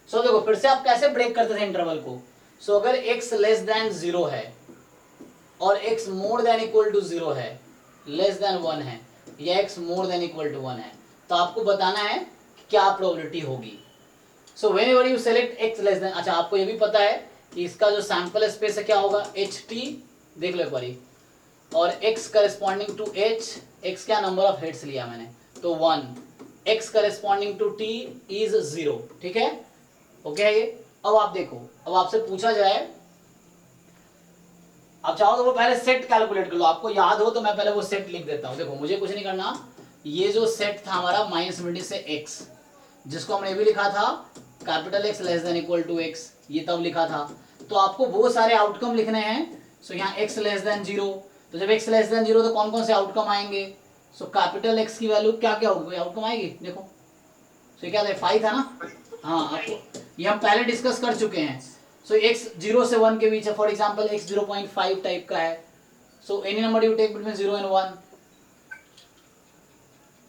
सो देखो फिर से आप कैसे ब्रेक करते थे इंटरवल को। सो अगर x लेस देन 0 है और x more than equal to 0 है, लेस देन 1 है, या x more than equal to 1 है, तो आपको बताना है कि क्या प्रोबेबिलिटी होगी। So whenever you select x less then, अच्छा आपको ये भी पता है कि इसका जो सैंपल स्पेस है क्या होगा, ht, देख लो एक बारी, और x corresponding to h, x क्या नंबर ऑफ हेड्स लिया मैंने, तो 1, x corresponding to t is 0, ठीक है, ओके है ये। अब आप देखो, अब आपसे पूछा जाए, आप चाहो तो वो पहले सेट कैलकुलेट कर लो, आपको याद हो तो मैं पहले वो सेट लिख देता हूं। देखो मुझे कुछ नहीं करना, ये जो सेट था हमारा -∞ से x, जिसको हमने भी लिखा था capital X less than equal to x, ये तब लिखा था, तो आपको वो सारे आउटकम लिखने हैं। सो यहाँ x लेस देन 0, तो जब x लेस देन 0 तो कौन कौन से आउटकम आएंगे, सो कैपिटल X की वैल्यू क्या क्या होगी, आउटकम आएगी, देखो सो क्या था, 5 था ना, हाँ आपको ये हम पहले डिस्कस कर चुके हैं। सो x 0 से 1 के बीच है, फॉर एग्जांपल x 0.5 टाइप का है, so any number you take between 0 and 1,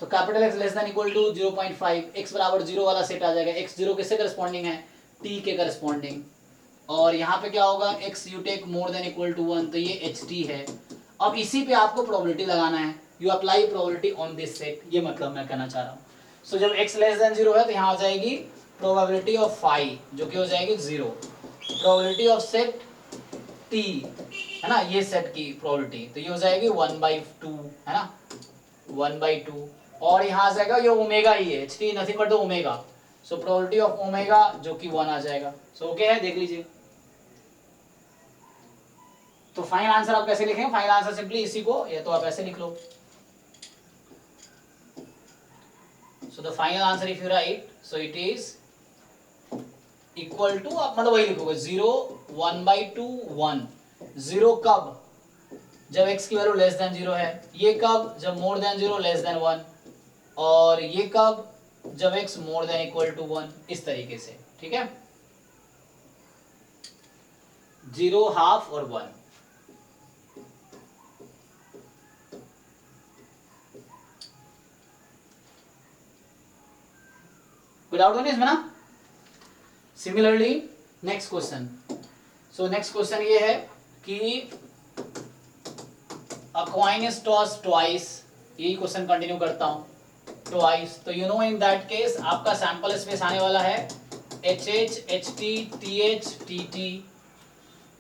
तो capital X less than equal to 0.5, x बराबर 0 वाला सेट आ जाएगा, x 0 किससे करस्पॉन्डिंग है, t के करस्पॉन्डिंग, और यहाँ पे क्या होगा, x you take more than equal to 1, तो ये ht है। अब इसी पे आपको प्रोबेबिलिटी लगाना है, you apply probability on this set, ये मतलब मैं कहना चाह रहा हूँ। सो जब x लेस देन 0 है तो यहाँ आ जाएगी प्रोबेबिलिटी ऑफ phi, जो कि हो जाएगी 0, प्रोबेबिलिटी ऑफ सेट t है ना, ये सेट की प्रोबेबिलिटी, तो ये हो जाएगी 1/2 है ना, 1/2, और यहाँ आ जाएगा ये ओमेगा ही है, ht nothing but the omega, so probability of omega जो कि 1 आ जाएगा। सो ओके है, देख लीजिए। तो फाइनल आंसर आप कैसे लिखेंगे, फाइनल आंसर सिंपली इसी को या तो आप ऐसे लिख लो। So the final answer if you write, so it is equal to, आप मतलब वही लिखोगे 0, 1/2, 1, 0 कब, जब x की वैल्यू लेस देन 0 है, ये कब, जब मोर देन 0 लेस देन 1, और ये कब, जब x more than equal to 1, इस तरीके से, ठीक है, 0, हाफ और 1। कोई डाउट नहीं इसमें ना। Similarly next question, so next question ये है कि a coin is tossed twice, यही क्वेश्चन कंटिन्यू करता हूं, twice, तो you know in that case आपका सैंपल स्पेस आने वाला है HH, HT, TH, TT,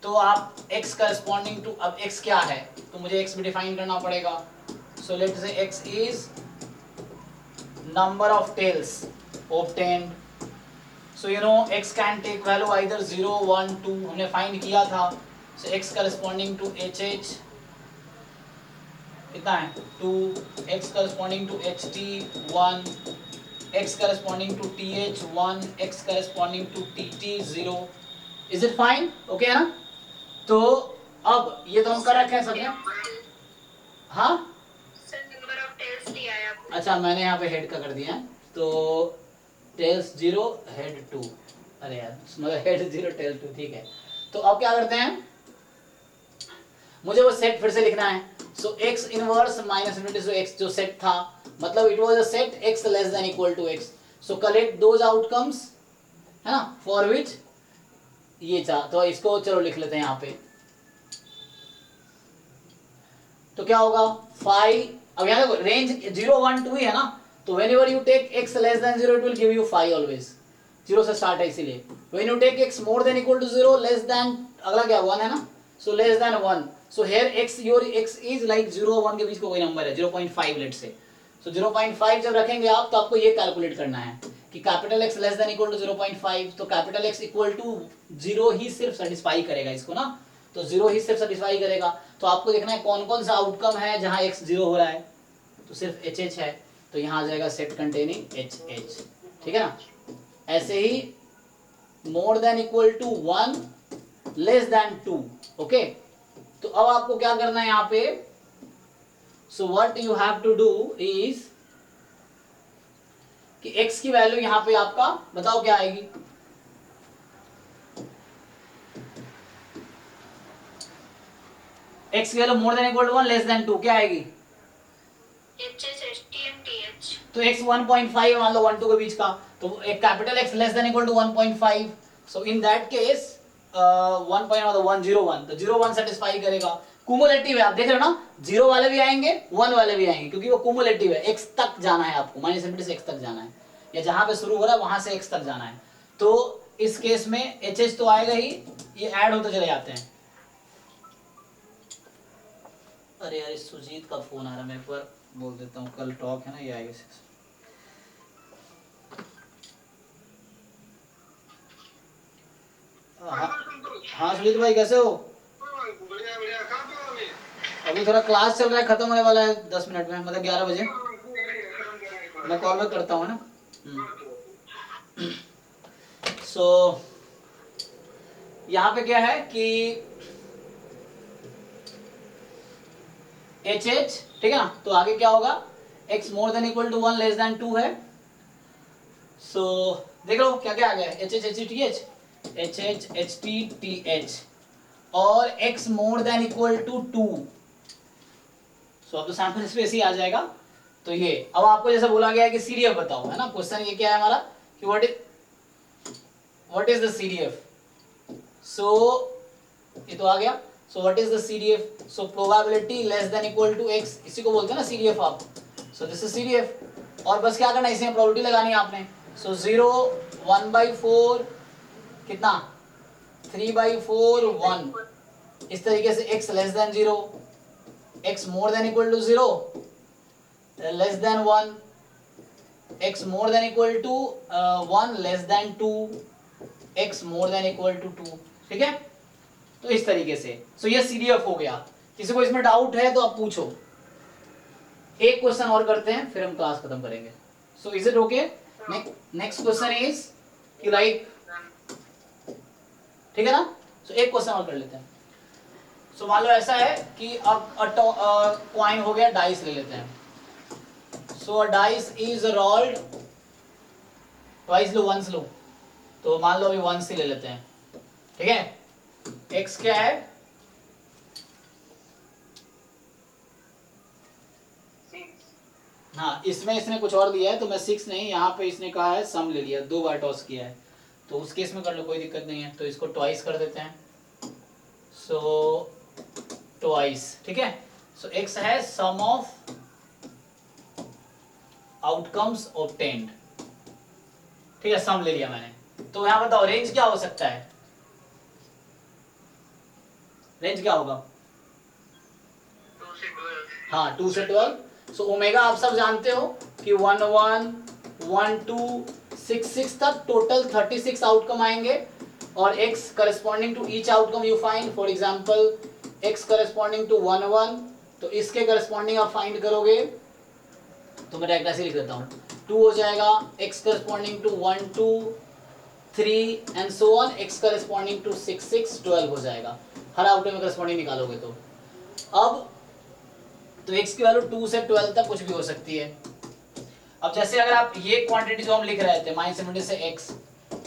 तो आप x करस्पॉन्डिंग टू, अब x क्या है तो मुझे x भी डिफाइन करना पड़ेगा। So let's say x is number of tails obtained, so you know x can take value either 0, 1, 2, हमने फाइंड किया था, so x corresponding to HH कितना है 2, x corresponding to HT 1, x corresponding to TH 1, x corresponding to TT 0, is it fine, okay है ना। तो अब ये तो हम कर रखे हैं सबने, हाँ सर नंबर ऑफ टेल्स दिया है आपने, अच्छा मैंने यहाँ पे हेड का कर दिया है, तो टेल्स 0 हेड 2, अरे यार मतलब हेड 0 टेल 2, ठीक है। तो अब क्या करते हैं, मुझे वो सेट फिर से लिखना है। So x inverse -∞, so x जो सेट था, मतलब it was a set x less than equal to x, so collect those outcomes है ना, फॉर विच ये चाह, तो इसको चलो लिख लेते हैं यहाँ पे, तो क्या होगा phi, अब यहाँ देखो रेंज 0, 1, 2 ही है ना, तो whenever you take x less than 0 it will give you phi always, 0 से स्टार्ट है इसीलिए, when you take x more than equal to 0 less than, अगला क्या 1 है ना, so less than 1, so here x, your x is like 0 1 के बीच का कोई नंबर है 0.5 लेट से, so 0.5 जब रखेंगे आप तो आपको ये कैलकुलेट करना है कि capital x less than equal to 0.5, तो कैपिटल x इक्वल टू 0 ही सिर्फ सेटिस्फाई करेगा इसको ना, तो 0 ही सिर्फ सेटिस्फाई करेगा, तो आपको देखना है कौन कौन सा आउटकम है जहां x 0 हो रहा है, तो सिर्फ HH है, तो यहाँ आ जाएगा सेट कंटेनिंग HH, ठीक है ना। ऐसे ही more than equal to 1 less than 2, okay, तो अब आपको क्या करना है यहाँ पे, so what you have to do is कि x की वैल्यू यहाँ पे आपका बताओ क्या आएगी, x की value more than equal to 1 less than 2 क्या आएगी, HH, HT and TH, तो x 1.5 मान लो 1 2 के बीच का, तो एक capital X less than equal to 1.5, so in that case 1.101 तो 0 1 सेटिस्फाई करेगा। कुमुलेटिव है, आप देख रहे हो ना, 0 वाले भी आएंगे 1 वाले भी आएंगे, क्योंकि वो कुमुलेटिव है, x तक जाना है आपको, -∞ से x तक जाना है, या जहां पे शुरू हो रहा है वहां से x तक जाना है। तो इस केस में HH तो आएगा ही, ये ऐड होते चले जाते हैं। अरे यार सुजीत का फोन आ रहा है, मैं एक बार बोल देता हूँ, कल टॉक है ना, ये आएगा। हाँ सुजीत भाई कैसे हो? बढ़िया बढ़िया, कहाँ पे हो अभी? अभी थोड़ा क्लास चल रहा है, खत्म होने वाला है 10 मिनट में, मतलब 11 बजे मैं कॉल बैक करता हूँ ना। सो यहाँ पे क्या है कि HH, ठीक है ना, तो आगे क्या होगा, x more than equal to 1 less than 2 है। सो देख लो क्या क्या आ गया है, HH HTH HH HTTH और x more than equal to 2। So अब तो सैंपल स्पेस ही आ जाएगा। तो ये अब आपको जैसे बोला गया है कि CDF बताओ, है ना, क्वेश्चन ये क्या है हमारा कि what is the CDF। So ये तो आ गया। So what is the CDF, so probability less than equal to x, इसी को बोलते हैं ना CDF आप। सो दिस इज CDF, और बस क्या करना है, इसमें प्रोबेबिलिटी लगानी है आपने। सो 0 1/4 कितना 3/4 1, इस तरीके से x less than 0, x more than equal to 0 less than 1, x more than equal to 1 less than 2, x more than equal to 2, ठीक है। तो इस तरीके से सो ये CDF हो गया। किसी को इसमें डाउट है तो आप पूछो, एक क्वेश्चन और करते हैं फिर हम क्लास खत्म करेंगे। So is it okay? Next question is कि लाइक, ठीक है ना, सो एक क्वेश्चन और कर लेते हैं। सो मान लो ऐसा है कि अब कॉइन हो गया, डाइस ले लेते हैं। So dice is rolled twice लो वंस लो, तो मान लो अभी वंस ही ले लेते हैं, ठीक है। x क्या है, हाँ इसमें इसने कुछ और दिया है, तो मैं 6 नहीं, यहाँ पे इसने कहा है सम ले लिया, 2 बार टॉस किया है, तो उस केस में कर लो कोई दिक्कत नहीं है। तो इसको ट्वाइस कर देते हैं, सो ट्वाइस, ठीक है। सो x है सम ऑफ आउटकम्स ऑब्टेन्ड, ठीक है, सम ले लिया मैंने। तो यहाँ बताओ रेंज क्या हो सकता है, रेंज क्या होगा, 2 से 12। हाँ 2 से 12। सो ओमेगा आप सब जानते हो कि 1 1 1 2 6 6 तक टोटल 36 आउटकम आएंगे, और x corresponding to each outcome you find, for example x corresponding to 1 1, तो इसके करस्पॉन्डिंग आप फाइंड करोगे, तो मैं डायरेक्ट ऐसे लिख देता हूँ, 2 हो जाएगा, x corresponding to 1 2 3 and so on, x corresponding to 6 6 12 हो जाएगा, हर आउटकम में करस्पॉन्डिंग निकालोगे तो। अब तो x की वैल्यू 2 से 12 तक कुछ भी हो सकती है। अब जैसे अगर आप ये क्वांटिटी जो हम लिख रहे थे -70 से x,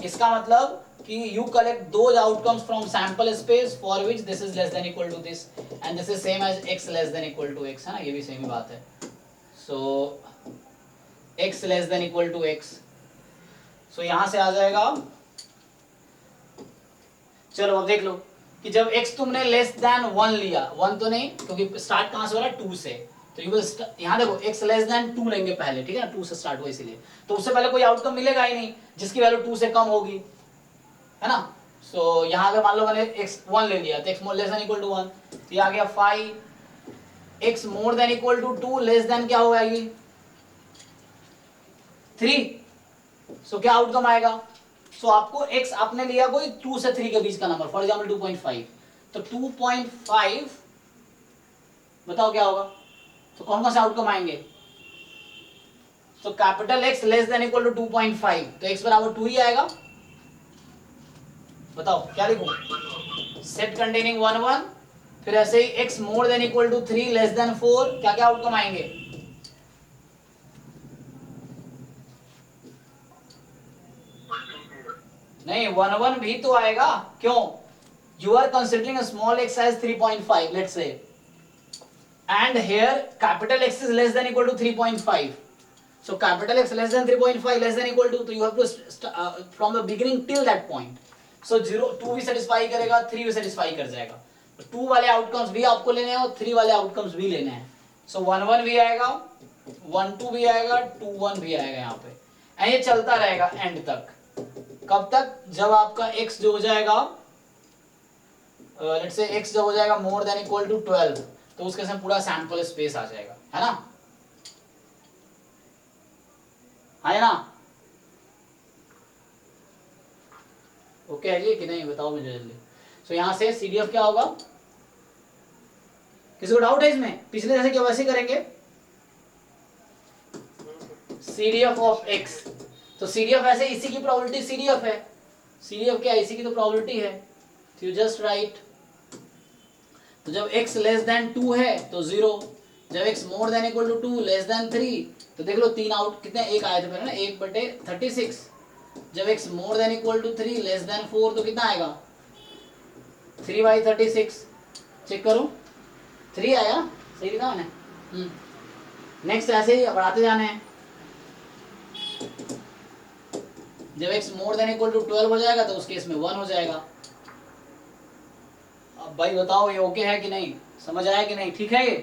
इसका मतलब कि you collect those outcomes from sample space for which this is less than equal to this and this is same as x less than equal to x, है ना, ये भी सेम ही बात है। So x less than equal to x, so यहां से आ जाएगा, चलो अब देख लो कि जब x तुमने लेस देन 1 लिया, 1 तो नहीं क्योंकि स्टार्ट कहां से हो रहा है 2 से, तो यू यहाँ देखो x लेस देन 2 लेंगे पहले, ठीक है, 2 से स्टार्ट हुआ इसीलिए, तो उससे पहले कोई आउटकम मिलेगा ही नहीं जिसकी वैल्यू 2 से कम होगी, है ना। सो यहाँ अगर मान लो मैंने x 1 ले लिया तो x less than equal to 1, तो ये आ गया 5, x more than equal to 2 less than क्या होगा ये 3, सो क्या आउटकम आएगा, सो आपको x आपने लिया कोई 2 से 3 के बीच का नंबर, फॉर एग्जांपल 2.5, तो 2.5 बताओ क्या होगा, तो कौन कौन से आउटकम आएंगे, तो capital X less than equal to 2.5, तो x बराबर 2 ही आएगा। बताओ क्या लिखूं, सेट कंटेनिंग 1 1, फिर ऐसे ही x more than equal to 3 less than 4, क्या क्या आउटकम आएंगे, नहीं 1 1 भी तो आएगा, क्यों, you are considering small x as 3.5 let's say, and here capital X is less than equal to 3.5, So capital X less than 3.5 less than equal to, तो you have to from the beginning till that point. So 0 2 भी satisfy करेगा, 3 भी satisfy कर जाएगा. 2 वाले outcomes भी आपको लेने हैं और 3 वाले आउटकम्स भी लेने हैं. So 1 1 भी आएगा, 1 2 भी आएगा, 2 1 भी आएगा यहाँ पे. एंड ये चलता रहेगा एंड तक. कब तक? जब आपका x जो हो जाएगा लेट्स से x जब हो जाएगा मोर देन इक्वल टू 12, तो उसके साथ पूरा सैंपल स्पेस आ जाएगा, है ना? है ना? ओके है जी कि नहीं, बताओ मुझे जल्दी. सो यहाँ से CDF क्या होगा? किसी को डाउट है इसमें? पिछले जैसे क्या वैसे करेंगे. CDF ऑफ x, तो CDF ऐसे इसी की प्रोबेबिलिटी CDF है. CDF क्या है? इसी की तो प्रोबेबिलिटी है. तो यू जस्ट राइट. तो जब x लेस देन 2 है तो 0, जब x more than equal to 2 less than 3, तो देख लो 3 आउट कितने, एक आए थे पहले ना, 1/36. जब x more than equal to 3 less than 4 तो कितना आएगा? 3/36. चेक करो, 3 आया, सही लिखा मैंने. नेक्स्ट ऐसे ही बढ़ाते जाने हैं. जब x more than equal to 12 हो जाएगा तो उस केस में 1 हो जाएगा. अब भाई बताओ ये ओके है कि नहीं, समझ आया कि नहीं? ठीक है ये.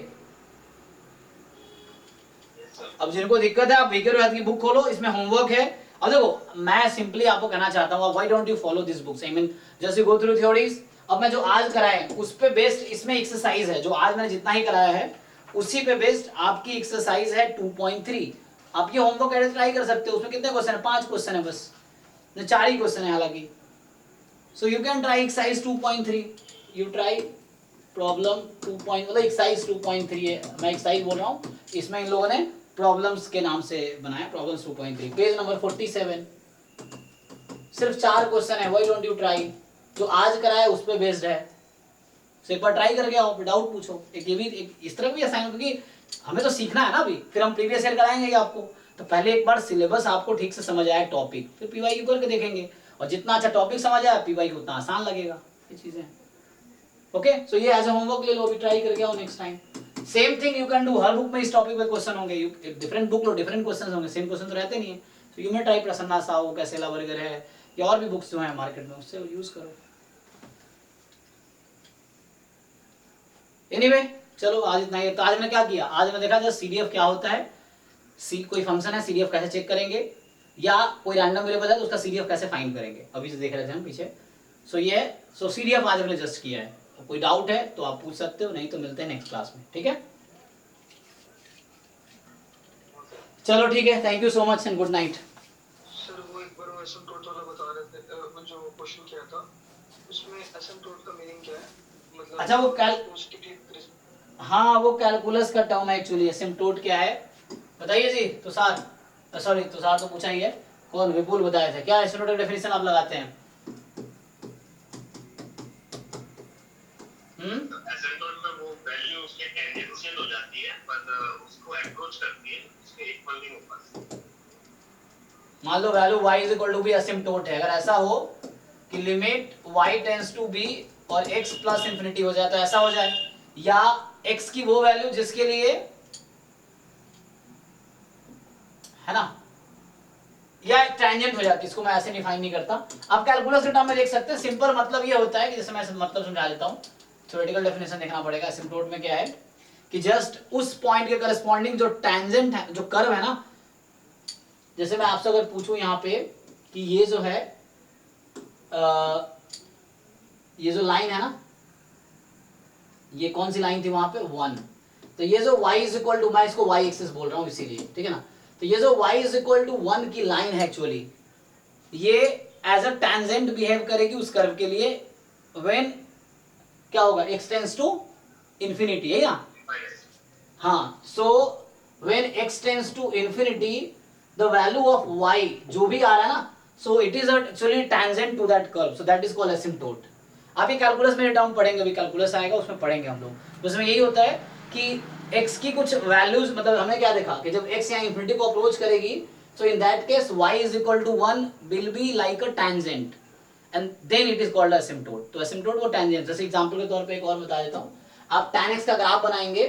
अब जिनको दिक्कत है आप वीकर की बुक खोलो, इसमें होमवर्क है. अब देखो मैं सिंपली आपको कहना चाहता हूँ, why don't you follow this books, I mean just you go through theories. अब मैं जो आज कराए उस पे बेस्ड इसमें एक्सरसाइज है, जो आज मैंने जितना ही कराया है उसी पे बेस्ड आपकी एक्सरसाइज है 2.3. आप ये होमवर्क एडिट ट्राई कर सकते हो. उसमें कितने क्वेश्चन है? 5 क्वेश्चन है बस, 4 ही क्वेश्चन है हालांकि. सो you can try exercise 2.3. You try problem 2. मतलब एक्सरसाइज 2.3 है, मैं एक्सरसाइज बोल रहा हूँ. इसमें इन लोगों ने प्रॉब्लम्स के नाम से बनाया, प्रॉब्लम्स 2.3, पेज नंबर 47. सिर्फ 4 क्वेश्चन है. Why don't you try? जो आज कराया उस पे बेस्ड है. तो एक बार ट्राई करके आओ, डाउट पूछो. एक ये भी एक इस तरह भी असाइनमेंट, क्योंकि हमें तो सीखना है ना अभी, फिर हम प्रीवियस ईयर कराएंगे आपको. तो पहले एक बार सिलेबस आपको ठीक से समझ आया, टॉपिक, फिर PYQ करके देखेंगे. और जितना अच्छा टॉपिक समझ आया PYQ उतना आसान लगेगा. ये चीजें. ओके, सो ये एज ए होमवर्क ले लो, अभी ट्राई करके आओ next time. Same thing you can do. Her book में इस टॉपिक पे क्वेश्चन होंगे. You different book low, different question होंगे, सेम क्वेश्चन तो रहते नहीं है. तो यू में ट्राई प्रसन्ना साहू, कैसेला बर्गर है, या और भी बुक्स जो है मार्केट में, उससे यूज करो. एनीवे चलो आज इतना ही. तो आज मैंने क्या किया? आज मैंने देखा जस्ट CDF क्या होता है, कोई फंक्शन है CDF कैसे चेक करेंगे, या कोई रैंडम वेरिएबल है तो उसका CDF कैसे फाइंड करेंगे. अभी से देख रहे थे हम पीछे. सो ये CDF आज मैंने जस्ट किया है. कोई डाउट है तो आप पूछ सकते हो, नहीं तो मिलते हैं नेक्स्ट क्लास में. ठीक है, चलो ठीक है. Thank you so much and good night. Sir वो एक बार एसिम्प्टोट वाला बता रहे थे, वो जो क्वेश्चन किया था उसमें एसिम्प्टोट का मीनिंग क्या है? मतलब अच्छा वो हाँ वो कैलकुलस का टर्म है एक्चुअली. एसिम्प्टोट क्या है बताइए जी. तुषार, सॉरी तुषार तो पूछा ही है. कौन? विपुल बताए थे. क्या एसिम्प्टोट का डेफिनेशन आप लगाते हैं? एसिम्प्टोट में वो वैल्यू उसके टेंजेंशियल हो जाती है, पर उसको अप्रोच करती है, उसके इक्वल नहीं हो पाती. मान लो value y is equal to B asymptote है. अगर ऐसा हो कि limit y tends to b और x प्लस इंफिनिटी हो जाए तो ऐसा हो जाए, या x की वो वैल्यू जिसके लिए, है ना, या टेंजेंट हो जाती है. इसको मैं ऐसे डिफाइन नहीं करता. आप कैलकुलस के टर्म में देख सकते हैं. सिंपल मतलब ये होता है कि जैसे मैं मतलब समझा देता हूँ, थ्योरेटिकल डेफिनेशन देखना पड़ेगा. एसिम्प्टोट में क्या है कि जस्ट उस पॉइंट के करस्पॉन्डिंग जो टेंजेंट है, जो कर्व है ना, जैसे मैं आपसे अगर पूछूं यहाँ पे कि ये जो है ये जो लाइन है ना, ये कौन सी लाइन थी वहां पे? 1. तो ये जो y इज इक्वल टू, मैं इसको y एक्सिस बोल रहा हूँ इसीलिए, ठीक है ना. तो ये जो y इज इक्वल टू 1 की लाइन है एक्चुअली, ये एज अ टेंजेंट बिहेव करेगी उस कर्व के लिए व्हेन क्या होगा? x टेंड्स टू इंफिनिटी, है ना. हाँ, so when x tends to infinity the value of y जो भी आ रहा है ना, so it is actually tangent to that curve, so that is called asymptote. आप ये कैलकुलस में टर्म पढ़ेंगे, अभी कैलकुलस आएगा उसमें पढ़ेंगे हम लोग. उसमें यही होता है कि x की कुछ वैल्यूज, मतलब हमने क्या देखा कि जब x यहाँ इंफिनिटी को अप्रोच करेगी, so in that case y is equal to 1 will be like a tangent and then it is called asymptote. तो एसिम्प्टोट वो टेंजेंट. जैसे एग्जांपल के तौर पे एक और बता देता हूँ. आप tan x का ग्राफ बनाएंगे,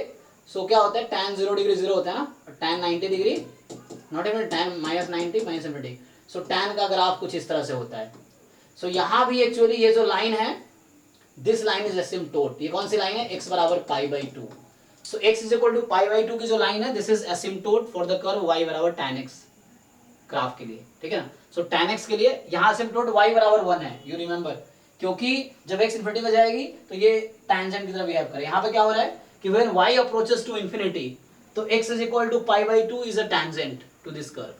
सो क्या होता है? tan 0 डिग्री 0 होता है ना, और tan 90 degree not even tan minus 90 minus infinity. So tan का ग्राफ कुछ इस तरह से होता है। सो यहाँ भी एक्चुअली ये जो लाइन है, दिस लाइन इज एसिम्प्टोट। ये कौन सी लाइन है? x बराबर π/2। सो x इज इक्वल टू π/2 की जो लाइन है, this is asymptote for the curve y बराबर tan x ग्राफ के लिए, ठीक है ना। सो tan x के लिए यहाँ एसिम्प्टोट y बराबर 1 है, यू रिमेंबर, क्योंकि जब x इन्फिनिटी में जाएगी तो ये टेंजेंट की तरह बिहेव करे। यहाँ पे क्या हो रहा है कि when y approaches to infinity तो x is equal to π/2 is a tangent to this curve.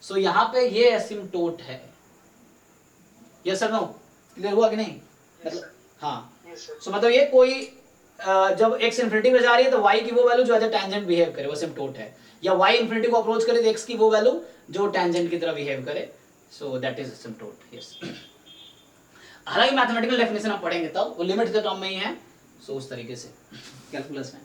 So यहाँ पे ये एसिम्प्टोट है। Yes sir no? क्लियर हुआ कि नहीं? मतलब हाँ, सो मतलब ये कोई जब x इन्फिनिटी में जा रही है तो y की वो वैल्यू जो एज अ टेंजेंट बिहेव करे वो एसिम्प्टोट है, या y इन्फिनिटी को अप्रोच करे तो x की वो वैल्यू जो टेंजेंट की तरह बिहेव करे। सो दैट इज एसिम्प्टोट। यस, हालांकि मैथमेटिकल डेफिनेशन हम पढ़ेंगे तब, वो लिमिट के टर्म में ही है। सो उस तरीके से कैलकुलस में